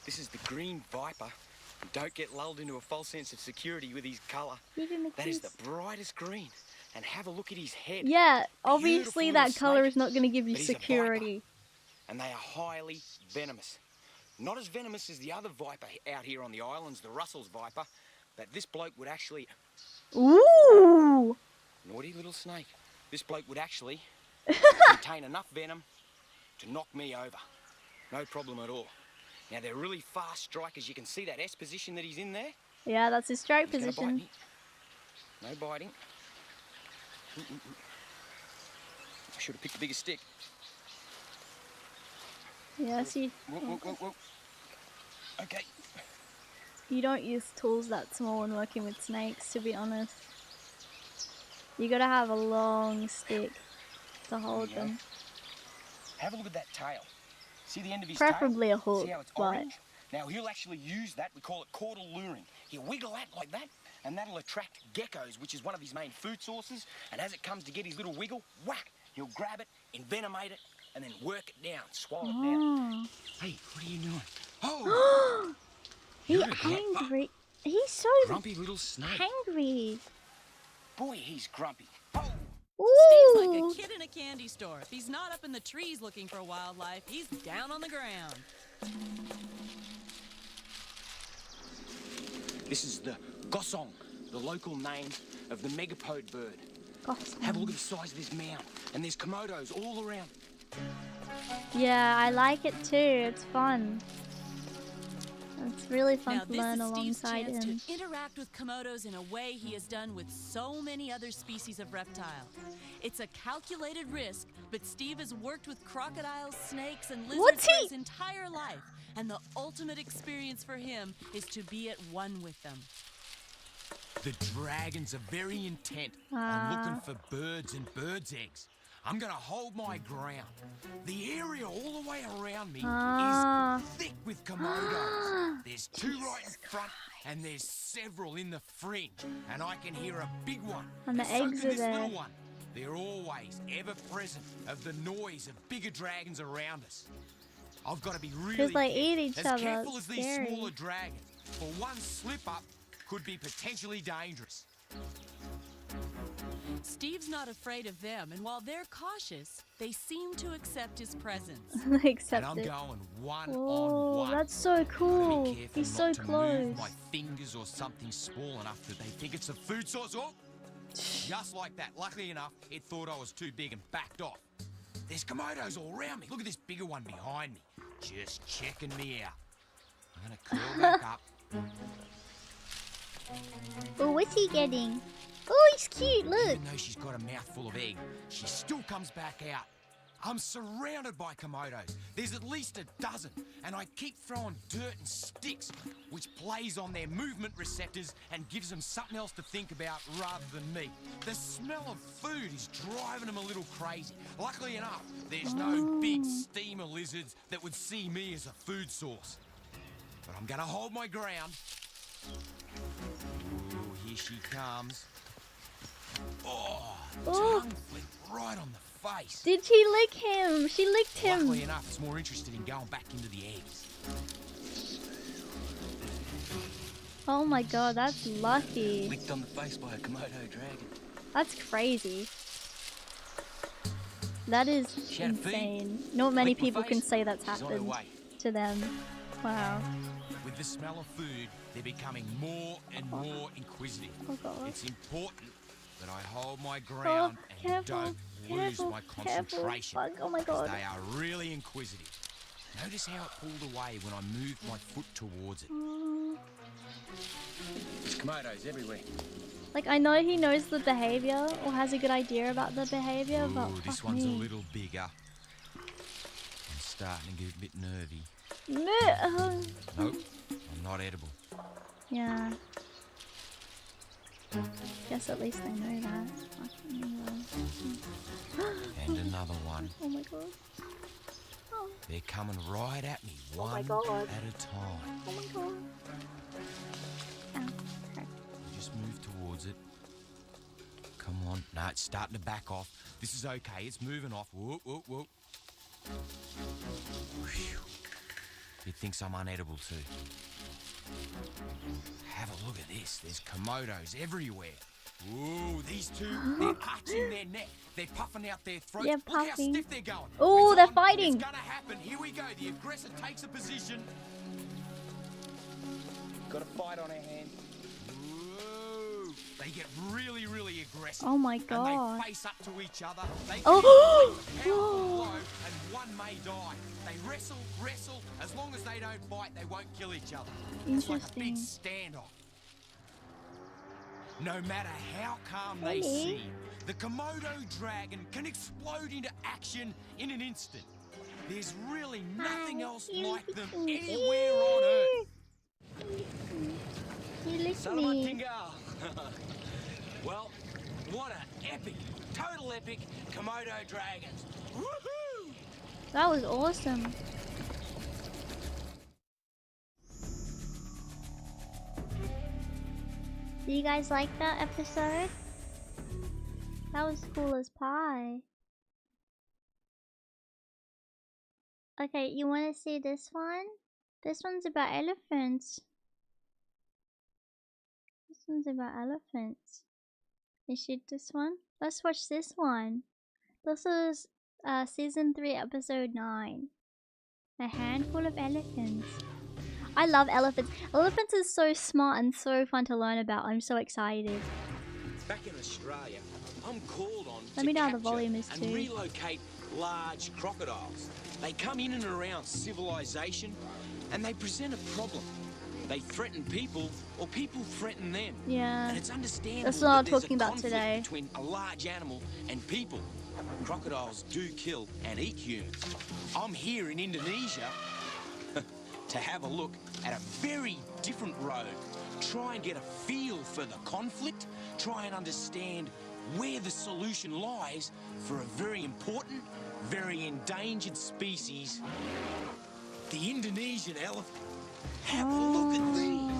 This is the green viper. Don't get lulled into a false sense of security with his colour. Give him a That is kiss. the brightest green. And have a look at his head. Yeah, obviously Beautiful that little color snake, is not gonna give you but he's a viper. security. And they are highly venomous. Not as venomous as the other viper out here on the islands, the Russell's viper, but this bloke would actually... Ooh! Naughty little snake. This bloke would actually contain enough venom to knock me over. No problem at all. Now, they're really fast strikers. You can see that S position that he's in there. Yeah, that's his strike He's gonna bite position. me. No biting. I should have picked a bigger stick. Yeah, see, Whoa. Okay. you don't use tools that small when working with snakes, to be honest. You gotta have a long stick to hold Yeah. them. Have a look at that tail. See the end of his Preferably tail? a hook, See how it's but- orange? Now he'll actually use that. We call it caudal luring. He'll wiggle that like that, and that'll attract geckos, which is one of his main food sources. And as it comes to get his little wiggle, whack! He'll grab it, envenomate it, and then work it down, swallow it down. Oh. Hey, what are you doing? Oh, He's You're a grumpy- angry. He's so grumpy little snake. angry. Boy, he's grumpy. Oh! Steve's like Ooh. a kid in a candy store. If he's not up in the trees looking for wildlife, he's down on the ground. This is the gosong, the local name of the megapode bird. Gosh. Have a look at the size of this mound. And there's komodos all around. Yeah, I like it too. It's fun. It's really fun Now to this learn is Steve's alongside chance him. to interact with komodos in a way he has done with so many other species of reptile. It's a calculated risk, but Steve has worked with crocodiles, snakes, and lizards What's for he- his entire life, and the ultimate experience for him is to be at one with them. The dragons are very intent on Ah. looking for birds and birds' eggs. I'm gonna hold my ground. The area all the way around me Ah. is thick with komodos. There's 2 right in front, and there's several in the fringe. And I can hear a big one. And the so eggs can are this there. little one. They're always ever present of the noise of bigger dragons around us. I've got to be really they eat each as other, careful it's as these scary. smaller dragons. For one slip up could be potentially dangerous. Steve's not afraid of them, and while they're cautious, they seem to accept his presence. And Accept I'm it. going one Oh, on one. that's so Gotta be cool. careful He's not so to close. move my fingers or something small enough that they think it's a food source. Oh, just like that. Luckily enough, it thought I was too big and backed off. There's komodos all around me. Look at this bigger one behind me, just checking me out. I'm gonna curl back up. Oh, what's he getting? Oh, he's cute. Look. Even though she's got a mouthful of egg, she still comes back out. I'm surrounded by komodos. There's at least a dozen, and I keep throwing dirt and sticks, which plays on their movement receptors and gives them something else to think about rather than me. The smell of food is driving them a little crazy. Luckily enough, there's no big steamer lizards that would see me as a food source. but I'm gonna hold my ground. Ooh, here she comes. Oh, tongue flicked right on the face. Did she lick him? She licked him. Luckily enough, it's more interested in going back into the eggs. Oh my god, that's lucky. Licked on the face by a Komodo dragon. That's crazy. That is insane. Not many people can say that's happened to them. Wow. With the smell of food, they're becoming more and more inquisitive. Oh god. It's important that I hold my ground and don't lose my concentration. Oh my god. They are really inquisitive. Notice how it pulled away when I moved my foot towards it. There's Komodos everywhere. Like, I know he knows the behavior or has a good idea about the behavior, but ooh, this one's a little bigger. I'm starting to get a bit nervy. Nope, I'm not edible. Yeah. Guess at least they know that. And another one. Oh my god. Oh. They're coming right at me, one at a time. Oh my god. Ow. Okay. Just move towards it. Come on. No, it's starting to back off. This is okay. It's moving off. Whoop, whoop, whoop. Whew. It thinks I'm unedible too. Have a look at this. There's Komodos everywhere. Ooh, these two, they're arching their neck. They're puffing out their throats. Yeah, look how stiff they're going. Oh, they're fighting. It's gonna happen. Here we go. The aggressor takes a position. Got a fight on our hands. Ooh, they get really, really aggressive. Oh my god. And they face up to each other. They can Oh! powerful blow, and one may die. They wrestle. As long as they don't fight, they won't kill each other. It's like a big standoff. No matter how calm they seem, the Komodo dragon can explode into action in an instant. There's really nothing else like them anywhere on Earth. You licked me. Well, what an epic, total epic Komodo dragons. Woohoo! That was awesome. Do you guys like that episode? That was cool as pie. Okay, you want to see this one? This one's about elephants. This one's about elephants. You shoot this one? Let's watch this one. This is season 3, episode 9. A handful of elephants. I love elephants. Elephants is so smart and so fun to learn about. I'm so excited. Back in Australia, I'm called on Let me know how the capture volume is and too. relocate large crocodiles. They come in and around civilization and they present a problem. They threaten people or people threaten them. Yeah. And it's understandable That's what I'm that there's talking a about conflict today. between a large animal and people. Crocodiles do kill and eat humans. I'm here in Indonesia to have a look at a very different road. Try and get a feel for the conflict. Try and understand where the solution lies for a very important, very endangered species, the Indonesian elephant. Have a look at these.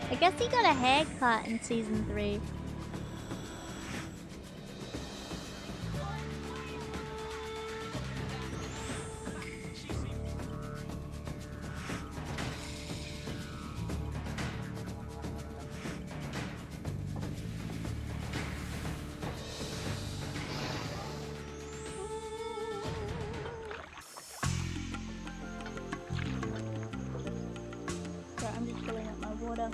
I guess he got a haircut in season 3. I'm just filling up my water.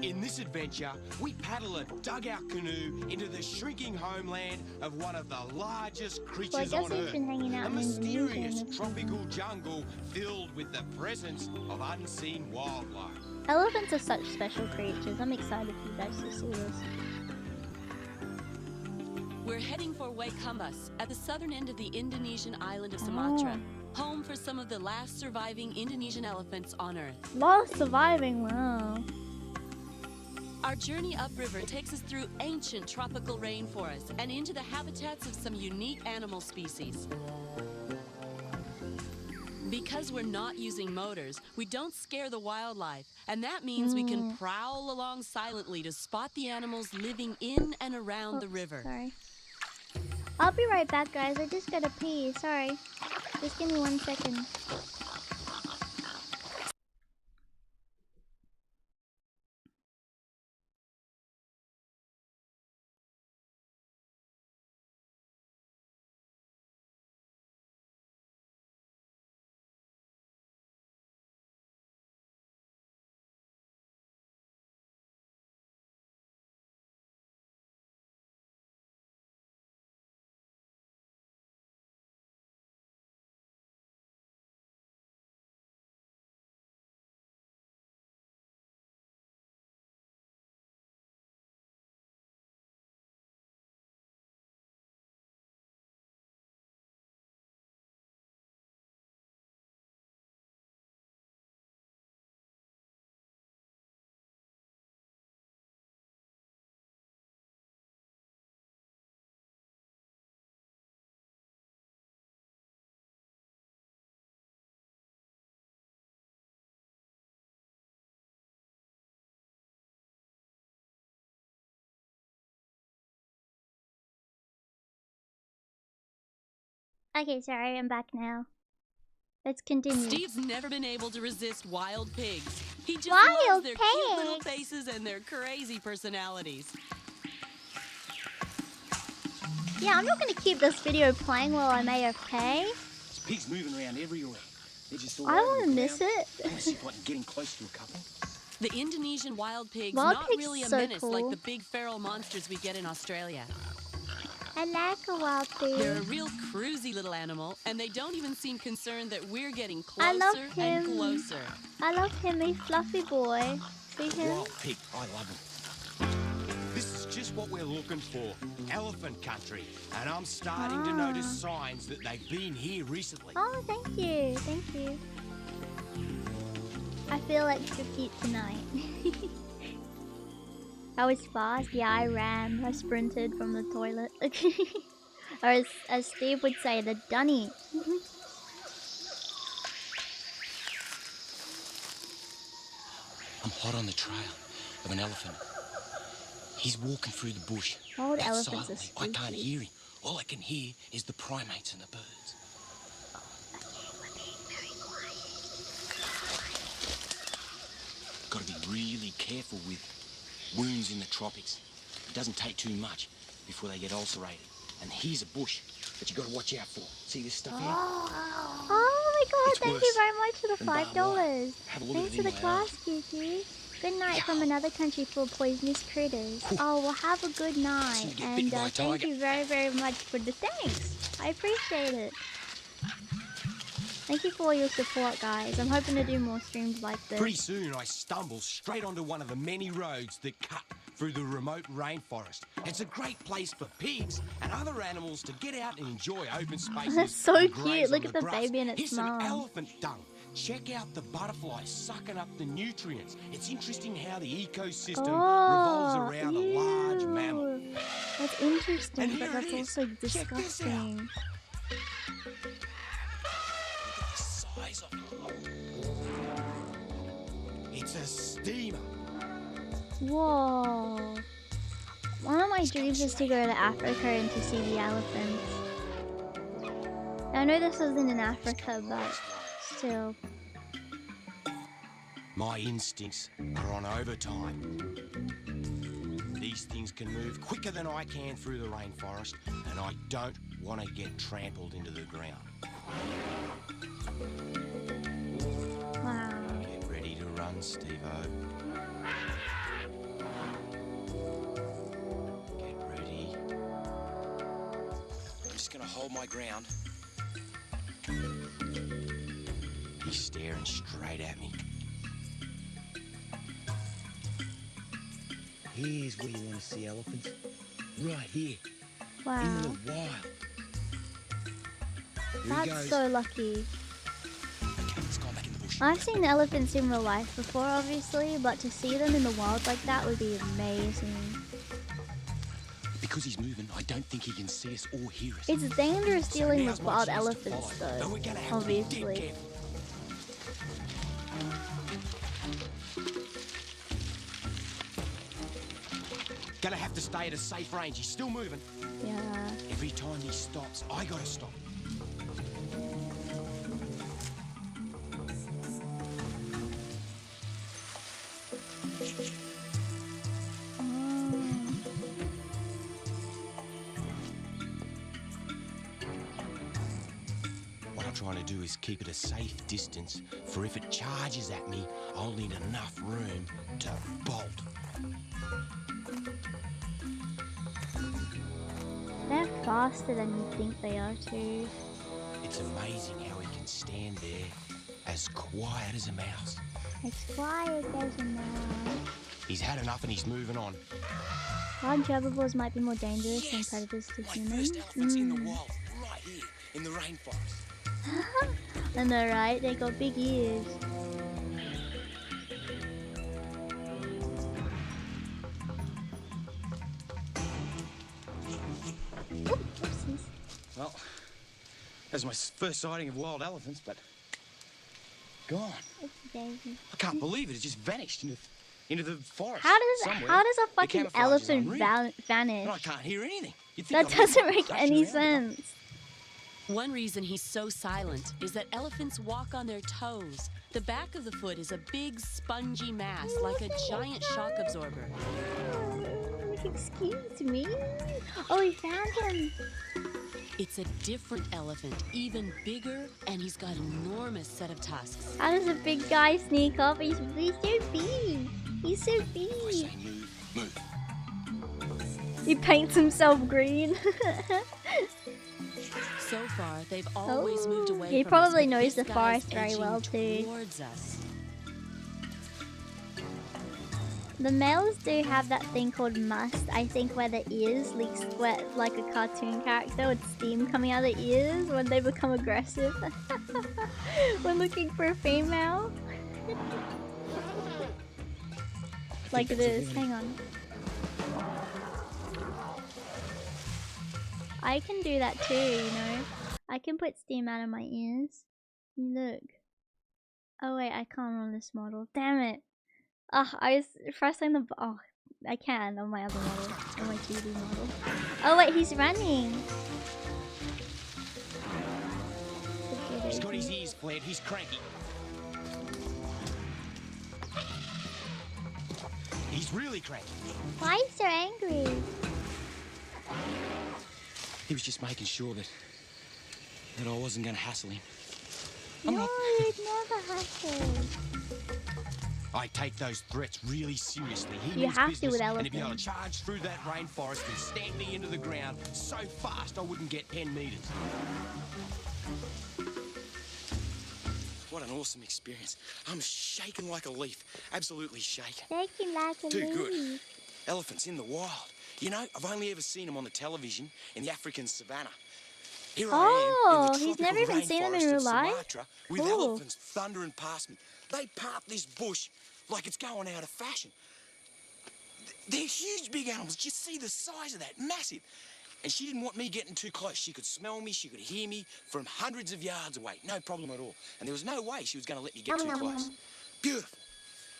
In this adventure, we paddle a dugout canoe into the shrinking homeland of one of the largest creatures Well, I on guess he's Earth. been hanging out A in mysterious Indonesia. tropical jungle filled with the presence of unseen wildlife. Elephants are such special creatures. I'm excited for you guys to see this. We're heading for Waikambas, at the southern end of the Indonesian island of Sumatra, home for some of the last surviving Indonesian elephants on Earth. Last surviving, wow. Our journey upriver takes us through ancient tropical rainforests and into the habitats of some unique animal species. Because we're not using motors, we don't scare the wildlife, and that means we can prowl along silently to spot the animals living in and around the river. Sorry. I'll be right back, guys. I just gotta pee. Sorry. Just give me 1 second. Okay, sorry, I'm back now. Let's continue. Steve's never been able to resist wild pigs. He just Wild loves their cute little pigs. faces and their crazy personalities. Yeah, I'm not gonna keep this video playing while I'm AFK. There's pigs moving around everywhere. They're just all I over don't the wanna miss ground. it. I want to see if I can get in close to a couple. The Indonesian wild pig's Wild not pig's really a so menace like cool. the big feral monsters we get in Australia. I like a wild pig. They're a real cruisy little animal, and they don't even seem concerned that we're getting I love closer and him. closer. I love him, a fluffy boy. See him? Wild pig, I love him. This is just what we're looking for. Elephant country. And I'm starting to notice signs that they've been here recently. Oh, thank you. Thank you. I feel extra cute tonight. I was fast. Yeah, I ran. I sprinted from the toilet. Or as Steve would say, the dunny. I'm hot on the trail of an elephant. He's walking through the bush. Old but elephants are silently. I can't spooky. hear him. All I can hear is the primates and the birds. Got to be really careful with wounds in the tropics. It doesn't take too much before they get ulcerated. And here's a bush that you got to watch out for. See this stuff here? Oh my god, It's thank you worse very much for the than barbed wire. $5. Have a look Thanks at for the it class, Kiki. Good night from another country full of poisonous critters. Oh, well, have a good night. you get And bitten by a thank tiger. you very, very much for the thanks. I appreciate it. Thank you for all your support, guys. I'm hoping to do more streams like this. Pretty soon I stumble straight onto one of the many roads that cut through the remote rainforest. It's a great place for pigs and other animals to get out and enjoy open spaces. That's so and cute. graze Look on at the grass. baby and its Here's some mom. elephant dung. Check out the butterflies sucking up the nutrients. It's interesting how the ecosystem revolves around a large mammal. That's interesting, And but here that's it is. also Check this out. disgusting. Look at the size of it. It's a steamer. Whoa. One of my dreams is to go to Africa and to see the elephants. I know this isn't in Africa, but still. My instincts are on overtime. These things can move quicker than I can through the rainforest, and I don't want to get trampled into the ground. Wow. Get ready to run, Steve-O. Get ready. I'm just going to hold my ground. He's staring straight at me. Here's where you want to see elephants. Right here. In Wow. the wild. Here he That's goes. so lucky. Okay, let's go back in the bush. I've seen elephants in real life before, obviously, but to see them in the wild like that would be amazing. Because he's moving, I don't think he can see us or hear us. It's dangerous dealing with now's my wild chance to elephants, follow, though, but we're gonna have to be dead obviously. careful. Gonna have to stay at a safe range. He's still moving. Yeah. Every time he stops, I gotta stop. What I'm trying to do is keep it a safe distance, for if it charges at me, I'll need enough room to bolt. They're faster than you think they are, too. It's amazing how he can stand there as quiet as a mouse. As quiet as a mouse. He's had enough and he's moving on. Wild herbivores might be more dangerous than predators to My humans. first elephants in the wild, right here, in the rainforest. I know, right? They got big ears. Ooh, oopsies. Well, that's my first sighting of wild elephants, but gone. It's Daisy. I can't believe it. It just vanished into the forest. How does a The fucking camouflage is elephant unreal. vanish? And I can't hear anything. You'd think That I might doesn't be make crashing any around. sense. One reason he's so silent is that elephants walk on their toes. The back of the foot is a big spongy mass, like a giant shock absorber. Excuse me? Oh, we found him. It's a different elephant, even bigger, and he's got an enormous set of tusks. How does a big guy sneak up? He's so big. He's so I big. say move, move. He paints himself green. So far, they've always moved away He from probably us, but knows this the guy's forest very edging well, too. towards us. The males do have that thing called must, I think, where the ears leak sweat like a cartoon character with steam coming out of the ears when they become aggressive. When looking for a female. Like this. Hang on. I can do that too, you know. I can put steam out of my ears. Look. Oh wait, I can't on this model. Damn it. I was pressing the... Oh, I can on my other model. On my 2D model. Oh wait, he's running. He's got his ears flared. He's cranky. He's really cranky. Why are you so angry? He was just making sure that I wasn't going to hassle him. No, you'd never hassle. I take those threats really seriously. He You means have to business, with and he'd be able to elephants. charge through that rainforest and stamp me into the ground so fast I wouldn't get 10 meters. What an awesome experience. I'm shaking like a leaf. Absolutely shaking. Shaking like a Too good. leaf. Elephants in the wild. You know, I've only ever seen them on the television in the African savannah. Here I am in the he's tropical never even seen them in rainforest real of life? Sumatra with Cool. elephants thundering past me. They part this bush like it's going out of fashion. They're huge, big animals. Just see the size of that. Massive. And she didn't want me getting too close. She could smell me. She could hear me from hundreds of yards away. No problem at all. And there was no way she was going to let me get too close. Beautiful.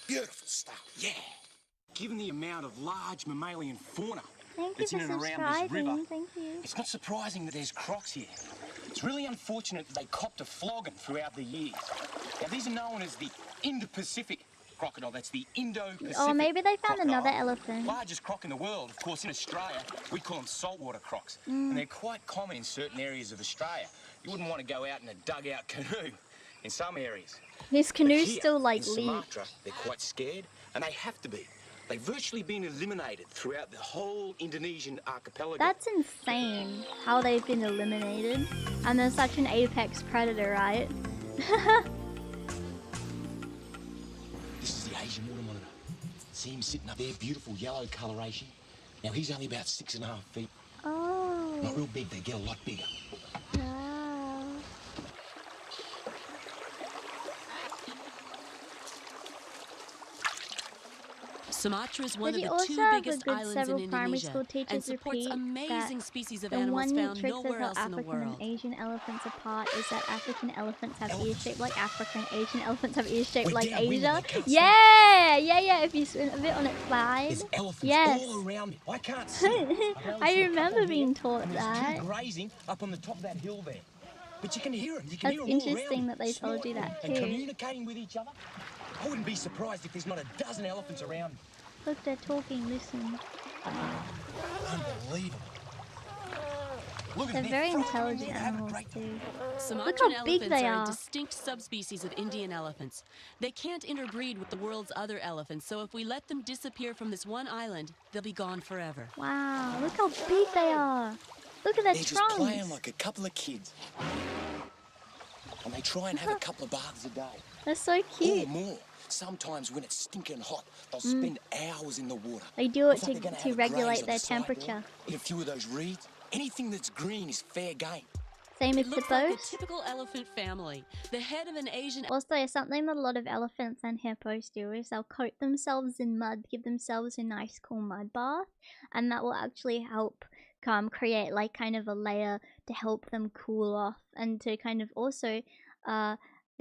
Beautiful stuff. Yeah. Given the amount of large mammalian fauna Thank you that's for in and around this subscribing. river, Thank you. it's not surprising that there's crocs here. It's really unfortunate that they copped a flogging throughout the years. Now, these are known as the Indo-Pacific crocodile. That's the Indo-Pacific Oh, maybe they found crocodile. another elephant. Largest croc in the world. Of course, in Australia, we call them saltwater crocs. And they're quite common in certain areas of Australia. You wouldn't want to go out in a dugout canoe in some areas. His But canoe's here, still like in leak. Sumatra, they're quite scared, and they have to be. They've virtually been eliminated throughout the whole Indonesian archipelago. That's insane how they've been eliminated. And they're such an apex predator, right? This is the Asian water monitor. See him sitting up there, beautiful yellow coloration. Now he's only about 6.5 feet. Oh. Not real big, they get a lot bigger. Wow. Sumatra is one But of you the also two have a biggest good islands several in primary Indonesia school and teachers supports repeat amazing that species of the animals one neat found trick that nowhere tell else in the African and world. Asian elephants apart is that African elephants have ears shaped like Africa and Asian elephants have ears shaped like Asia. Yeah, if you swim a bit on its side. There's elephants Yes. all around me. I can't see them. I can only I see a remember couple being here, taught and there's that. two grazing up on the top of that hill there. But you can hear them. You can That's hear them all interesting around that they told you snorting that and too. communicating with each other. I wouldn't be surprised if there's not a dozen elephants around. Look, they're talking, listen. Unbelievable. Look They're at very them. intelligent animals too. Sumatran how big elephants they are are. a distinct subspecies of Indian elephants. They can't interbreed with the world's other elephants, so if we let them disappear from this one island, they'll be gone forever. Wow, look how big they are. Look at their They're trunks. just playing like a couple of kids. And they try and have a couple of baths a day. They're so Or cute. more. Sometimes when it's stinking hot, they'll spend hours in the water. They do it It's like they're gonna to have a graze regulate on their the side there, temperature. eat a few of those reeds. Anything that's green is fair game. Same It as looks like a hippos. typical elephant family. The head of an Asian Also, something that a lot of elephants and hippos do is they'll coat themselves in mud, give themselves a nice cool mud bath, and that will actually help create like kind of a layer to help them cool off, and to kind of also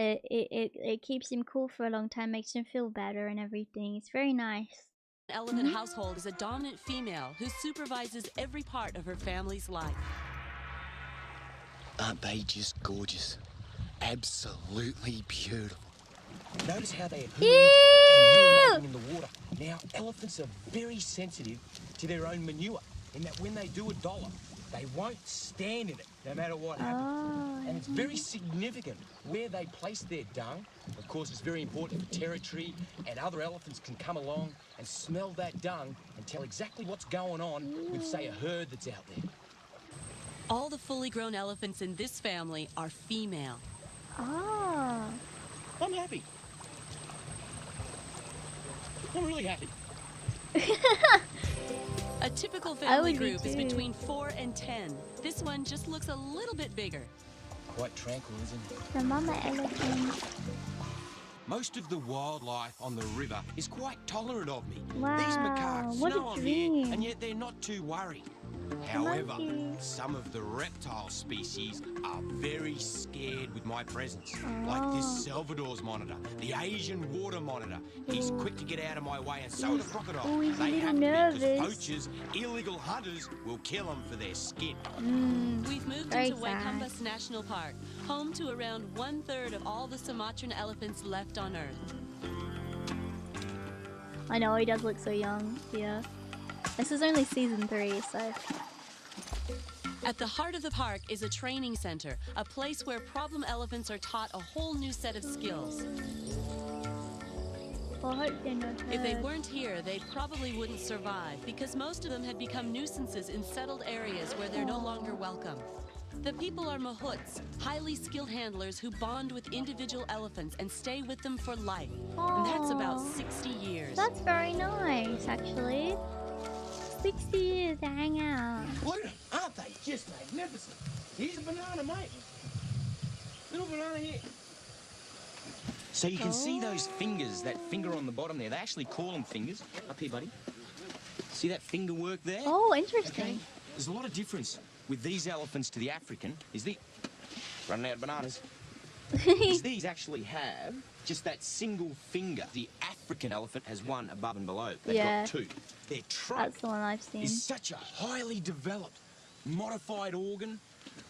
it keeps them cool for a long time, makes them feel better and everything. It's very nice. elephant household is a dominant female who supervises every part of her family's life. Aren't they just gorgeous? Absolutely beautiful. Notice how they're urinating in the water. Now, elephants are very sensitive to their own manure, in that when they do a dollar, they won't stand in it, no matter what happens. And it's very significant where they place their dung. Of course, it's very important for territory, and other elephants can come along and smell that dung and tell exactly what's going on with, say, a herd that's out there. All the fully grown elephants in this family are female. Oh. I'm happy. I'm really happy. A typical family would be group is too. between 4 and 10. This one just looks a little bit bigger. Quite tranquil, isn't it? The mama elephant. Most of the wildlife on the river is quite tolerant of me. Wow, These macaques what a know I'm here, dream. and yet they're not too worried. However, monkey. some of the reptile species are very scared with my presence. Like this Salvador's monitor, the Asian water monitor. He's quick to get out of my way, and so are the crocodile. Oh, he's a They little have to be, nervous. 'cause poachers, illegal hunters, will kill them for their skin. We've moved Very into sad. Waikambas National Park, home to around 1/3 of all the Sumatran elephants left on Earth. I know, he does look so young here. This is only season 3, so... At the heart of the park is a training center, a place where problem elephants are taught a whole new set of skills. Well, I hope they're not If they hurt. weren't here, they probably wouldn't survive, because most of them had become nuisances in settled areas where they're no longer welcome. The people are mahouts, highly skilled handlers who bond with individual elephants and stay with them for life. And that's about 60 years. That's very nice, actually. 60 years to hang out. Look at them. Aren't they just magnificent? Here's a banana, mate. Little banana here. So you can see those fingers, that finger on the bottom there. They actually call them fingers. Up here, buddy. See that finger work there? Oh, interesting. There's a lot of difference with these elephants to the African. Running out of bananas. Is these actually have just that single finger. The African elephant has one above and below. They've Yeah. got two. Their trunk That's the one I've seen. is such a highly developed, modified organ.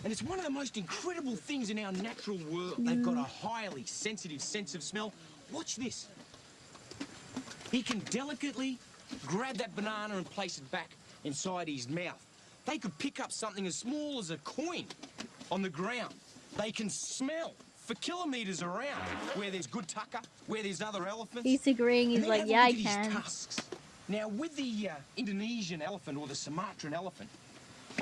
And it's one of the most incredible things in our natural world. They've got a highly sensitive sense of smell. Watch this. He can delicately grab that banana and place it back inside his mouth. They could pick up something as small as a coin on the ground. They can smell for kilometres around where there's good tucker, where there's other elephants. He's agreeing, he's And then like, have a yeah, I look at his can. tusks. Now, with the Indonesian elephant or the Sumatran elephant,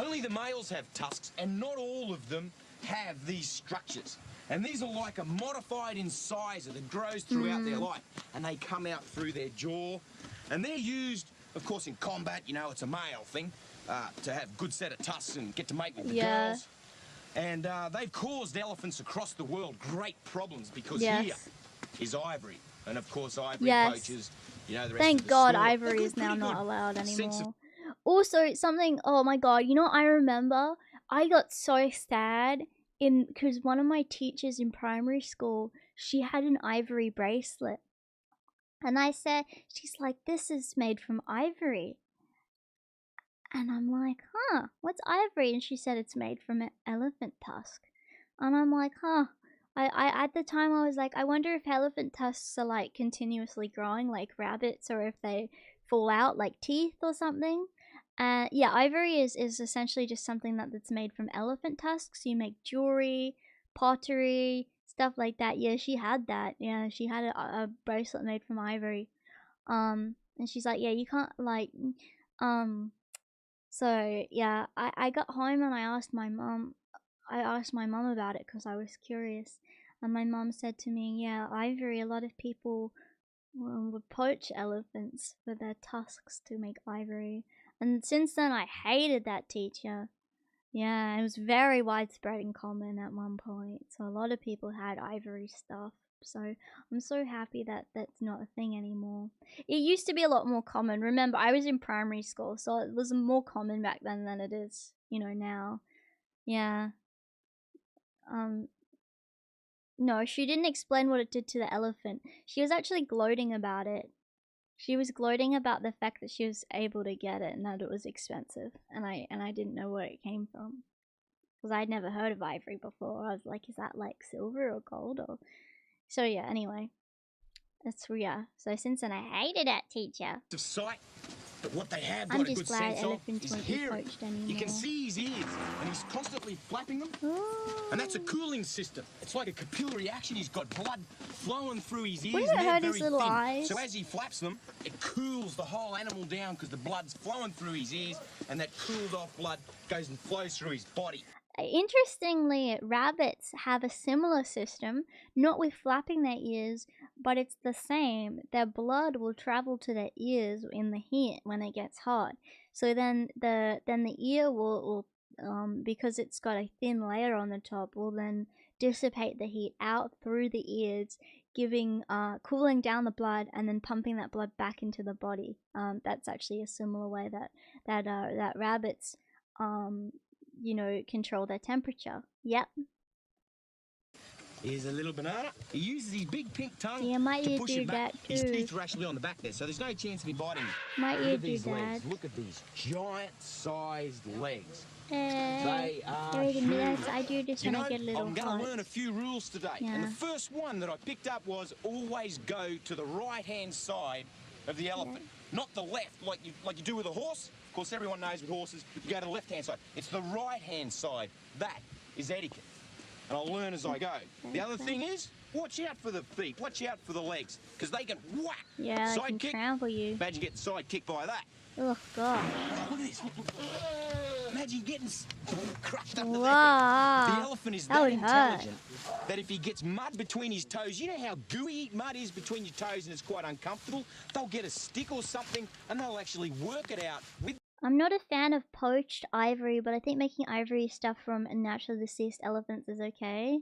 only the males have tusks, and not all of them have these structures. And these are like a modified incisor that grows throughout their life, and they come out through their jaw. And they're used, of course, in combat. You know, it's a male thing to have good set of tusks and get to mate with the girls. And they've caused elephants across the world great problems because here is ivory. And of course, ivory poachers, you know, the rest Thank of the God store. ivory They've is got now pretty not good allowed sense anymore. Also, something, oh my God, you know, I remember I got so sad because one of my teachers in primary school, she had an ivory bracelet. And I said, she's like, this is made from ivory. And I'm like, huh, what's ivory? And she said it's made from an elephant tusk. And I'm like, huh. I at the time I was like, I wonder if elephant tusks are like continuously growing like rabbits, or if they fall out like teeth or something. Yeah, ivory is essentially just something that's made from elephant tusks. You make jewelry, pottery, stuff like that. Yeah, she had that. Yeah, she had a bracelet made from ivory. And she's like, yeah, you can't like, so yeah, I got home and I asked my mom about it because I was curious. And my mom said to me, yeah, ivory, a lot of people would poach elephants for their tusks to make ivory. And since then, I hated that teacher. Yeah, it was very widespread and common at one point. So a lot of people had ivory stuff. So I'm so happy that that's not a thing anymore. It used to be a lot more common. Remember, I was in primary school, so it was more common back then than it is, you know, now. Yeah. No, she didn't explain what it did to the elephant. She was actually gloating about it. She was gloating about the fact that she was able to get it and that it was expensive. And I didn't know where it came from. Because I'd never heard of ivory before. I was like, is that like silver or gold? Or... So yeah, anyway. Yeah. So since then I hated that teacher. Of sight, but what they have I'm got a just good glad sense of elephants is won't be hearing. poached anymore. You can see his ears, and he's constantly flapping them. Ooh. And that's a cooling system. It's like a capillary action. He's got blood flowing through his ears. Wouldn't it and they're hurt his very little thin. eyes? So as he flaps them, it cools the whole animal down because the blood's flowing through his ears, and that cooled off blood goes and flows through his body. Interestingly, rabbits have a similar system, not with flapping their ears, but it's the same. Their blood will travel to their ears in the heat when it gets hot. So then the ear will because it's got a thin layer on the top, will then dissipate the heat out through the ears, giving cooling down the blood and then pumping that blood back into the body. That's actually a similar way that rabbits you know, control their temperature. Yep. Here's a little banana. He uses his big pink tongue Yeah, my to ear push do it back. that His too. teeth are actually on the back there, so there's no chance of him biting him. My Look ear at do these that. legs. Look at these giant-sized legs. Hey, They are yes, I do this you when know, I get a little I'm going hot. to learn a few rules today. Yeah. And the first one that I picked up was always go to the right-hand side of the elephant. Yeah. Not the left, like you do with a horse. Of course, everyone knows with horses, you go to the left-hand side. It's the right-hand side. That is etiquette. And I'll learn as I go. The other thing is, watch out for the feet. Watch out for the legs. Because they can whack. Yeah, they side can kick. trample you. Imagine getting side kicked by that. Oh, gosh. Look at this. Imagine getting crushed under Whoa. there. The elephant is that intelligent intelligent that if he gets mud between his toes, you know how gooey mud is between your toes and it's quite uncomfortable? They'll get a stick or something and they'll actually work it out with... I'm not a fan of poached ivory, but I think making ivory stuff from naturally deceased elephants is okay.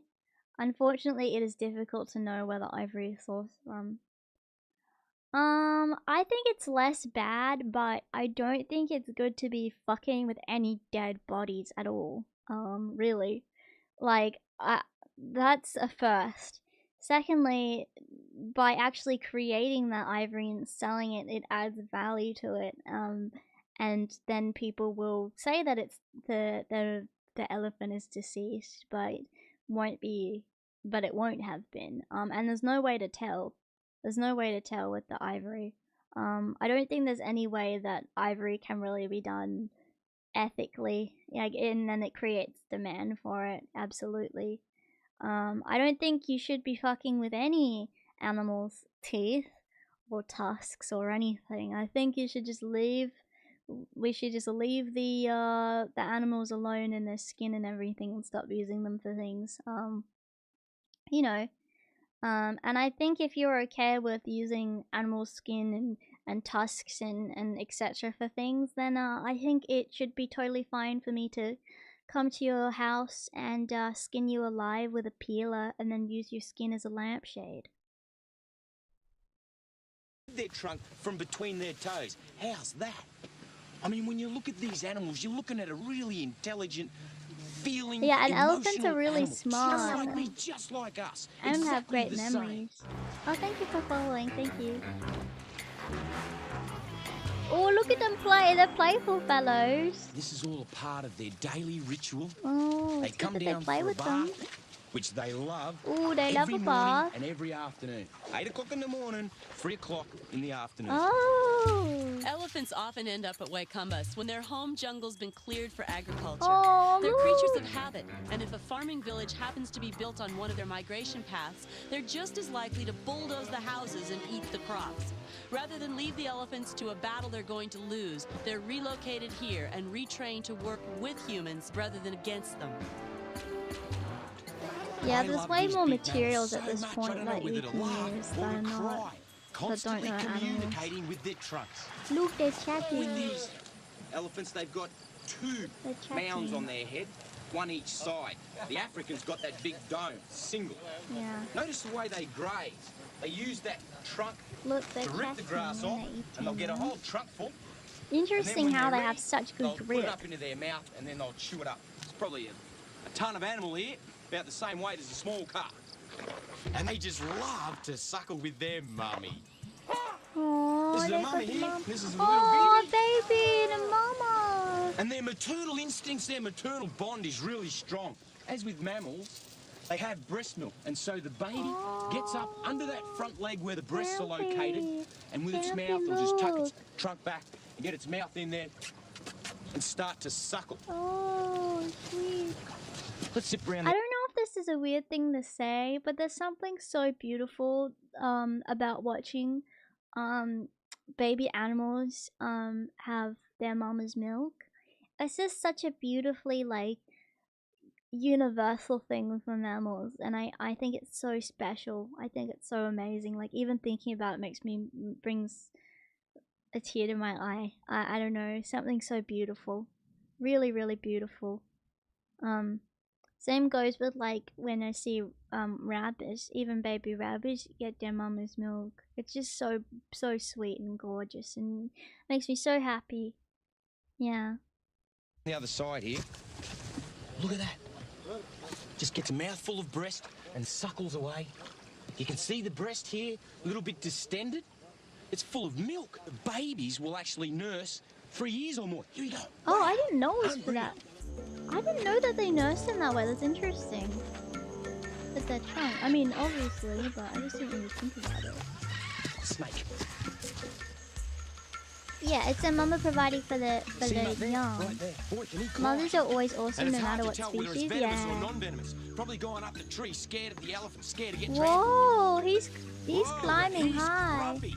Unfortunately, it is difficult to know where the ivory is sourced from. I think it's less bad, but I don't think it's good to be fucking with any dead bodies at all. Really. Like, that's a first. Secondly, by actually creating that ivory and selling it, it adds value to it. And then people will say that it's the elephant is deceased, but it won't have been. And there's no way to tell. There's no way to tell with the ivory. I don't think there's any way that ivory can really be done ethically. Like, and then it creates demand for it. Absolutely. I don't think you should be fucking with any animal's teeth or tusks or anything. I think you should just leave. We should just leave the animals alone in their skin and everything and stop using them for things. You know. And I think if you're okay with using animal skin and tusks and etc. for things, then I think it should be totally fine for me to come to your house and skin you alive with a peeler and then use your skin as a lampshade. their trunk from between their toes. How's that? I mean, when you look at these animals, you're looking at a really intelligent, feeling, yeah, and elephants are really animal, smart. just like me, just like us. And have Exactly great the same. memories. Oh, thank you for following. Thank you. Oh, look at them play. They're playful fellows. This is all a part of their daily ritual. Oh, They it's come good that down they play for a with bath, them. which they love. Oh, they love every a morning bath. and every afternoon. 8 o'clock in the morning, 3 o'clock in the afternoon. Oh. Elephants often end up at Waikumbas when their home jungle's been cleared for agriculture. Oh, They're look. creatures of habit, and if a farming village happens to be built on one of their migration paths, they're just as likely to bulldoze the houses and eat the crops. Rather than leave the elephants to a battle they're going to lose, they're relocated here and retrained to work with humans rather than against them. Yeah, I there's love way these more big materials mammals at this so much, I point don't know that whether you to can laugh use or that to are not. cry. Constantly know animals. communicating with their trunks. Look, they're With chatting. these elephants, they've got 2 They're mounds chatting. on their head, one each side. The African's got that big dome, single. Yeah. Notice the way they graze. They use that trunk Look, they're to rip the chatting grass when off, they're eating and they'll get a them. whole trunk full. Interesting and then how when they they're have ready, such they'll good put it grip. up into their mouth, and then they'll chew it up. It's probably a ton of animal here, about the same weight as a small car. And they just love to suckle with their mummy. Oh, This is a they mummy got the here. mum. This is a little Oh, baby. baby, the mama. And their maternal instincts, their maternal bond is really strong. As with mammals, they have breast milk, and so the baby gets up under that front leg where the breasts are located, and with its Champy mouth, it'll just tuck its milk. trunk back and get its mouth in there and start to suckle. Oh, sweet. Let's zip around I the don't know if this is a weird thing to say, but there's something so beautiful about watching baby animals have their mama's milk. It's just such a beautifully like universal thing with the mammals, and I think it's so special. I think it's so amazing. Like even thinking about it brings a tear to my eye. I don't know, something so beautiful. Really, really beautiful. Same goes with like when I see rabbits, even baby rabbits get their mama's milk. It's just so sweet and gorgeous and makes me so happy. Yeah. other side here. Look at that. Just gets a mouthful of breast and suckles away. You can see the breast here, a little bit distended. It's full of milk. The babies will actually nurse 3 years or more. Here you go. Oh, Wow. I didn't know it was for Unreal. that. I didn't know that they nursed them that way. That's interesting. With their trunk. I mean, obviously, but I just didn't really think about it. Snake. Yeah, it's a mama providing for the See him up there? young. Right there. Boy, can he climb. Mothers are always awesome, And no it's hard matter to what tell whether it's species. venomous or Yeah. non-venomous. Probably going up the tree, scared of the elephant, scared to get trampled. Whoa, he's Whoa, climbing he's high. grumpy,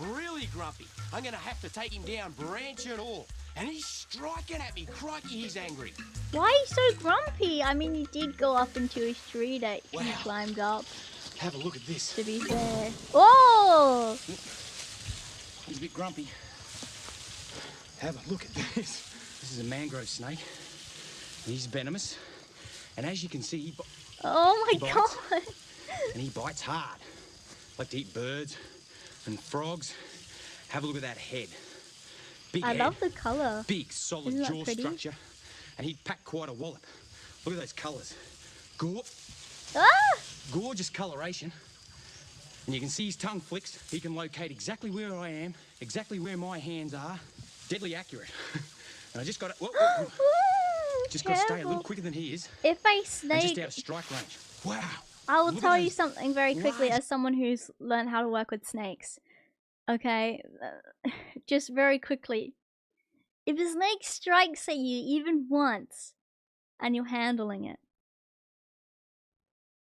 really grumpy. I'm gonna have to take him down, branch and all. And he's striking at me. Crikey, he's angry. Why are you so grumpy? I mean, you did go up into his tree that he Wow. climbed up, Have a look at this. to be fair. Oh! He's a bit grumpy. Have a look at this. This is a mangrove snake. He's venomous. And as you can see, he Oh my bites. god! and he bites hard. Like to eat birds and frogs. Have a look at that head. Big I head. love the color. Big, solid Isn't that jaw pretty? structure. And he'd pack quite a wallop. Look at those colours. Ah! Gorgeous coloration. And you can see his tongue flicks. He can locate exactly where I am, exactly where my hands are. Deadly accurate. And I just got to, just got to stay a little Careful. quicker than he is. If a And snake, just out of strike range. Wow. I will Look at tell you those something very quickly large- as someone who's learned how to work with snakes. Okay, just very quickly. If a snake strikes at you even once, and you're handling it,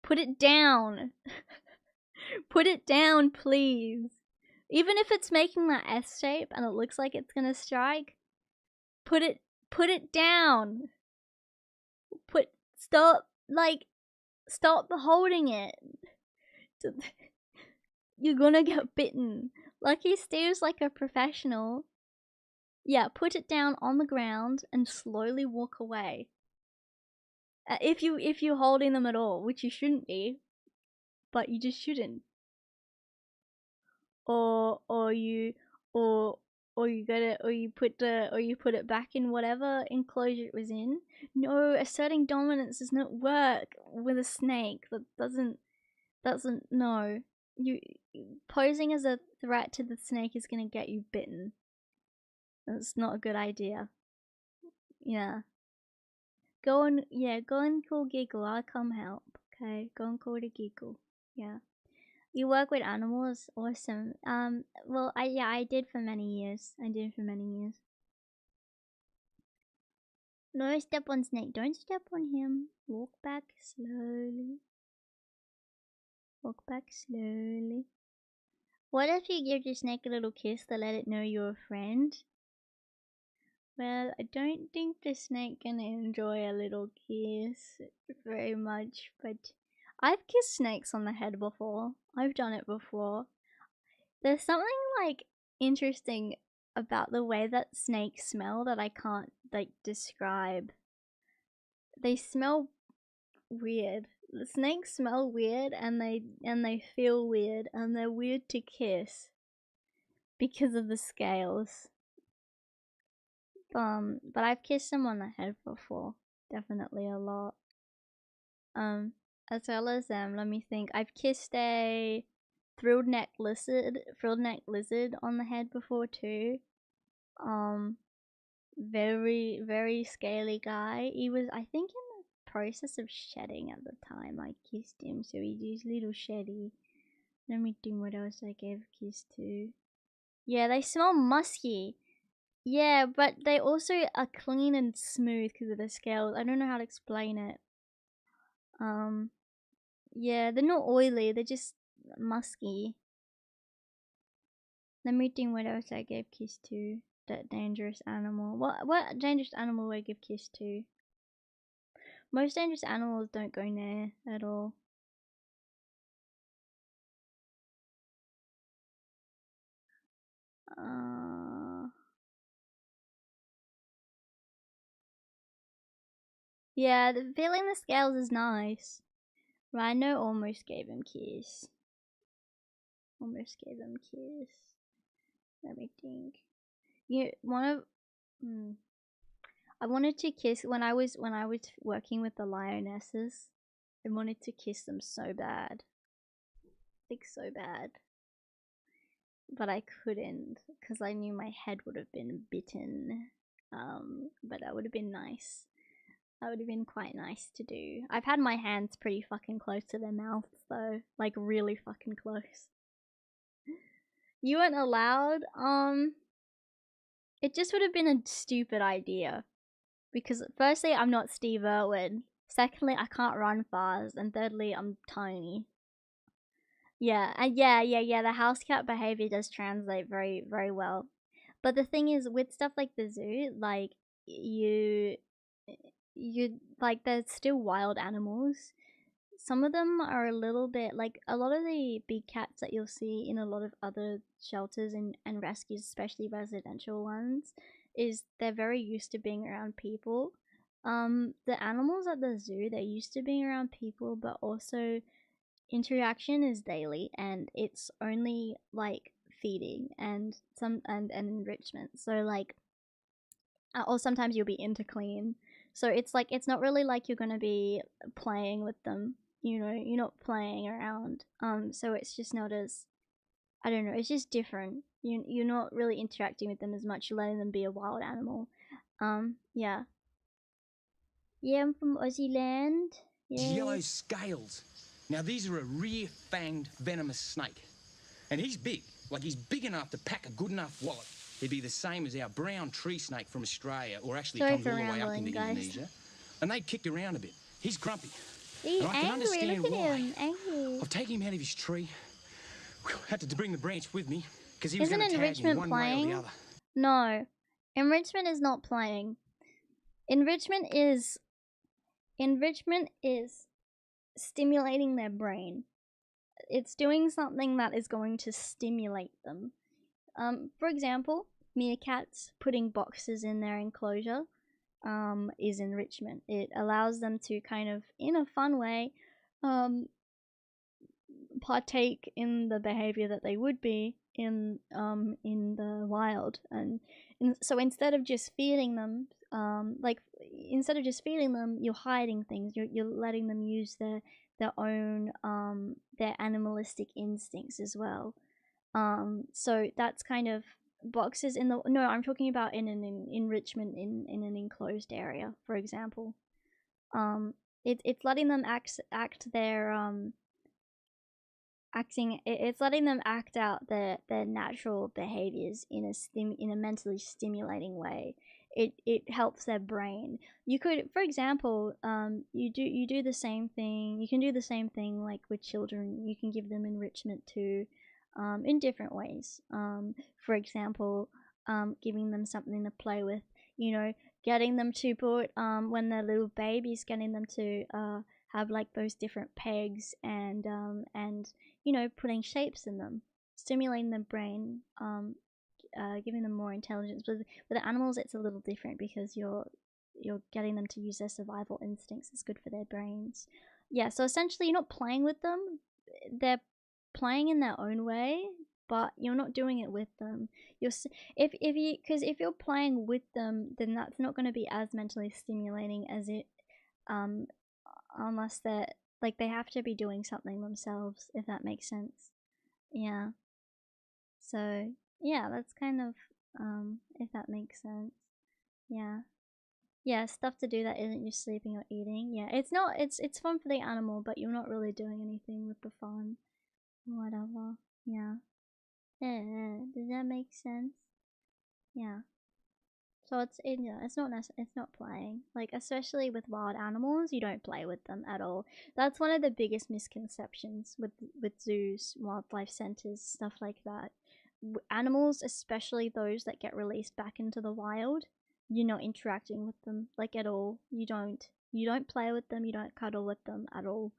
put it down. Put it down, please. Even if it's making that S shape and it looks like it's gonna strike, put it down. Stop holding it. You're gonna get bitten. Lucky Steve's like a professional. Yeah, put it down on the ground and slowly walk away. If you're holding them at all, which you shouldn't be, but you just shouldn't. or you put it back in whatever enclosure it was in. No, asserting dominance does not work with a snake. That doesn't no. You posing as a threat to the snake is gonna get you bitten. That's not a good idea. Yeah. Go and call Giggle. I'll come help. Okay, go and call the Giggle. Yeah. You work with animals? Awesome. Well, I did for many years. No step on snake. Don't step on him. Walk back slowly. What if you give the snake a little kiss to let it know you're a friend? Well, I don't think the snake can enjoy a little kiss very much, but I've kissed snakes on the head before. I've done it before. There's something like interesting about the way that snakes smell that I can't like describe. They smell weird. The snakes smell weird and they feel weird and they're weird to kiss because of the scales. But I've kissed them on the head before. Definitely a lot. As well as let me think. I've kissed a frilled neck lizard on the head before too. Very, very scaly guy. He was, I think, in the process of shedding at the time I kissed him, so he's a little sheddy. Let me think what else I gave a kiss to. Yeah, they smell musky. Yeah, but they also are clean and smooth because of the scales. I don't know how to explain it. Yeah, they're not oily, they're just musky. Let me think what else I gave kiss to. That dangerous animal. What dangerous animal would I give kiss to? Most dangerous animals don't go near at all. Yeah, feeling the scales is nice. Rhino almost gave him kiss. Let me think. I wanted to kiss when I was working with the lionesses. I wanted to kiss them so bad. Like so bad. But I couldn't because I knew my head would have been bitten. But that would have been nice. That would have been quite nice to do. I've had my hands pretty fucking close to their mouths though. Like really fucking close. You weren't allowed? It just would have been a stupid idea. Because firstly, I'm not Steve Irwin. Secondly, I can't run fast. And thirdly, I'm tiny. Yeah, and yeah, the house cat behavior does translate very, very well. But the thing is, with stuff like the zoo, like, you like, they're still wild animals. Some of them are a little bit, like, a lot of the big cats that you'll see in a lot of other shelters and rescues, especially residential ones, is they're very used to being around people. The animals at the zoo, they're used to being around people, but also interaction is daily, and it's only like feeding and enrichment. So like, or sometimes you'll be interclean. So it's like, it's not really like you're gonna be playing with them, you know, you're not playing around. So it's just not as, I don't know, it's just different. You're not really interacting with them as much, you're letting them be a wild animal. Yeah. Yeah, I'm from Aussie land. Yeah. Yellow scales. Now these are a rear-fanged venomous snake. And he's big, like he's big enough to pack a good enough wallet. He'd be the same as our brown tree snake from Australia, or actually comes all the way up into Indonesia. And they kicked around a bit. He's grumpy. He's angry, look at him, angry. I've taken him out of his tree. Had to bring the branch with me, because he was Isn't going to tag me one way or the other. No, enrichment is not playing. Enrichment is stimulating their brain. It's doing something that is going to stimulate them. For example, meerkats putting boxes in their enclosure is enrichment. It allows them to kind of, in a fun way, partake in the behavior that they would be in the wild, and so instead of just feeding them, you're hiding things. You're letting them use their own their animalistic instincts as well. So that's kind of boxes in the I'm talking about in an enrichment in an enclosed area, for example. It's letting them it's letting them act out their natural behaviors in a mentally stimulating way. It helps their brain. You could, for example, you do the same thing. You can do the same thing like with children. You can give them enrichment too, in different ways. For example, giving them something to play with. Getting them to put when they're little babies, getting them to have like those different pegs and putting shapes in them, stimulating the brain, giving them more intelligence. But with the animals, it's a little different because you're getting them to use their survival instincts. It's good for their brains. Yeah, so essentially you're not playing with them. They're playing in their own way, but you're not doing it with them. Because if you're playing with them, then that's not going to be as mentally stimulating as it, unless they're like they have to be doing something themselves, if that makes sense. Yeah. So yeah, that's kind of if that makes sense. Yeah. Yeah, stuff to do that isn't just sleeping or eating. Yeah, it's not. It's fun for the animal, but you're not really doing anything with the fun. Whatever. Yeah. Does that make sense? Yeah. So it's not playing. Like, especially with wild animals, you don't play with them at all. That's one of the biggest misconceptions with zoos, wildlife centers, stuff like that. Animals, especially those that get released back into the wild, you're not interacting with them like at all. You don't play with them. You don't cuddle with them at all.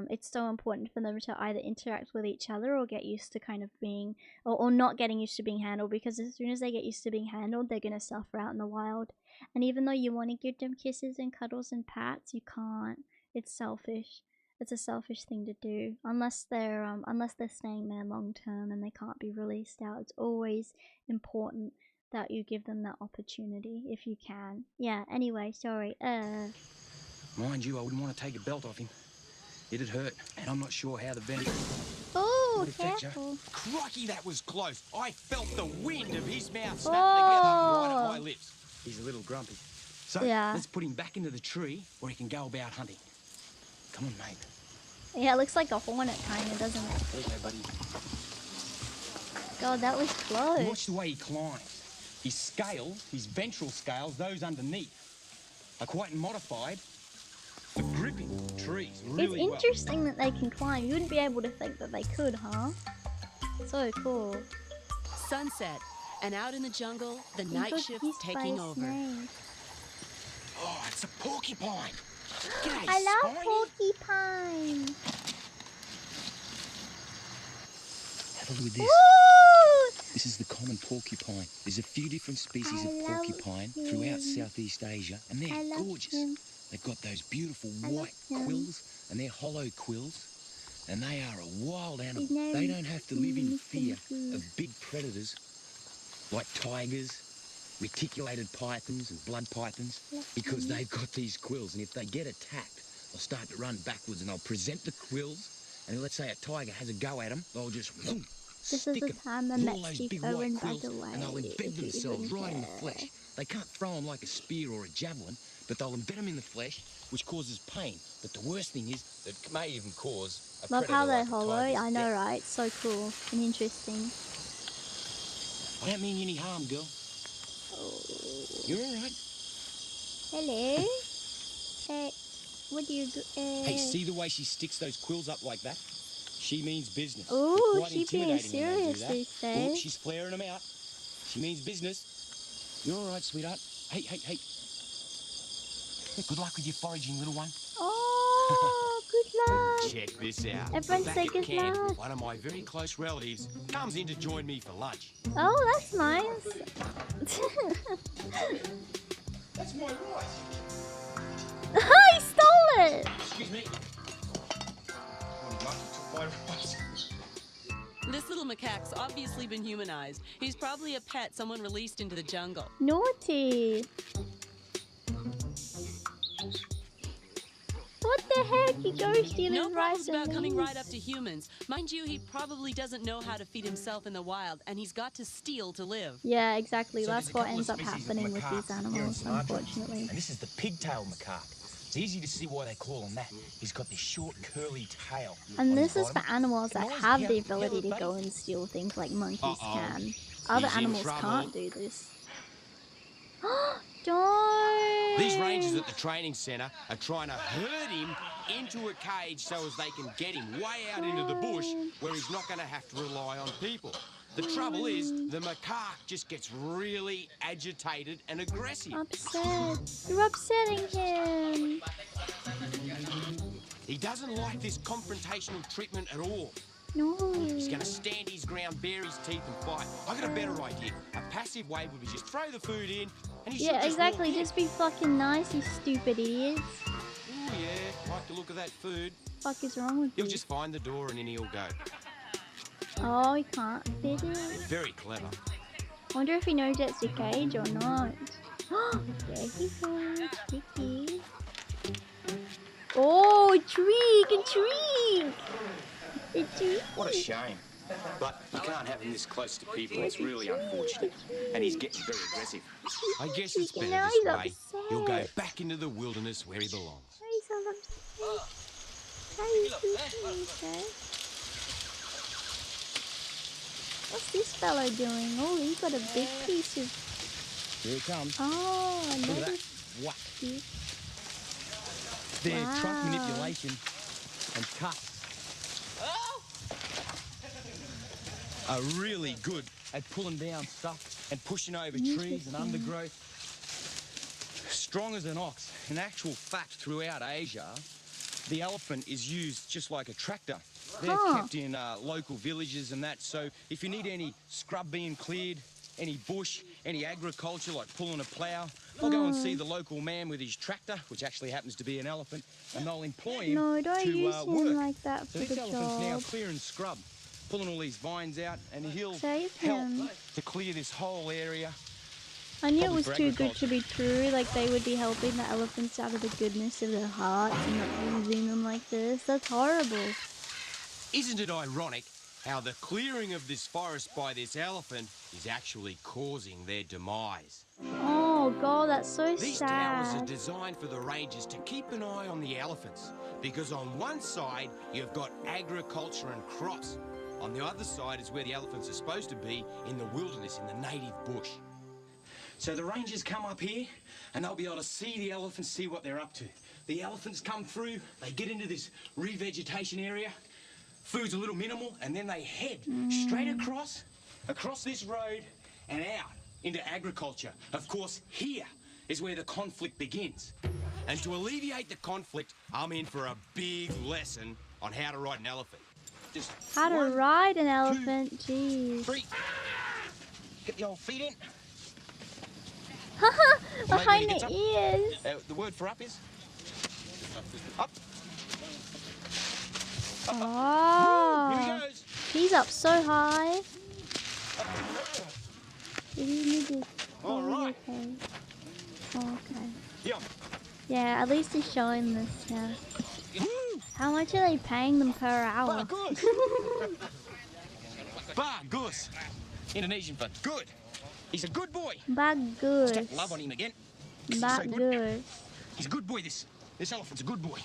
It's so important for them to either interact with each other or get used to kind of being, or not getting used to being handled, because as soon as they get used to being handled, they're going to suffer out in the wild. And even though you want to give them kisses and cuddles and pats, you can't. It's selfish. It's a selfish thing to do, unless they're staying there long term and they can't be released out. It's always important that you give them that opportunity if you can. Yeah, anyway, sorry. Mind you, I wouldn't want to take a belt off him. It'd hurt, and I'm not sure how the benefit. Oh, careful. Crikey, that was close. I felt the wind of his mouth snap together right at my lips. He's a little grumpy. So, let's put him back into the tree where he can go about hunting. Come on, mate. Yeah, it looks like a hornet kind of, doesn't it? Okay, buddy. God, that was close. Watch the way he climbs. His scales, his ventral scales, those underneath, are quite modified for gripping trees really It's interesting that they can climb. You wouldn't be able to think that they could, huh? So cool. Sunset, and out in the jungle, the night shift's taking over. Oh, it's a porcupine. G'day, I love Spiny. porcupine. Have a look at this. Ooh! This is the common porcupine. There's a few different species of porcupine throughout Southeast Asia, and they're gorgeous. They've got those beautiful white quills, and they're hollow quills, and they are a wild animal. They don't have to live in fear of big predators like tigers, reticulated pythons and blood pythons, because they've got these quills, and if they get attacked, they'll start to run backwards, and they'll present the quills, and let's say a tiger has a go at them, they'll just This is the time I met Steve Irwin, by the way. and they'll embed themselves right in the flesh. They can't throw them like a spear or a javelin, but they'll embed them in the flesh, which causes pain. But the worst thing is that it may even cause a Love predator how they're like a hollow. tiger's I know, death. right? So cool and interesting. I don't mean you any harm, girl. Oh. You're all right. Hello. Hey, what do you do? Hey, see the way she sticks those quills up like that? She means business. Oh, They're quite she's being intimidating when they do serious that. these days. Oop, she's flaring them out. She means business. You're all right, sweetheart. Hey, hey, hey. Good luck with your foraging, little one. Oh, good luck. Check this out. Everyone Back say at good camp, luck. one of my very close relatives comes in to join me for lunch. Oh, that's nice. That's my rice. He stole it. Excuse me. This little macaque's obviously been humanized. He's probably a pet someone released into the jungle. Naughty. What the heck? You go stealing No rice problems and about coming leaves. right up to humans. Mind you, he probably doesn't know how to feed himself in the wild, and he's got to steal to live. Yeah, exactly. So That's there's a what couple ends of up species of happening with macaque these here in animals, Sumatra, unfortunately. And this is the pigtail macaque. It's easy to see why they call him that. He's got this short, curly tail. And on this his is for bottom. animals Can that always have count the ability yellow to go buddies. and steal things like monkeys Uh-oh. can. Other He's in animals trouble. can't do this. Don't! These rangers at the training centre are trying to herd him into a cage so as they can get him way out into the bush where he's not going to have to rely on people. The trouble is, the macaque just gets really agitated and aggressive. Upset. You're upsetting him. He doesn't like this confrontational treatment at all. No. He's going to stand his ground, bare his teeth and fight. I got a better idea. A passive way would be just throw the food in and he should Yeah, just exactly. walk in. Just be fucking nice, you stupid idiots. Oh yeah, like the look of that food. Fuck is wrong with He'll you? just find the door and in he'll go. Oh, he can't fit it. Very clever. Wonder if he knows that's a cage or not. There he goes. Tricky. Oh, a trick! A trick! A trick! What a shame. But you can't have him this close to people. It's really unfortunate. And he's getting very aggressive. I guess it's better Now this he's way. upset. He'll go back into the wilderness where he belongs. He's so upset. How you doing, sir? What's this fellow doing? Oh, he's got a big piece of... Here he comes. Oh, Look at another that. Whack. piece. Their Wow. trunk manipulation and cuts are really good at pulling down stuff and pushing over trees and undergrowth. Strong as an ox. In actual fact, throughout Asia, the elephant is used just like a tractor. They're kept in local villages and that, so if you need any scrub being cleared, any bush, any agriculture like pulling a plough, they'll go and see the local man with his tractor, which actually happens to be an elephant, and they'll employ him No, don't to use him work. like that So for this the elephant's now job. clearing scrub, pulling all these vines out, and he'll Save help him. to clear this whole area. I knew it Probably was for too good agriculture. to be true, like they would be helping the elephants out of the goodness of their hearts and not using them like this. That's horrible. Isn't it ironic how the clearing of this forest by this elephant is actually causing their demise? Oh god, that's so These towers are sad. designed for the rangers to keep an eye on the elephants, because on one side you've got agriculture and crops. On the other side is where the elephants are supposed to be, in the wilderness, in the native bush. So the rangers come up here and they'll be able to see the elephants, see what they're up to. The elephants come through, they get into this revegetation area, food's a little minimal, and then they head straight across this road and out into agriculture. Of course, here is where the conflict begins. And to alleviate the conflict, I'm in for a big lesson on how to ride an elephant. Just How to one, ride an elephant, jeez. 3. Get the old feet in. Behind Maybe he the gets ears. The word for up is up. Oh, Here he goes. he's up so high. Did he need to... All right. Okay. Okay. Yeah. Yeah, at least he's showing this, yeah. Woo! How much are they paying them per hour? Bagus. Bagus. Indonesian for good. He's a good boy. Bagus. Step love on him again. 'Cause he's so good. Bagus. He's a good boy, this elephant's a good boy.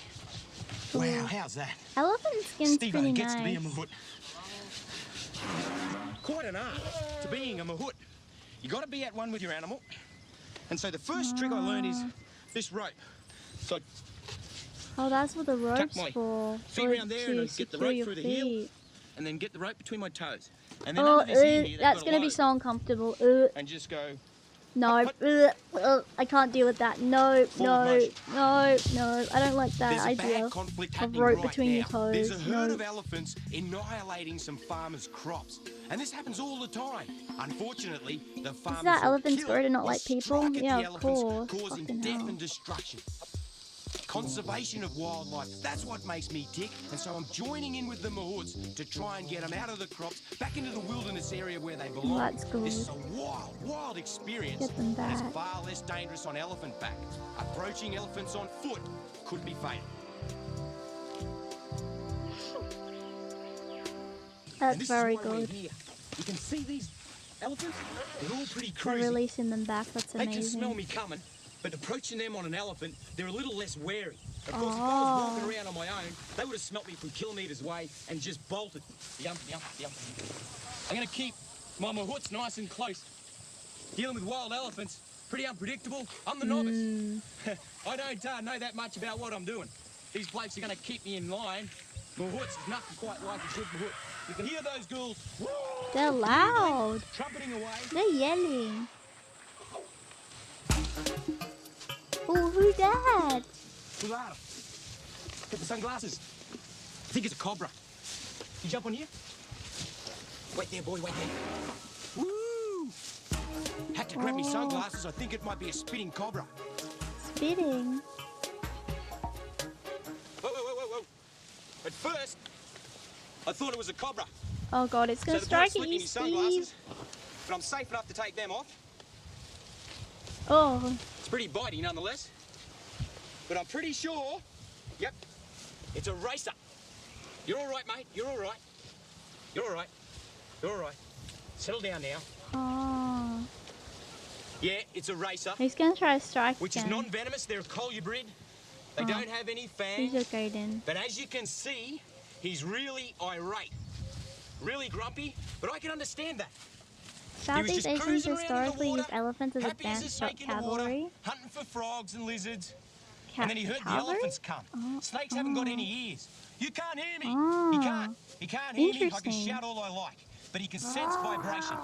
Wow, how's that? Elephant skin's Steve pretty gets to be a nice. mahout. Quite an art to being a mahout. You got to be at one with your animal. And so the first trick I learned is this rope. So Oh, that's what the rope's my for. feet around there and I get the secure rope your through the heel. feet. and then get the rope between my toes. And then Oh, under this ear here, they've that's got a gonna be lobe. so uncomfortable. And just go. No, I can't deal with that. No, Full no, motion. no, no. I don't like that There's a idea bad conflict of happening rope right between your now. There's a toes. herd No. of elephants annihilating some farmers' crops. And this happens all the time. Unfortunately, the farmers that will elephants kill go to not or like people? strike at Yeah, the of elephants, course. causing Fucking death hell. and destruction. Conservation of wildlife, that's what makes me tick. And so I'm joining in with the mahouts to try and get them out of the crops, back into the wilderness area where they belong. That's good. This is a wild, wild experience. Get them And back. it's far less dangerous on elephant back. Approaching elephants on foot could be fatal. That's very good. You can see these elephants? They're all pretty For crazy. releasing them back, that's They can smell amazing. me coming, but approaching them on an elephant, they're a little less wary. Of course, if I was walking around on my own, they would have smelt me from kilometres away and just bolted. Yum, yum, yum. I'm going to keep my mahouts nice and close. Dealing with wild elephants, pretty unpredictable. I'm the novice. I don't know that much about what I'm doing. These blokes are going to keep me in line. Mahouts is nothing quite like a good mahout. You can hear those ghouls. They're loud. Trumpeting away. They're yelling. Oh, who's that? Who's that? Get the sunglasses. I think it's a cobra. You jump on here? Wait there, boy, wait there. Woo! Had to grab me sunglasses. I think it might be a spitting cobra. Spitting. Whoa. At first, I thought it was a cobra. Oh god, it's gonna So the strike boy at slipped you, me Steve. sunglasses, but I'm safe enough to take them off. Oh, It's pretty bitey nonetheless. But I'm pretty sure, yep, it's a racer. You're all right, mate. You're all right. You're all right. You're all right. Settle down now. oh. Yeah, it's a racer, He's gonna try to strike which is again. non-venomous. They're a colubrid. They Oh. don't have any He's fangs. just going in. But as you can see, he's really irate. Really grumpy, but I can understand that. Southeast just Asians cruising around in the historically water, use elephants as happy as a advanced shock snake in the water, cavalry. hunting for frogs and lizards. And And then he heard the elephants come. Snakes haven't got any ears. You can't hear me. Oh. He can't. He can't hear me. I can Interesting. shout all I like. But he can sense vibration.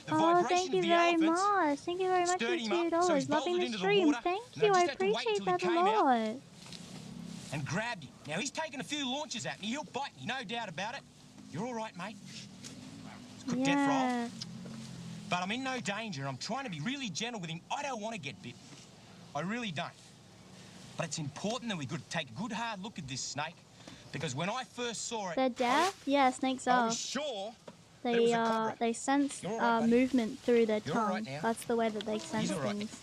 The Oh, vibration thank you of the very elephants much. Thank you very much for stirred him up, $2. so he's Loving bolted the into the stream. water, Thank and I you. I just had to wait appreciate till he that a came out. lot. and grabbed him. Now, he's taken a few launches at me. He'll bite me, no doubt about it. You're all right, mate. It's a good death roll. Yeah. But I'm in no danger. I'm trying to be really gentle with him. I don't want to get bitten. I really don't. But it's important that we take a good hard look at this snake, because when I first saw it, They're deaf? Yeah, snakes I are. was sure that it was a cobra. They sense You're all right, buddy. movement through their You're all tongue. right now. That's the way that they sense all right. things.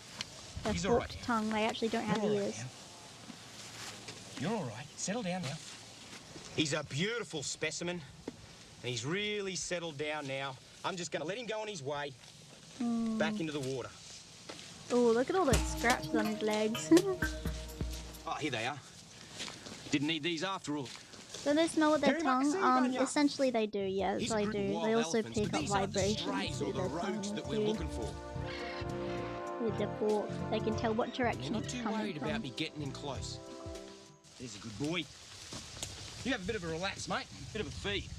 Their He's all right forked now. tongue. They actually don't have You're all right ears. now. You're all right. Settle down now. He's a beautiful specimen, and he's really settled down now. I'm just going to let him go on his way back into the water. Oh, look at all those scratches on his legs. Oh, here they are. Didn't need these after all. Do they smell with their Very much tongue? so, Vanya. Essentially they do, yes, These are they a group of do. wild They also elephants, pick but up these aren't the vibrations strays through or the their rogues tongue that we're too. looking for. With their fork, they can tell what You're direction not it's too coming worried from. about me getting in close. There's a good boy. You have a bit of a relax, mate. Bit of a feed.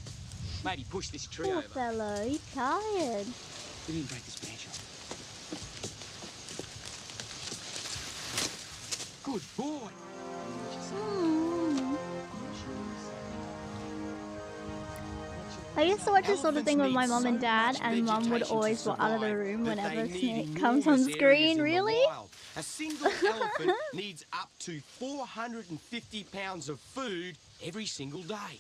Maybe push this tree Poor over. fellow, he's tired. Let me break this branch up. Good boy. Hmm. I used to watch this sort of thing with my mom and dad, and mum would always walk out of the room whenever a snake comes on screen. Really? A single elephant needs up to 450 pounds of food every single day.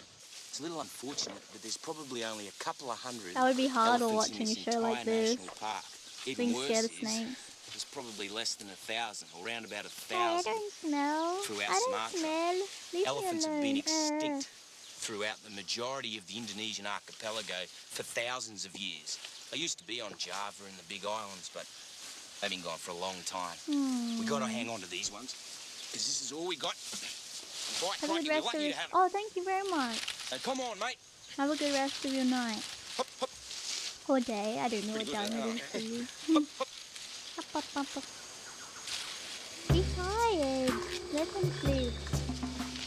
It's a little unfortunate, but there's probably only a couple of hundred. That would be harder elephants watching in a this show like entire this. national park. Even Being worse scared of is, snakes. there's probably less than 1,000, or around about Hey, I 1,000. don't smell. Throughout I don't Sumatra, smell. Leave Elephants me have been alone. extinct throughout the majority of the Indonesian archipelago for thousands of years. They used to be on Java and the Big Islands, but they've been gone for a long time. We got to hang on to these ones, because this is all we got. Quite Have a frankly, good we're rest of lucky your... to have 'em. Oh, thank you very much. So come on, mate. Have a good rest of your night. Hop, hop. Or day. I don't know what time it is for you. Up, up, up, up. He's tired. Let him sleep.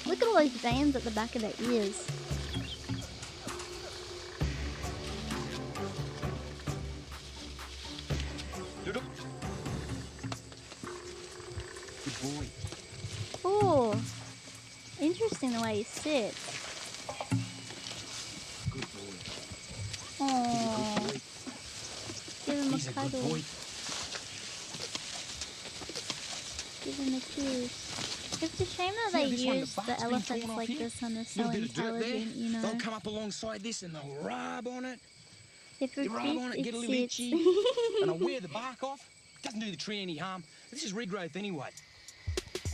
Look at all those veins at the back of their ears. Good boy. Oh, interesting the way he sits. Good boy. Oh, Good boy. give him He's a a good cuddle. boy. Give him a kiss. It's a shame that they use the elephants like this and they're so intelligent, you know. They'll come up alongside this and they'll rub on it. If You rub on it, get a little itchy, and I'll wear the bark off. Doesn't do the tree any harm. This is regrowth anyway.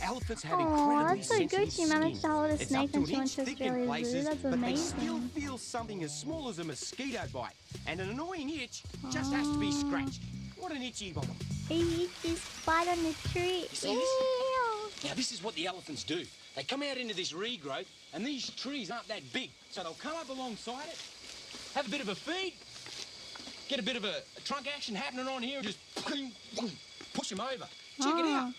Elephants have incredibly that's so good. sensitive She managed to hold a skin. snake It's up and to she an went inch to thick in Australia's places, zoo. That's but they still amazing. feel something as small as a mosquito bite, and an annoying itch just has to be scratched. What an itchy bottom. He just bite on the tree. You see this? Now this is what the elephants do. They come out into this regrowth, and these trees aren't that big, so they'll come up alongside it, have a bit of a feed, get a bit of a trunk action happening on here, and just push them over. Check it out.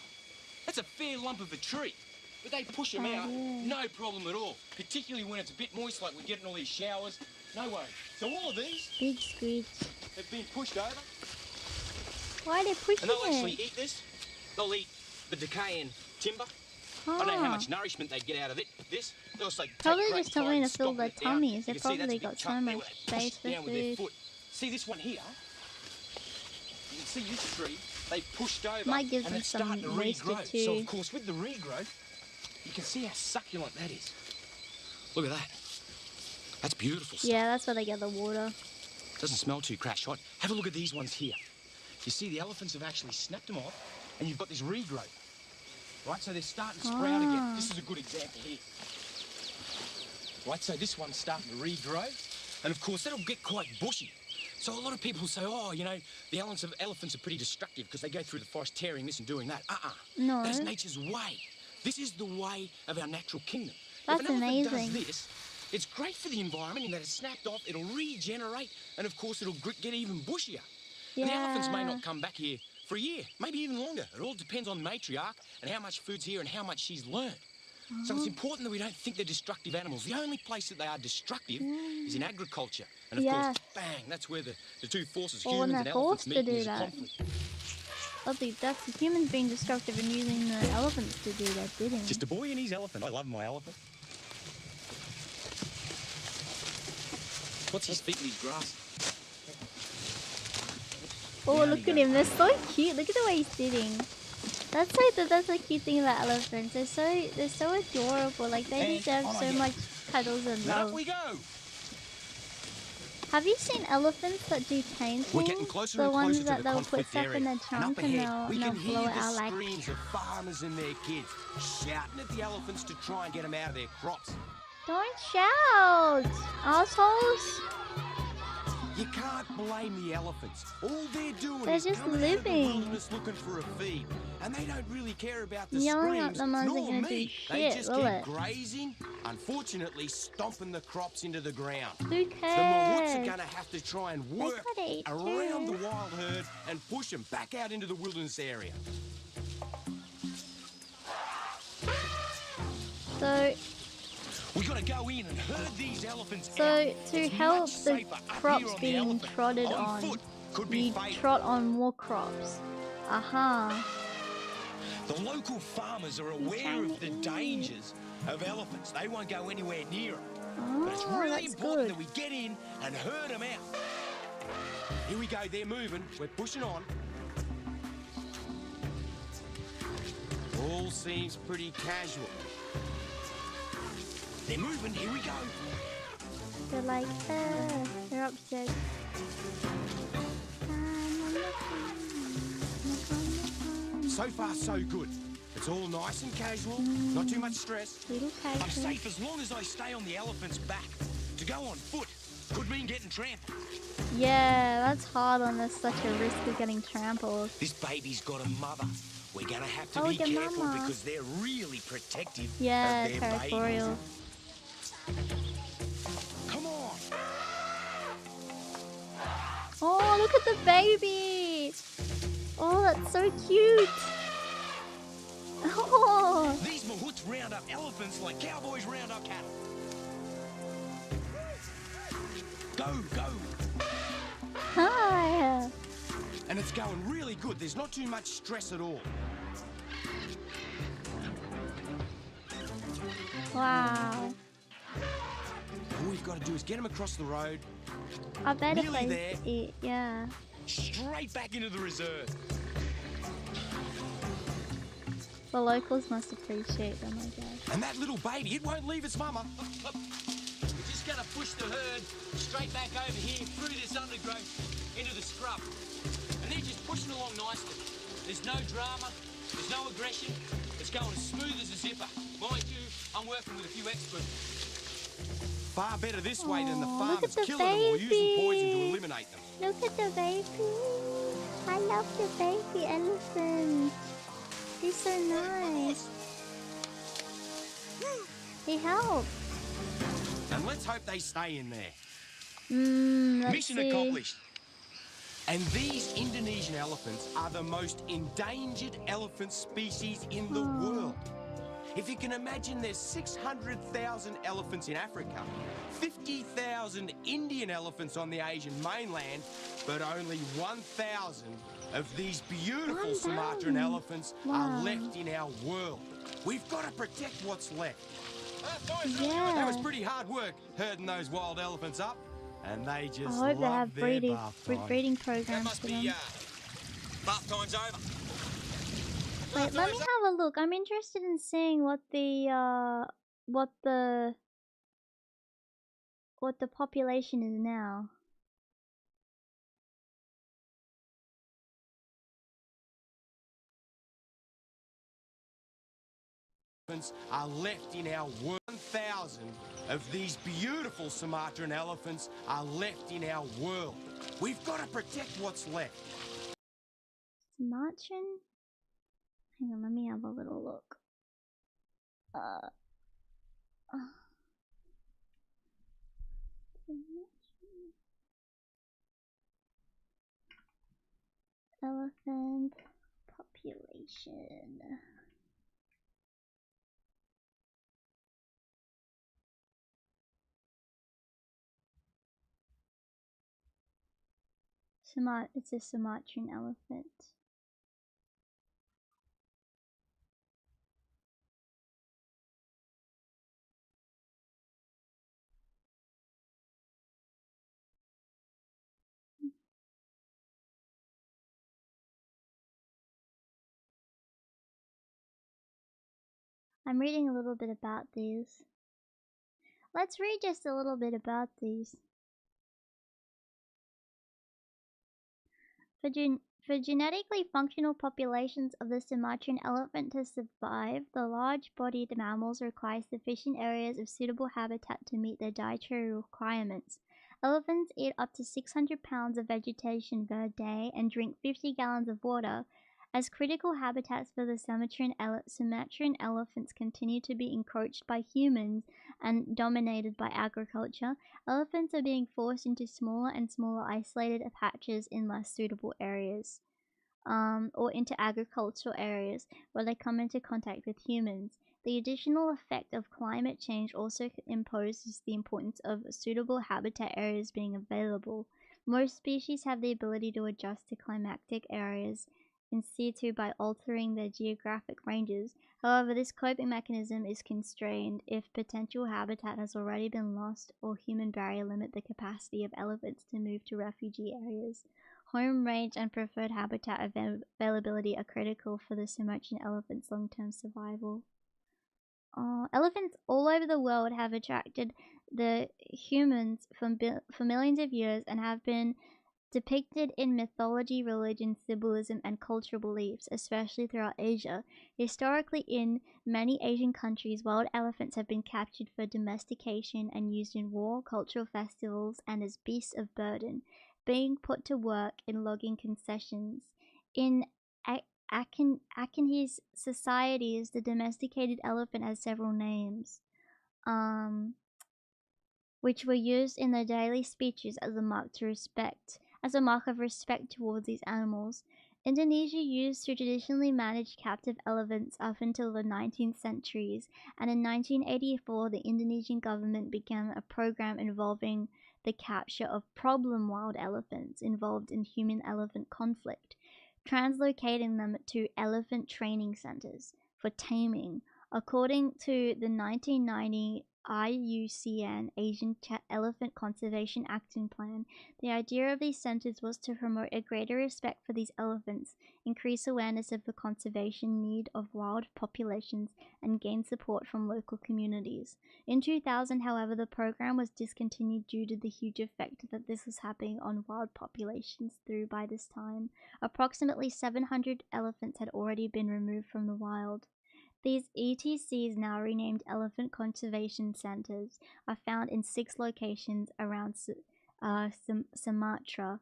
That's a fair lump of a tree. But they push them out, no problem at all. Particularly when it's a bit moist, like we're getting all these showers. No worries. So all of these Big screech. have been pushed over. Why are they pushing And they'll actually it? eat this. They'll eat the decaying timber. I don't know how much nourishment they get out of it. This, they'll also Probably take great just something pride to fill in their stomping it down. tummies. You They've can see that's probably a big got so chunk there much where they push space for down with their food. foot. See this one here? You can see this tree. They pushed over Might give and them it's starting to some moisture regrow. too. So of course with the regrowth, you can see how succulent that is. Look at that. That's beautiful stuff. Yeah, that's where they get the water. Doesn't smell too crash hot. Have a look at these ones here. You see the elephants have actually snapped them off and you've got this regrowth. Right, so they're starting to sprout again. This is a good example here. Right, so this one's starting to regrow. And of course, that'll get quite bushy. So a lot of people say, oh, you know, the elephants are pretty destructive because they go through the forest tearing this and doing that. No. That's nature's way. This is the way of our natural kingdom. That's if an elephant amazing. does this, it's great for the environment in that it's snapped off, it'll regenerate, and of course it'll get even bushier. Yeah. And the elephants may not come back here for a year, maybe even longer. It all depends on the matriarch and how much food's here and how much she's learned. So it's important that we don't think they're destructive animals. The only place that they are destructive is in agriculture. And of course, bang, that's where the two forces, Well, when humans and they're elephants, forced meet to and do there's a that. conflict. That's the humans being destructive and using the elephants to do their bidding. Just a boy and his elephant. I love my elephant. What's his feet in his grass? Oh, look at him. They're so cute. Look at the way he's sitting. That's the cute thing about elephants. They're so adorable. Like they deserve so much cuddles and Up love. we go. Have you seen elephants that do paintings? We're getting closer the and ones closer to that the they'll put conflict stuff area. in their And trunk up and ahead, we they'll can blow hear it the out like. screams of farmers and their kids shouting at the elephants to try and get them out of their crops. Don't shout, assholes! You can't blame the elephants. All they're doing They're is just coming out of the living. wilderness looking for a feed, and they don't really care about the Yelling at screams them isn't nor gonna do me. They shit, just will keep it? grazing, unfortunately stomping the crops into the ground. Who The mahouts are cares? going to have to try and work gotta eat around too. the wild herd and push them back out into the wilderness area. So, We got to go in and herd these elephants out. to It's help much the safer up here crops on the being elephant. trotted On on, foot could be you fatal. trot on more crops. Aha. The local farmers are aware of the dangers of elephants. They won't go anywhere near them. But it's Oh, really that's important good. that we get in and herd them out. Here we go, they're moving. We're pushing on. All seems pretty casual. They're moving, here we go. They're like, they're upset. So far, so good. It's all nice and casual, not too much stress. Little I'm casual. safe as long as I stay on the elephant's back. To go on foot could mean getting trampled. Yeah, that's hard when there's such a risk of getting trampled. This baby's got a mother. We're gonna have to Oh, be your careful mama. because they're really protective Yeah, of their territorial. babies. Come on! Oh, look at the baby! Oh, that's so cute! Oh! These mahouts round up elephants like cowboys round up cattle. Go, go! Hi! And it's going really good. There's not too much stress at all. Wow. All we've got to do is get them across the road, I bet if Nearly I there. eat, yeah. straight back into the reserve. The locals must appreciate them, I guess. And that little baby, it won't leave its mama. We're just gonna push the herd straight back over here through this undergrowth into the scrub. And they're just pushing along nicely. There's no drama, there's no aggression. It's going as smooth as a zipper. Mind you, I'm working with a few experts. Far better this way than the Aw, look farmers at the killing them or using poison to baby. eliminate them. Look at the baby. I love the baby elephant. He's so nice. He helped. And let's hope they stay in there. Let's Mission see. accomplished. And these Indonesian elephants are the most endangered elephant species in the world. If you can imagine, there's 600,000 elephants in Africa, 50,000 Indian elephants on the Asian mainland, but only 1,000 of these beautiful Sumatran elephants are left in our world. We've got to protect what's left. That was pretty hard work herding those wild elephants up, and they just I hope they love have their bath time. breeding That programs must for be, them. bath time's over. Wait, let me have a look. I'm interested in seeing what the population is now. Elephants are left in our world. 1,000 of these beautiful Sumatran elephants are left in our world. We've got to protect what's left. Sumatran? Hang on, let me have a little look. Elephant population. It's a Sumatran elephant. I'm reading a little bit about these. Let's read just a little bit about these. For genetically functional populations of the Sumatran elephant to survive, the large-bodied mammals require sufficient areas of suitable habitat to meet their dietary requirements. Elephants eat up to 600 pounds of vegetation per day and drink 50 gallons of water. As critical habitats for the Sumatran elephants continue to be encroached by humans and dominated by agriculture, elephants are being forced into smaller and smaller isolated patches in less suitable areas, or into agricultural areas where they come into contact with humans. The additional effect of climate change also imposes the importance of suitable habitat areas being available. Most species have the ability to adjust to climatic areas in situ by altering their geographic ranges. However, this coping mechanism is constrained if potential habitat has already been lost or human barrier limit the capacity of elephants to move to refugee areas. Home range and preferred habitat availability are critical for the Sumatran elephant's long-term survival. Elephants all over the world have attracted the humans for millions of years and have been depicted in mythology, religion, symbolism, and cultural beliefs, especially throughout Asia. Historically, in many Asian countries, wild elephants have been captured for domestication and used in war, cultural festivals, and as beasts of burden, being put to work in logging concessions. In Akinese societies, the domesticated elephant has several names, which were used in their daily speeches as a mark of respect towards these animals. Indonesia used to traditionally manage captive elephants up until the 19th centuries, and in 1984 the Indonesian government began a program involving the capture of problem wild elephants involved in human-elephant conflict, translocating them to elephant training centers for taming. According to the 1990 IUCN Asian Elephant Conservation Action Plan. The idea of these centers was to promote a greater respect for these elephants, increase awareness of the conservation need of wild populations, and gain support from local communities. In 2000, however, the program was discontinued due to the huge effect that this was having on wild populations through by this time. Approximately 700 elephants had already been removed from the wild. These ETCs, now renamed Elephant Conservation Centers, are found in 6 locations around Sumatra.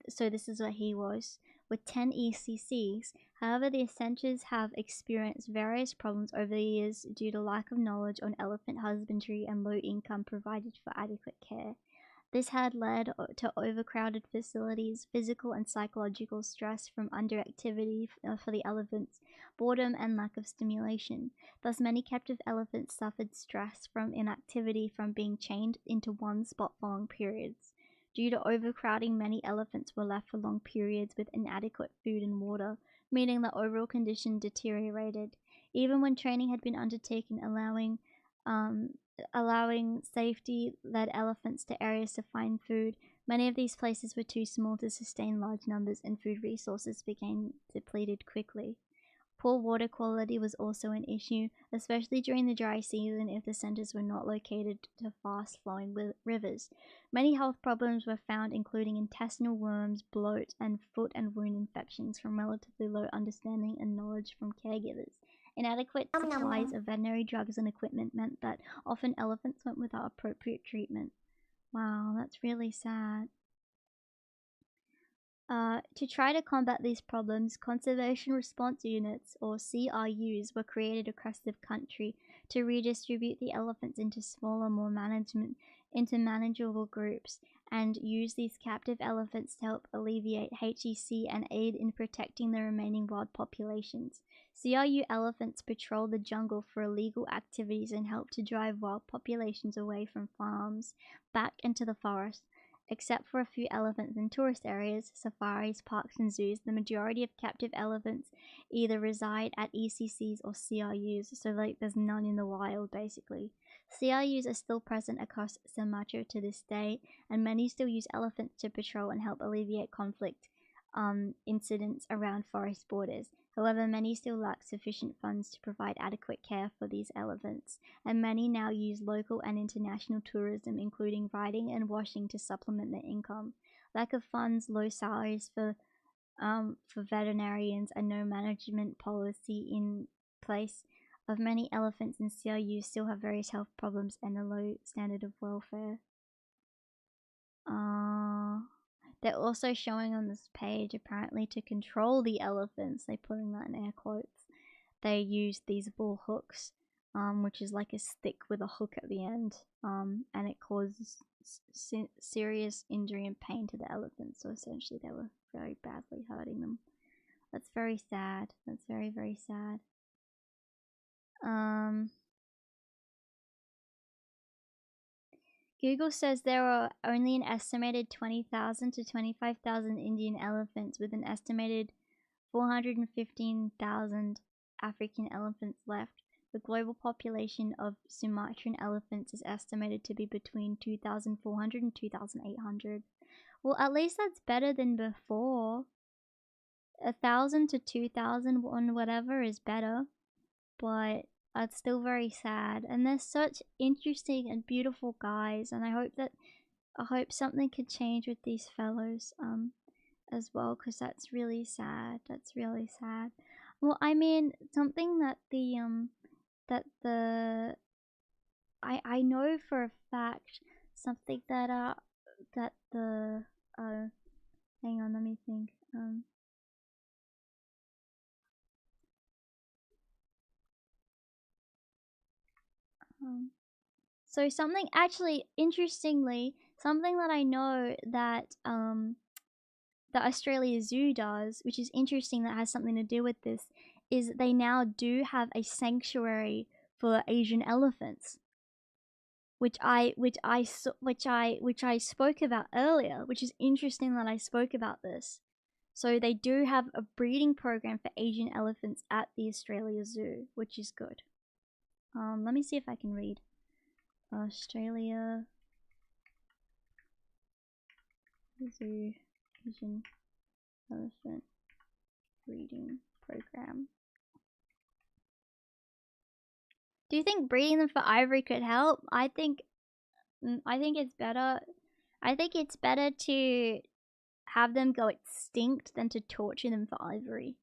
So this is what he was, with 10 ECCs. However, these centers have experienced various problems over the years due to lack of knowledge on elephant husbandry and low income provided for adequate care. This had led to overcrowded facilities, physical and psychological stress from underactivity for the elephants, boredom and lack of stimulation. Thus, many captive elephants suffered stress from inactivity from being chained into one spot for long periods. Due to overcrowding, many elephants were left for long periods with inadequate food and water, meaning the overall condition deteriorated. Even when training had been undertaken allowing safety-led elephants to areas to find food, many of these places were too small to sustain large numbers and food resources became depleted quickly. Poor water quality was also an issue, especially during the dry season if the centers were not located to fast-flowing rivers. Many health problems were found, including intestinal worms, bloat, and foot and wound infections from relatively low understanding and knowledge from caregivers. Inadequate supplies of veterinary drugs and equipment meant that often elephants went without appropriate treatment. Wow, that's really sad. To try to combat these problems, Conservation Response Units, or CRUs, were created across the country to redistribute the elephants into smaller, more manageable groups, and use these captive elephants to help alleviate HEC and aid in protecting the remaining wild populations. CRU elephants patrol the jungle for illegal activities and help to drive wild populations away from farms, back into the forest. Except for a few elephants in tourist areas, safaris, parks and zoos, the majority of captive elephants either reside at ECCs or CRUs, so like there's none in the wild basically. CRUs are still present across Sumatra to this day, and many still use elephants to patrol and help alleviate conflict incidents around forest borders. However, many still lack sufficient funds to provide adequate care for these elephants, and many now use local and international tourism, including riding and washing, to supplement their income. Lack of funds, low salaries for veterinarians, and no management policy in place of many elephants in CRU still have various health problems and a low standard of welfare. They're also showing on this page, apparently to control the elephants, they're putting that in air quotes, they use these bull hooks, which is like a stick with a hook at the end, and it causes serious injury and pain to the elephants, so essentially they were very badly hurting them. That's very sad. That's very, very sad. Google says there are only an estimated 20,000 to 25,000 Indian elephants, with an estimated 415,000 African elephants left. The global population of Sumatran elephants is estimated to be between 2,400 and 2,800. Well, at least that's better than before. 1,000 to 2,000 on whatever is better, but it's still very sad. And they're such interesting and beautiful guys, and I hope something could change with these fellows as well, because that's really sad. That's really sad. Well, I mean, something that I know for a fact, something that hang on, let me think. So something, actually, interestingly, something that I know that the Australia Zoo does, which is interesting, that has something to do with this, is they now do have a sanctuary for Asian elephants, which I spoke about earlier, which is interesting that I spoke about this. So they do have a breeding program for Asian elephants at the Australia Zoo, which is good. Let me see if I can read. Australia Zoo Asian Elephant Breeding Program. Do you think breeding them for ivory could help? I think it's better. I think it's better to have them go extinct than to torture them for ivory.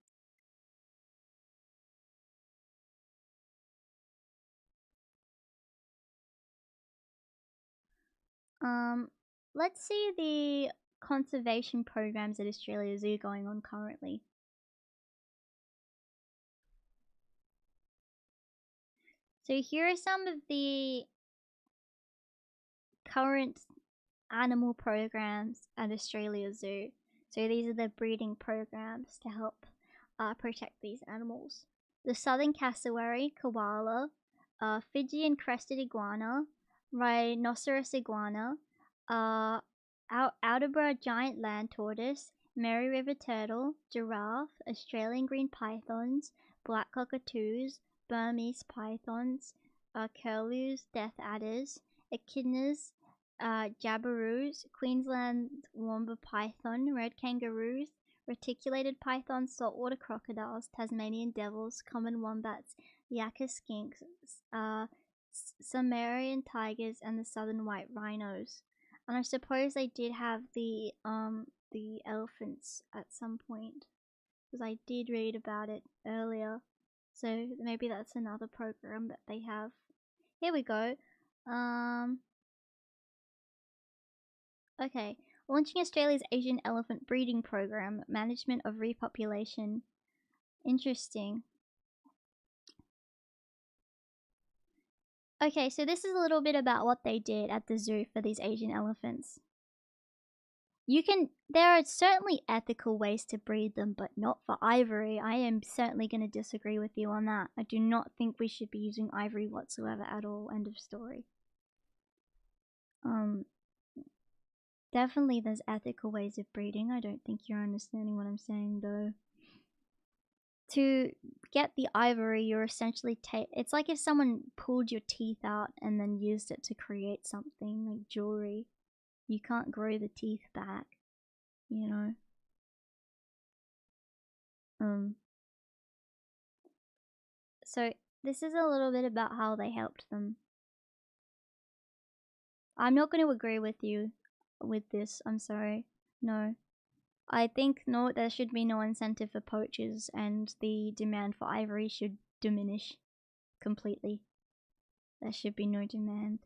Let's see the conservation programs at Australia Zoo going on currently. So here are some of the current animal programs at Australia Zoo. So these are the breeding programs to help protect these animals. The southern cassowary, koala, Fijian crested iguana, rhinoceros iguana, Aldabra giant land tortoise, Mary River turtle, giraffe, Australian green pythons, black cockatoos, Burmese pythons, curlews, death adders, echidnas, jabiroos, Queensland womba python, red kangaroos, reticulated pythons, saltwater crocodiles, Tasmanian devils, common wombats, yakka skinks, Sumerian tigers, and the southern white rhinos. And I suppose they did have the elephants at some point, because I did read about it earlier. So maybe that's another program that they have. Here we go. Okay. Launching Australia's Asian elephant breeding program, management of repopulation. Interesting. Okay, so this is a little bit about what they did at the zoo for these Asian elephants. There are certainly ethical ways to breed them, but not for ivory. I am certainly going to disagree with you on that. I do not think we should be using ivory whatsoever at all. End of story. Definitely there's ethical ways of breeding. I don't think you're understanding what I'm saying though. To get the ivory, you're essentially it's like if someone pulled your teeth out and then used it to create something like jewelry. You can't grow the teeth back, you know. So this is a little bit about how they helped them. I'm not going to agree with you with this. I'm sorry. No. I think there should be no incentive for poachers, and the demand for ivory should diminish completely. There should be no demand.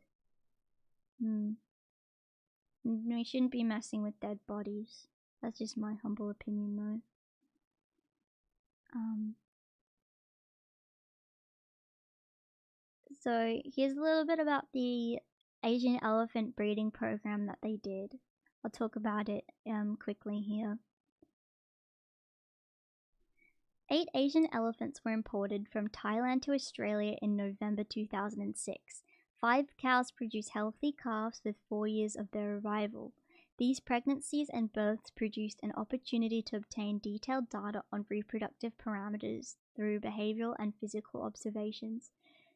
We shouldn't be messing with dead bodies. That's just my humble opinion though. So here's a little bit about the Asian elephant breeding program that they did. I'll talk about it quickly here. 8 Asian elephants were imported from Thailand to Australia in November 2006. 5 cows produced healthy calves with 4 years of their arrival. These pregnancies and births produced an opportunity to obtain detailed data on reproductive parameters through behavioral and physical observations,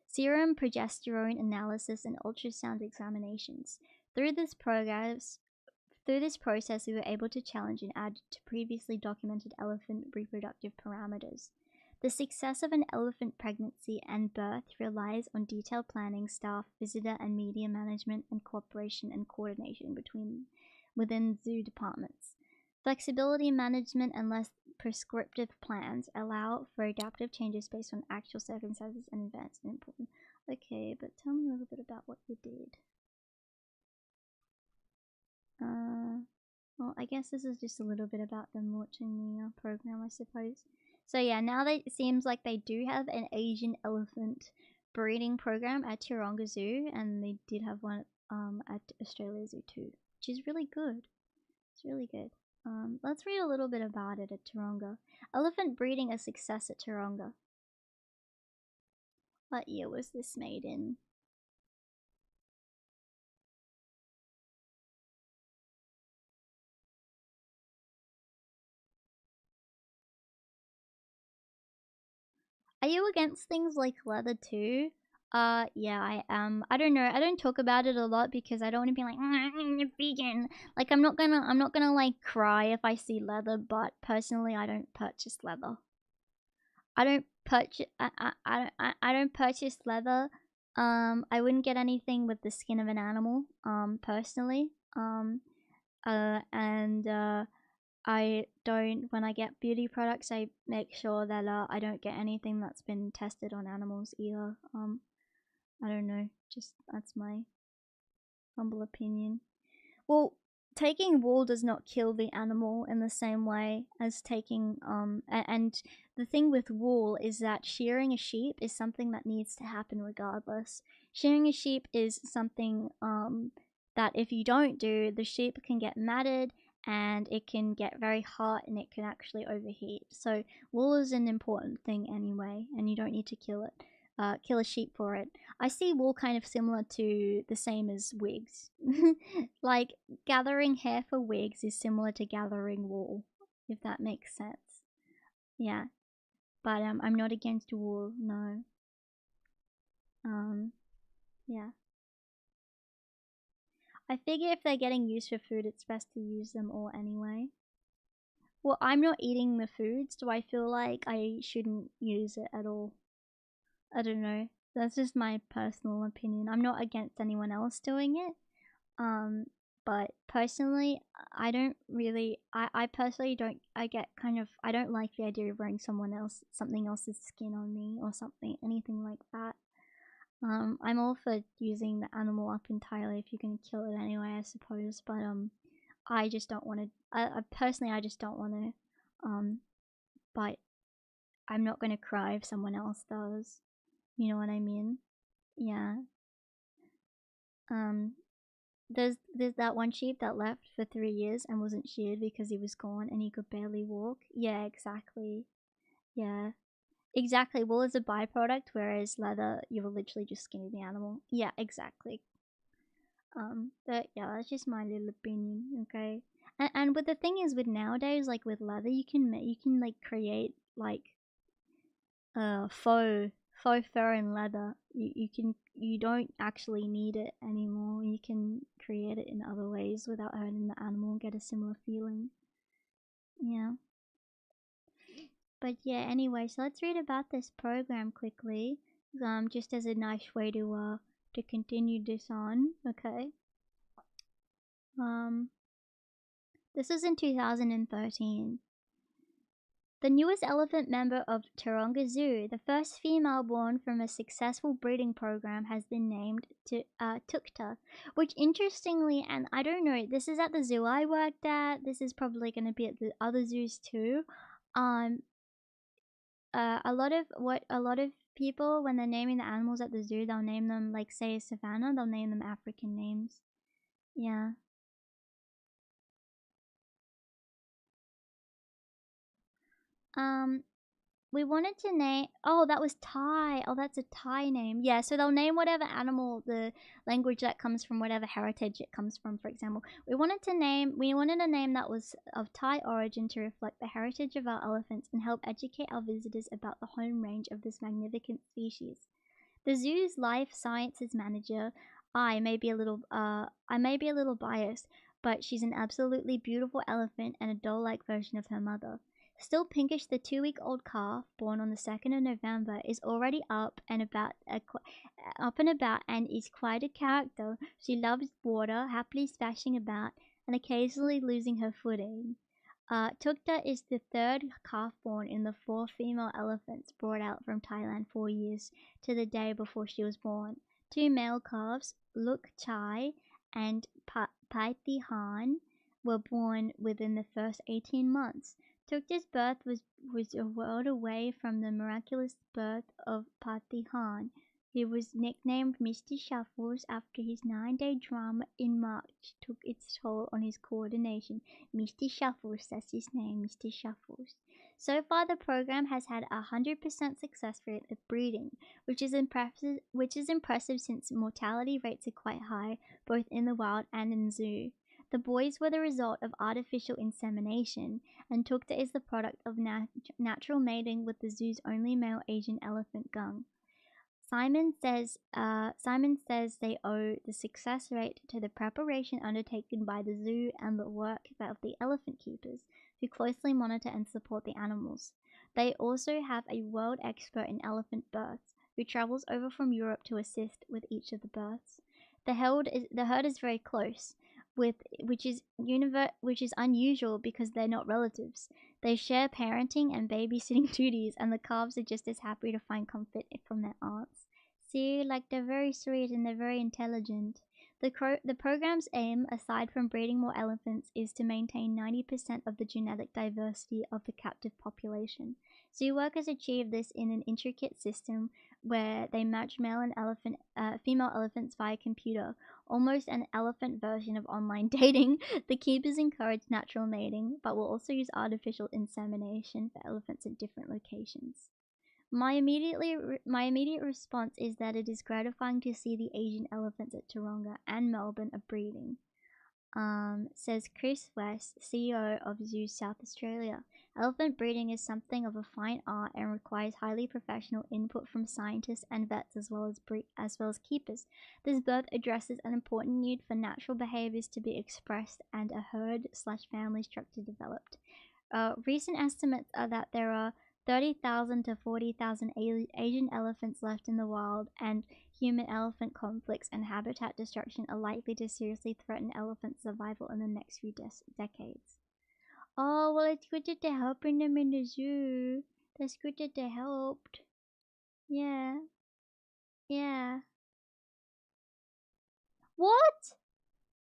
serum progesterone analysis, and ultrasound examinations. Through this process, we were able to challenge and add to previously documented elephant reproductive parameters. The success of an elephant pregnancy and birth relies on detailed planning, staff, visitor and media management, and cooperation and coordination within zoo departments. Flexibility management and less prescriptive plans allow for adaptive changes based on actual circumstances and events. Important. Okay, but tell me a little bit about what you did. Well, I guess this is just a little bit about them launching the program, I suppose. So yeah, now it seems like they do have an Asian elephant breeding program at Taronga Zoo, and they did have one at Australia Zoo too, which is really good. It's really good. Let's read a little bit about it at Taronga. Elephant breeding a success at Taronga. What year was this made in? Are you against things like leather too? Yeah, I am. I don't know. I don't talk about it a lot because I don't want to be like, I'm a vegan. Like, I'm not gonna like cry if I see leather. But personally, I don't purchase leather. I don't purchase leather. I wouldn't get anything with the skin of an animal. Personally. I don't. When I get beauty products, I make sure that I don't get anything that's been tested on animals either. I don't know, just that's my humble opinion. Well, taking wool does not kill the animal in the same way as taking and the thing with wool is that shearing a sheep is something that needs to happen regardless. Shearing a sheep is something that if you don't do, the sheep can get matted and it can get very hot and it can actually overheat. So wool is an important thing anyway, and you don't need to kill it. Kill a sheep for it. I see wool kind of similar to the same as wigs. Like, gathering hair for wigs is similar to gathering wool, if that makes sense. Yeah. But I'm not against wool, no. Yeah. I figure if they're getting used for food, it's best to use them all anyway. Well, I'm not eating the foods, so I feel like I shouldn't use it at all. I don't know. That's just my personal opinion. I'm not against anyone else doing it. But personally, I don't really, I personally don't, I don't like the idea of wearing something else's skin on me or anything like that. I'm all for using the animal up entirely if you can kill it anyway, I suppose. But, I just don't want to, personally, I just don't want to, but I'm not going to cry if someone else does. You know what I mean? Yeah. There's that one sheep that left for 3 years and wasn't sheared because he was gone and he could barely walk. Yeah, exactly. Yeah. Exactly. Wool is a byproduct, whereas leather, you're literally just skinning the animal. Yeah, exactly. But yeah, that's just my little opinion, okay? And but the thing is, with nowadays, like with leather, you can like create like faux fur and leather. You don't actually need it anymore. You can create it in other ways without hurting the animal and get a similar feeling. Yeah. But yeah, anyway, so let's read about this program quickly. Just as a nice way to continue this on, okay? This was in 2013. The newest elephant member of Taronga Zoo, the first female born from a successful breeding program, has been named Tukta, which interestingly, and I don't know, this is at the zoo I worked at, this is probably going to be at the other zoos too. A lot of people, when they're naming the animals at the zoo, they'll name them, like say a savannah, they'll name them African names. Yeah. We wanted to name, oh, that was Thai. Oh, that's a Thai name. Yeah, so they'll name whatever animal, the language that comes from, whatever heritage it comes from, for example. We wanted a name that was of Thai origin to reflect the heritage of our elephants and help educate our visitors about the home range of this magnificent species. The zoo's life sciences manager, I may be a little biased, but she's an absolutely beautiful elephant and a doll-like version of her mother. Still pinkish, the 2-week-old calf, born on the 2nd of November, is already up and about and is quite a character. She loves water, happily splashing about, and occasionally losing her footing. Tukta is the 3rd calf born in the 4 female elephants brought out from Thailand 4 years to the day before she was born. 2 male calves, Luk Chai and Paiti Han, were born within the first 18 months. Tukta's birth was a world away from the miraculous birth of Paiti Han. He was nicknamed Mr. Shuffles after his 9-day drama in March took its toll on his coordination. Mr. Shuffles, that's his name, Mr. Shuffles. So far, the program has had 100% success rate of breeding, which is impressive since mortality rates are quite high, both in the wild and in zoo. The boys were the result of artificial insemination, and Tukta is the product of natural mating with the zoo's only male Asian elephant, Gung. Simon says they owe the success rate to the preparation undertaken by the zoo and the work of the elephant keepers, who closely monitor and support the animals. They also have a world expert in elephant births, who travels over from Europe to assist with each of the births. The herd is very close, which is unusual because they're not relatives. They share parenting and babysitting duties, and the calves are just as happy to find comfort from their aunts. See, like, they're very sweet and they're very intelligent. The program's aim, aside from breeding more elephants, is to maintain 90% of the genetic diversity of the captive population. Zoo workers achieve this in an intricate system where they match male and female elephants via computer, almost an elephant version of online dating. The keepers encourage natural mating, but will also use artificial insemination for elephants at different locations. My immediate response is that it is gratifying to see the Asian elephants at Taronga and Melbourne are breeding, says Chris West, CEO of Zoo South Australia. Elephant breeding is something of a fine art and requires highly professional input from scientists and vets as well as keepers. This birth addresses an important need for natural behaviors to be expressed and a herd/family structure developed. Recent estimates are that there are 30,000 to 40,000 Asian elephants left in the wild, and human-elephant conflicts and habitat destruction are likely to seriously threaten elephant survival in the next few decades. Oh, well, it's good that they're helping them in the zoo. That's good that they helped. Yeah. Yeah. What?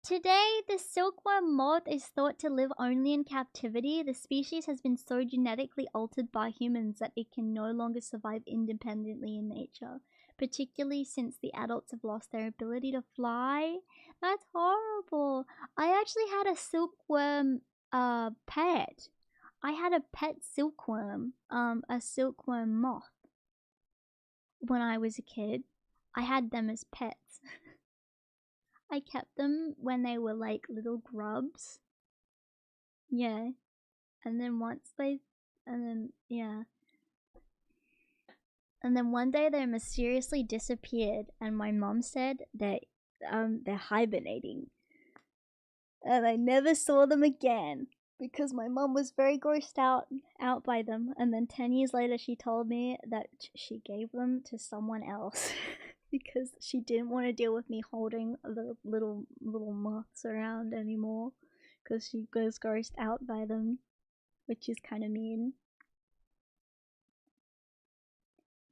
Today, the silkworm moth is thought to live only in captivity. The species has been so genetically altered by humans that it can no longer survive independently in nature, particularly since the adults have lost their ability to fly. That's horrible. I actually had a silkworm pet. I had a pet silkworm, a silkworm moth. When I was a kid, I had them as pets. I kept them when they were like little grubs. Yeah. And then And then one day they mysteriously disappeared, and my mom said that they're hibernating. And I never saw them again because my mom was very grossed out by them. And then 10 years later she told me that she gave them to someone else. Because she didn't want to deal with me holding the little moths around anymore, because she was grossed out by them, which is kind of mean.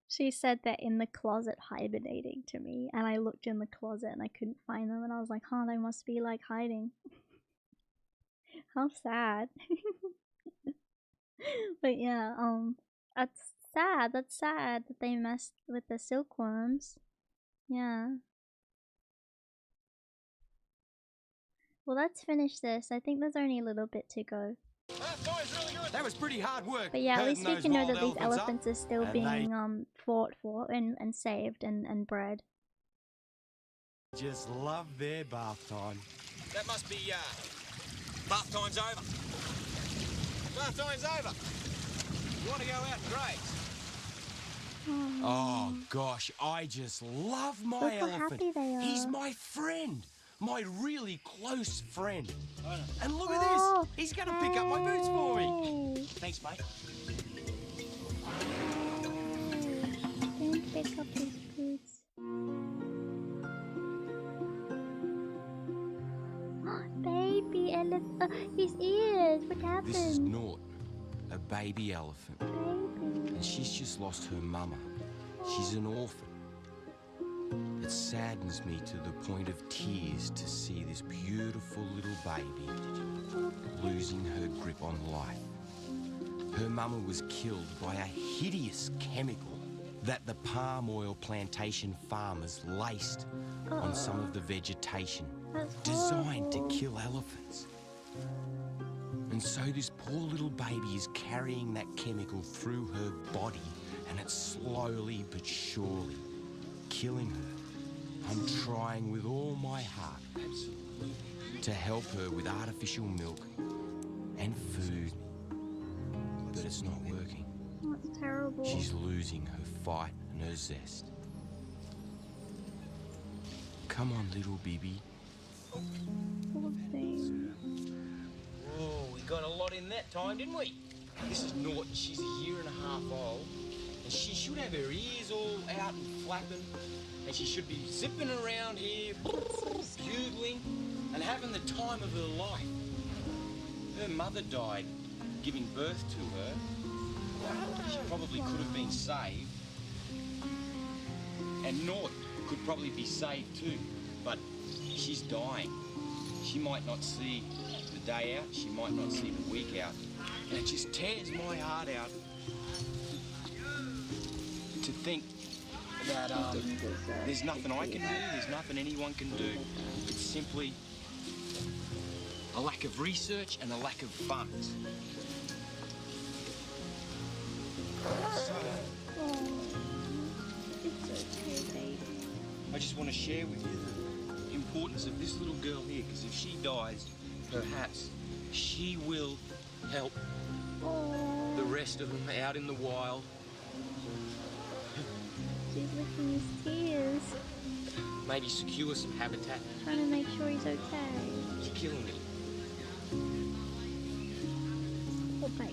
She said they're in the closet hibernating to me, and I looked in the closet and I couldn't find them, and I was like, huh, they must be like hiding. How sad. But yeah, that's sad that they messed with the silkworms. Yeah. Well, let's finish this. I think there's only a little bit to go. That was pretty hard work. But yeah, at least we can know that these elephants elephants are still being fought for and saved and bred. Just love their bath time. That must be, bath time's over. Bath time's over. You want to go out and graze? Oh gosh, I just love my Look how elephant. happy they are. He's my friend. My really close friend. And look at Oh, this. He's going to pick up my boots for me. Hey. Thanks, mate. Didn't pick up his boots. Baby elephant. His ears. What happened? This is Nort, a baby elephant. Baby. And she's just lost her mama. She's an orphan. It saddens me to the point of tears to see this beautiful little baby losing her grip on life. Her mama was killed by a hideous chemical that the palm oil plantation farmers laced on some of the vegetation designed to kill elephants. And so this poor little baby is carrying that chemical through her body, and it's slowly but surely killing her. I'm trying with all my heart to help her with artificial milk and food, but it's not working. That's terrible. She's losing her fight and her zest. Come on, little baby. Poor thing. Oh, we got a lot in that time, didn't we? This is Norton. She's a year and a half old. And she should have her ears all out and flapping. And she should be zipping around here, bugling, and having the time of her life. Her mother died giving birth to her. She probably could have been saved. And Norton could probably be saved too. But she's dying. She might not see the day out. She might not see the week out. And it just tears my heart out to think that there's nothing I can do, there's nothing anyone can do. It's simply a lack of research and a lack of funds. I just want to share with you the importance of this little girl here, because if she dies, perhaps she will help the rest of them out in the wild. She's licking his tears. Maybe secure some habitat. Trying to make sure he's okay. She's killing me. Poor baby.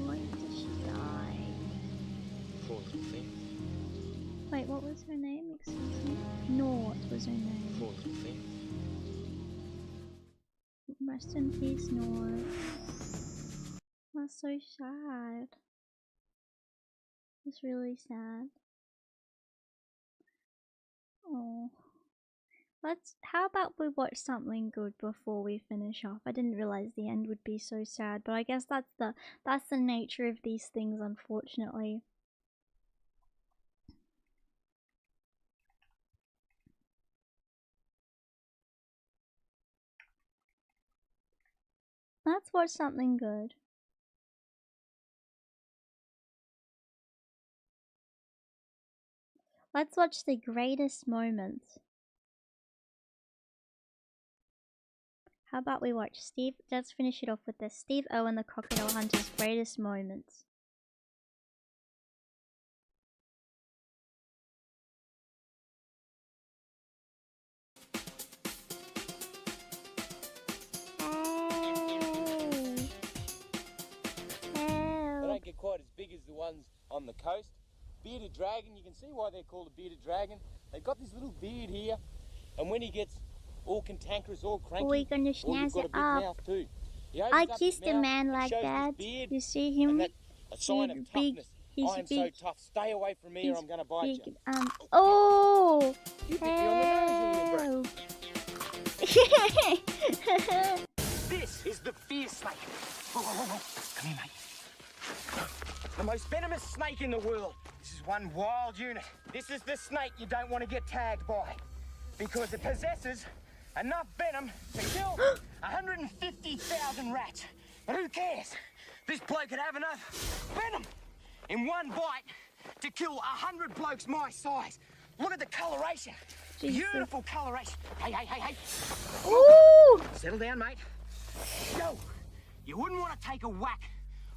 Why did she die? Poor little thing. Wait, what was her name? Excuse me? Nort was her name. Poor little thing. Rest in peace, Nort. That's so sad. It's really sad. Oh. How about we watch something good before we finish off? I didn't realize the end would be so sad, but I guess that's the nature of these things, unfortunately. Let's watch something good. Let's watch The Greatest Moments. How about we watch let's finish it off with this. Steve Irwin, the Crocodile Hunter's Greatest Moments. They don't get quite as big as the ones on the coast. Bearded dragon, you can see why they're called a bearded dragon. They've got this little beard here, and when he gets all cantankerous, all cranky, We're gonna snazz it up. I kissed a man like that. You see him? A sign of toughness. He's I am big. so tough. Stay away from me, or I'm going to bite you. Oh! You bit me on the nose, you little brat. This is the fear snake. Come here, mate. The most venomous snake in the world. This is one wild unit. This is the snake you don't want to get tagged by, because it possesses enough venom to kill 150,000 rats. But who cares? This bloke could have enough venom in one bite to kill 100 blokes my size. Look at the coloration. Jesus. Beautiful coloration. Hey. Ooh! Settle down, mate. Yo, you wouldn't want to take a whack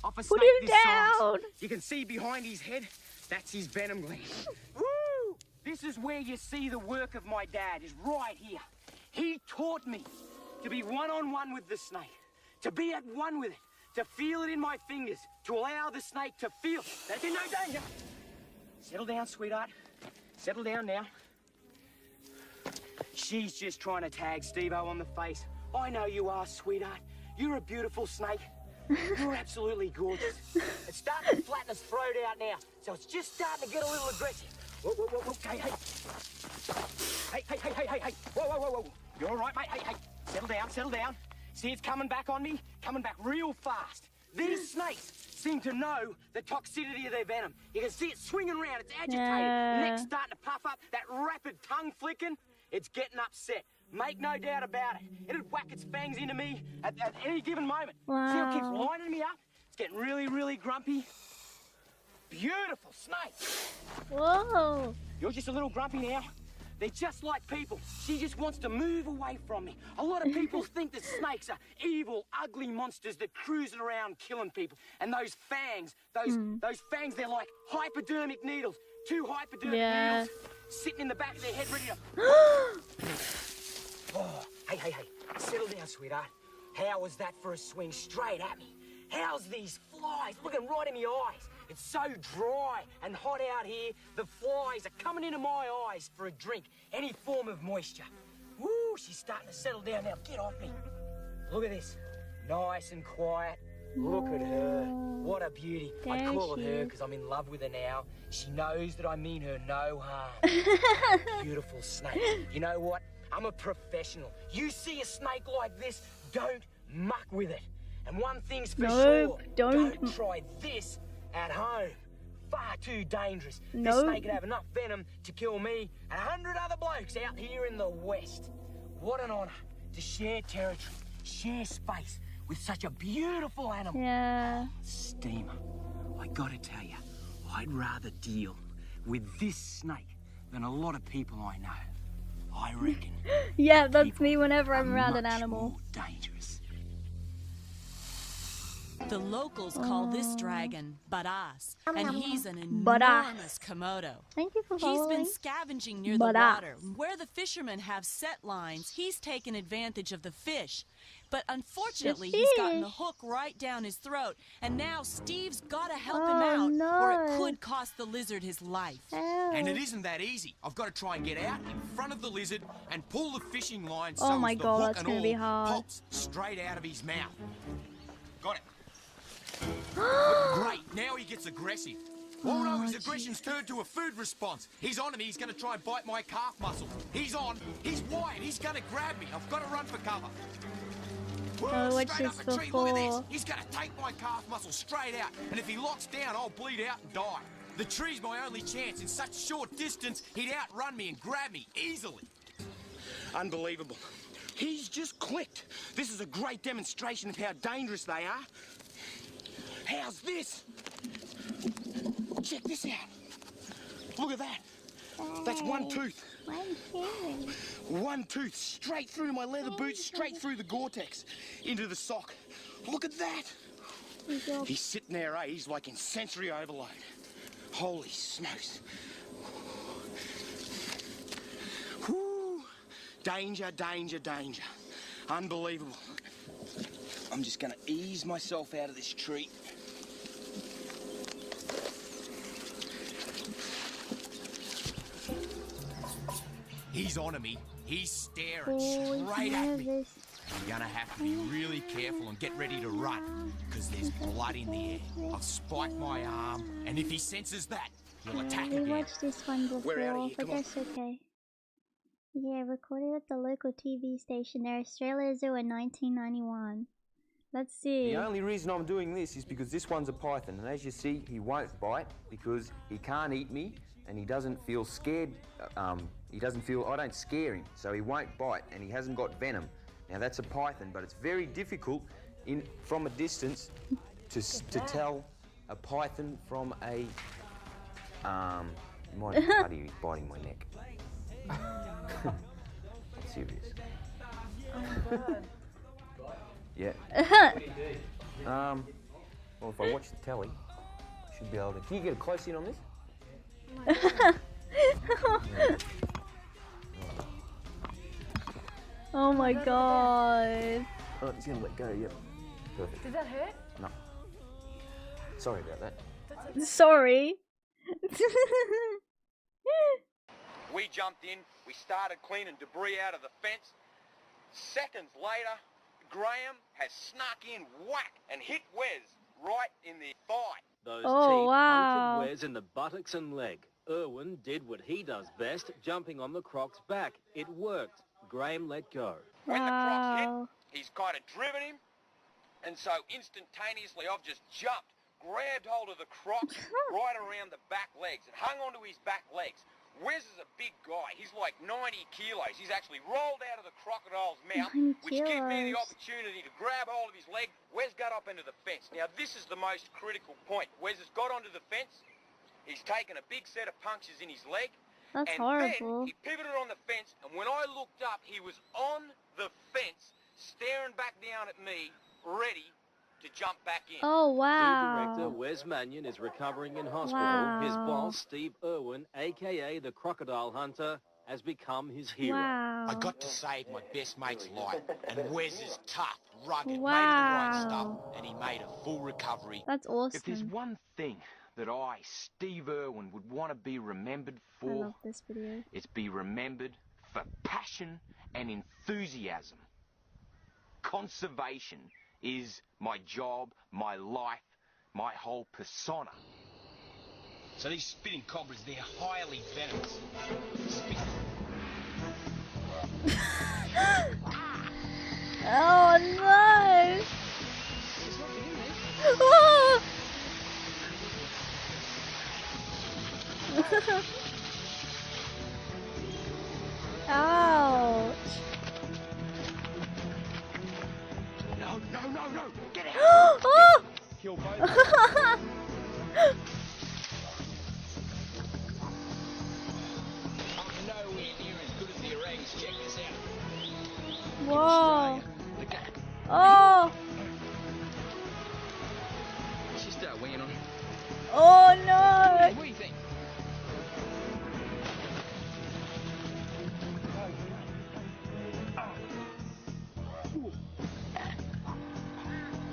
off a Put snake him this down. size. You can see behind his head, that's his venom gland. Woo! This is where you see the work of my dad, is right here. He taught me to be one-on-one with the snake, to be at one with it, to feel it in my fingers, to allow the snake to feel that there's no danger. Settle down, sweetheart. Settle down now. She's just trying to tag Steve-O on the face. I know you are, sweetheart. You're a beautiful snake. You're absolutely gorgeous. It's starting to flatten his throat out now, so it's just starting to get a little aggressive. Whoa. Hey. Hey. Whoa. You all right, mate? Hey. Settle down. See, it's coming back on me, coming back real fast. These snakes seem to know the toxicity of their venom. You can see it swinging around, it's agitated. Neck's starting to puff up, that rapid tongue flicking. It's getting upset. Make no doubt about it. It'd whack its fangs into me at any given moment. Wow. See how it keeps lining me up? It's getting really grumpy. Beautiful snake. Whoa! You're just a little grumpy now, They're just like people. She just wants to move away from me. A lot of people think that snakes are evil, ugly monsters that cruising around killing people. And those fangs, those fangs, they're like hypodermic needles. 2 hypodermic needles sitting in the back of their head ready to... Oh, hey. Settle down, sweetheart. How was that for a swing straight at me? How's these flies looking right in my eyes? It's so dry and hot out here, the flies are coming into my eyes for a drink, any form of moisture. Woo, she's starting to settle down now. Get off me. Look at this. Nice and quiet. Look at her. What a beauty. I call it her because I'm in love with her now. She knows that I mean her no harm. Beautiful snake. You know what? I'm a professional. You see a snake like this, don't muck with it. And one thing's for sure, don't try this at home. Far too dangerous. This snake could have enough venom to kill me and 100 other blokes out here in the West. What an honour to share territory, share space with such a beautiful animal. Yeah. Steamer, I gotta tell you, I'd rather deal with this snake than a lot of people I know. I reckon. Yeah, that's me whenever I'm around an animal. More dangerous. The locals call this dragon Badas, and he's an Badas. enormous Komodo. Thank you for He's following. been scavenging near the water. Where the fishermen have set lines, he's taken advantage of the fish. But unfortunately, he's gotten the hook right down his throat, and now Steve's gotta help him out, or it could cost the lizard his life. And it isn't that easy. I've got to try and get out in front of the lizard and pull the fishing line Oh so my the God, hook that's and gonna all be hard. pops straight out of his mouth. Got it. Great, now he gets aggressive. Oh no, his aggression's turned to a food response. He's on me, he's gonna try and bite my calf muscle. He's on, he's wired, he's gonna grab me. I've got to run for cover. I watched Straight this up a tree, look at this. before. He's gonna take my calf muscle straight out, and if he locks down, I'll bleed out and die. The tree's my only chance. In such short distance, he'd outrun me and grab me easily. Unbelievable. He's just clicked. This is a great demonstration of how dangerous they are. How's this? Check this out. Look at that. That's one tooth. One tooth straight through my leather boots, straight through the Gore-Tex, into the sock. Look at that. He's sitting there, eh? He's like in sensory overload. Holy smokes. Whew. Danger, danger, danger. Unbelievable. I'm just gonna ease myself out of this tree. He's on me. He's staring straight at me. I'm gonna have to be really careful and get ready to run, because there's blood in the air. I've spiked my arm, and if he senses that, he'll attack We again. watched this one before, here? but Come on. that's okay. Yeah, recorded at the local TV station near Australia Zoo in 1991. Let's see. The only reason I'm doing this is because this one's a python, and as you see, he won't bite because he can't eat me, and he doesn't feel scared. I don't scare him, so he won't bite, and he hasn't got venom. Now that's a python, but it's very difficult from a distance to tell a python from a. You might have cut, he's biting my neck. I'm serious. Oh my God. Yeah. Well, if I watch the telly, I should be able to. Can you get a close in on this? Oh my God. Oh, it's gonna let go. Yep. Perfect. Did that hurt? No. Sorry about that. Sorry. We jumped in, we started cleaning debris out of the fence. Seconds later, Graham has snuck in, whack, and hit Wes right in the thigh. Those Oh, teeth wow. punctured Wes in the buttocks and leg. Irwin did what he does best, jumping on the croc's back. It worked. Graham let go. When the croc's hit, Wow. he's kind of driven him, and so instantaneously I've just jumped, grabbed hold of the croc right around the back legs and hung onto his back legs. Wes is a big guy. He's like 90 kilos. He's actually rolled out of the crocodile's mouth, 90 which gave me the kilos. opportunity to grab hold of his leg. Wes got up into the fence. Now, this is the most critical point. Wes has got onto the fence. He's taken a big set of punctures in his leg, That's and horrible. then he pivoted on the fence, and when I looked up, he was on the fence, staring back down at me, ready to jump back in. Oh, Zoo director wow. Wes Mannion is recovering in hospital. Wow. His boss, Steve Irwin, a.k.a. the crocodile hunter, has become his hero. Wow. I got to save my best mate's life, and Wes is tough, rugged, made of the Wow. right stuff, and he made a full recovery. That's If there's awesome. one thing that I, Steve Irwin, would want to be remembered I for, love this video. it's be remembered for passion and enthusiasm. Conservation is my job, my life, my whole persona. So these spitting cobras, they're highly venomous. Oh no! Oh! Ouch! No, get out! Oh! Kill both. I'm nowhere near as good as the orangs. Check this out. Whoa! Look at it. Oh! Let's just start weighing on it. Oh no! What do you think?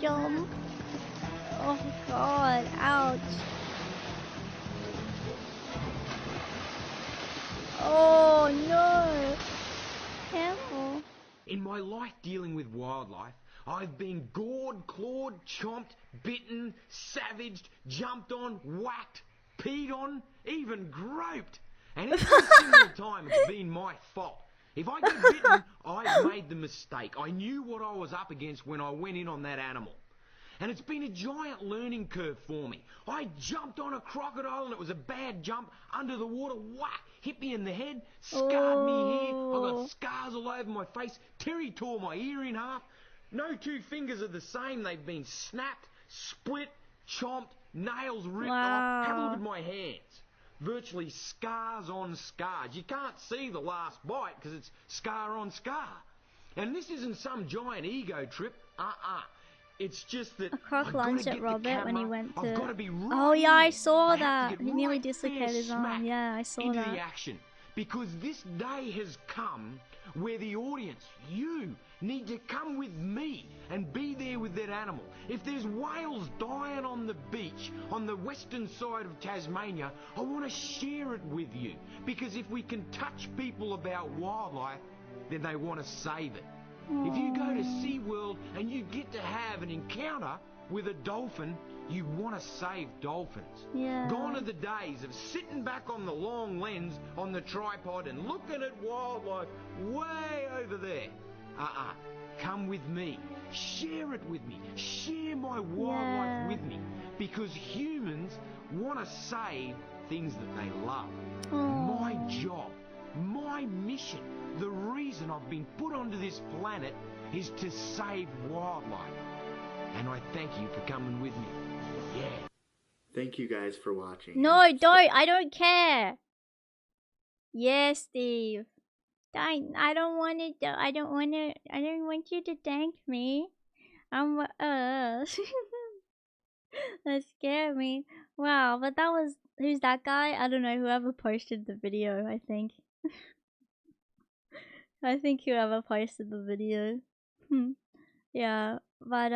Jump! Oh god! Ouch! Oh no! Careful! In my life dealing with wildlife, I've been gored, clawed, chomped, bitten, savaged, jumped on, whacked, peed on, even groped. And every single time it's been my fault. If I get bitten, I've made the mistake. I knew what I was up against when I went in on that animal. And it's been a giant learning curve for me. I jumped on a crocodile and it was a bad jump under the water. Whack! Hit me in the head, scarred me here. I got scars all over my face. Terry tore my ear in half. No two fingers are the same. They've been snapped, split, chomped, nails ripped off. Have a look at my hands. Virtually scars on scars. You can't see the last bite because it's scar on scar. And this isn't some giant ego trip. It's just that A croc lunged at Robert when he went to... Right, oh yeah, I saw I have that. to get He nearly right dislocated his fair arm. smack Yeah, I saw into that. the action. Because this day has come where the audience, you, need to come with me and be there with that animal. If there's whales dying on the beach on the western side of Tasmania, I want to share it with you. Because if we can touch people about wildlife, then they want to save it. If you go to SeaWorld and you get to have an encounter with a dolphin, you want to save dolphins. Yeah. Gone are the days of sitting back on the long lens on the tripod and looking at wildlife way over there. Come with me. Share it with me. Share my wildlife with me. Because humans want to save things that they love. My job, my mission, the reason I've been put onto this planet is to save wildlife. And I thank you for coming with me. Yeah. Thank you guys for watching. No, don't. I don't care. Yeah, Steve. I don't want to. I don't want you to thank me. That scared me. Wow, but that was, who's that guy? I don't know. Whoever posted the video, I think. I think whoever posted the video. Yeah, but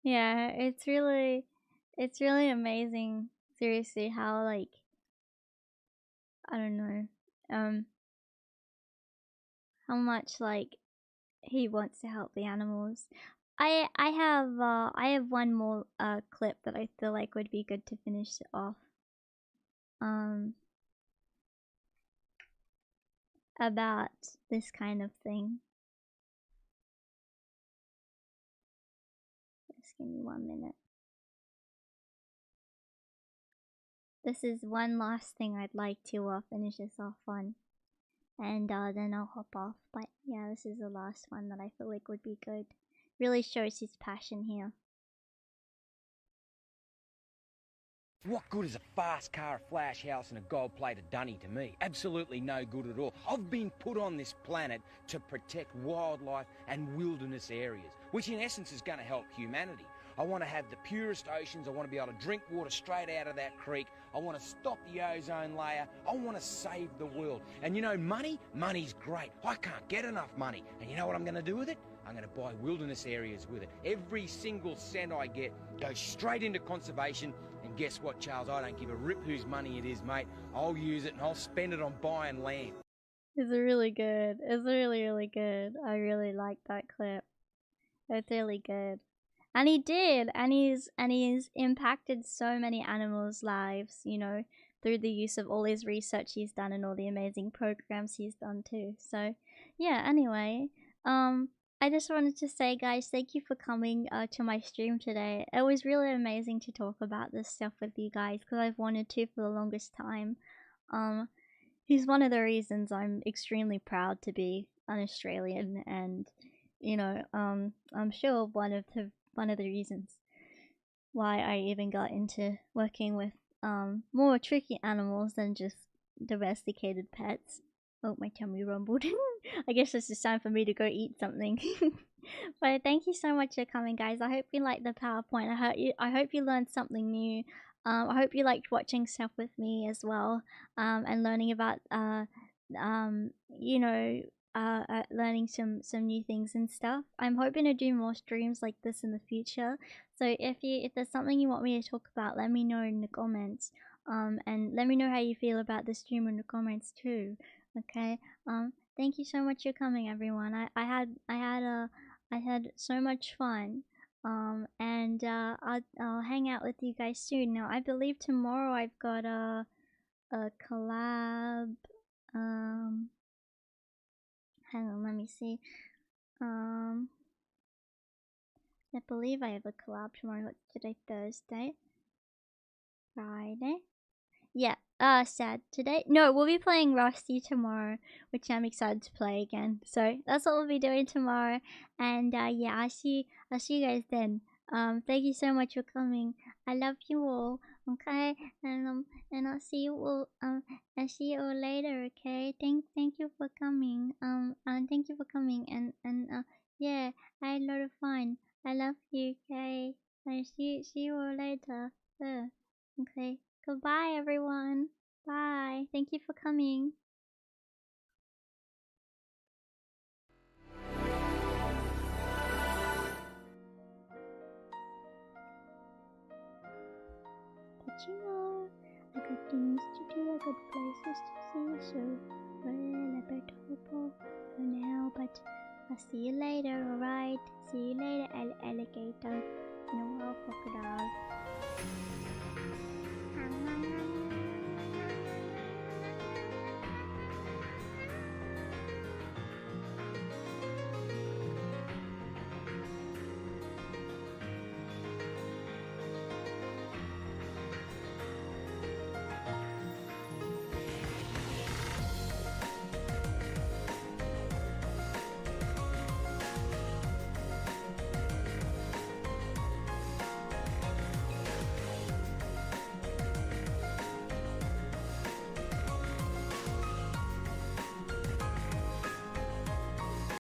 yeah, it's really amazing. Seriously, how, like, I don't know, how much, like, he wants to help the animals. I have one more clip that I feel like would be good to finish it off. About this kind of thing. Just give me 1 minute. This is one last thing I'd like to finish this off on. And then I'll hop off. But yeah, this is the last one that I feel like would be good. Really shows his passion here. What good is a fast car, a flash house and a gold-plated dunny to me? Absolutely no good at all. I've been put on this planet to protect wildlife and wilderness areas, which in essence is going to help humanity. I want to have the purest oceans. I want to be able to drink water straight out of that creek. I want to stop the ozone layer. I want to save the world. And you know, money's great. I can't get enough money. And you know what I'm going to do with it? I'm going to buy wilderness areas with it. Every single cent I get goes straight into conservation. And guess what, Charles? I don't give a rip whose money it is, mate. I'll use it and I'll spend it on buying land. It's really good. It's really, really good. I really like that clip. It's really good. And he did, and he's impacted so many animals' lives, you know, through the use of all his research he's done and all the amazing programs he's done too. So, yeah, anyway, I just wanted to say, guys, thank you for coming to my stream today. It was really amazing to talk about this stuff with you guys, because I've wanted to for the longest time. He's one of the reasons I'm extremely proud to be an Australian, and, you know, I'm sure one of the reasons why I even got into working with more tricky animals than just domesticated pets. Oh, my tummy rumbled. I guess it's just time for me to go eat something. But thank you so much for coming, guys. I hope you liked the PowerPoint. I hope you learned something new. I hope you liked watching stuff with me as well, and learning about you know, learning some new things and stuff. I'm hoping to do more streams like this in the future. So if there's something you want me to talk about, let me know in the comments. And let me know how you feel about the stream in the comments too. Okay. Thank you so much for coming, everyone. I had so much fun. And I'll hang out with you guys soon. Now I believe tomorrow I've got a collab. Hang on, let me see. I believe I have a collab tomorrow. What's today? Thursday? Friday? Yeah, Saturday. No, we'll be playing Rusty tomorrow, which I'm excited to play again. So that's what we'll be doing tomorrow. And yeah, I'll see you guys then. Thank you so much for coming. I love you all. Okay, and I'll see you all. I'll see you all later. Okay, thank you for coming. Thank you for coming. And yeah, I had a lot of fun. I love you. Okay, I see you all later. Okay, goodbye, everyone. Bye. Thank you for coming. But you know, I got things to do, I got places to see, so well, I better hop off for now, but I'll see you later, alright? See you later, alligator. No, crocodile.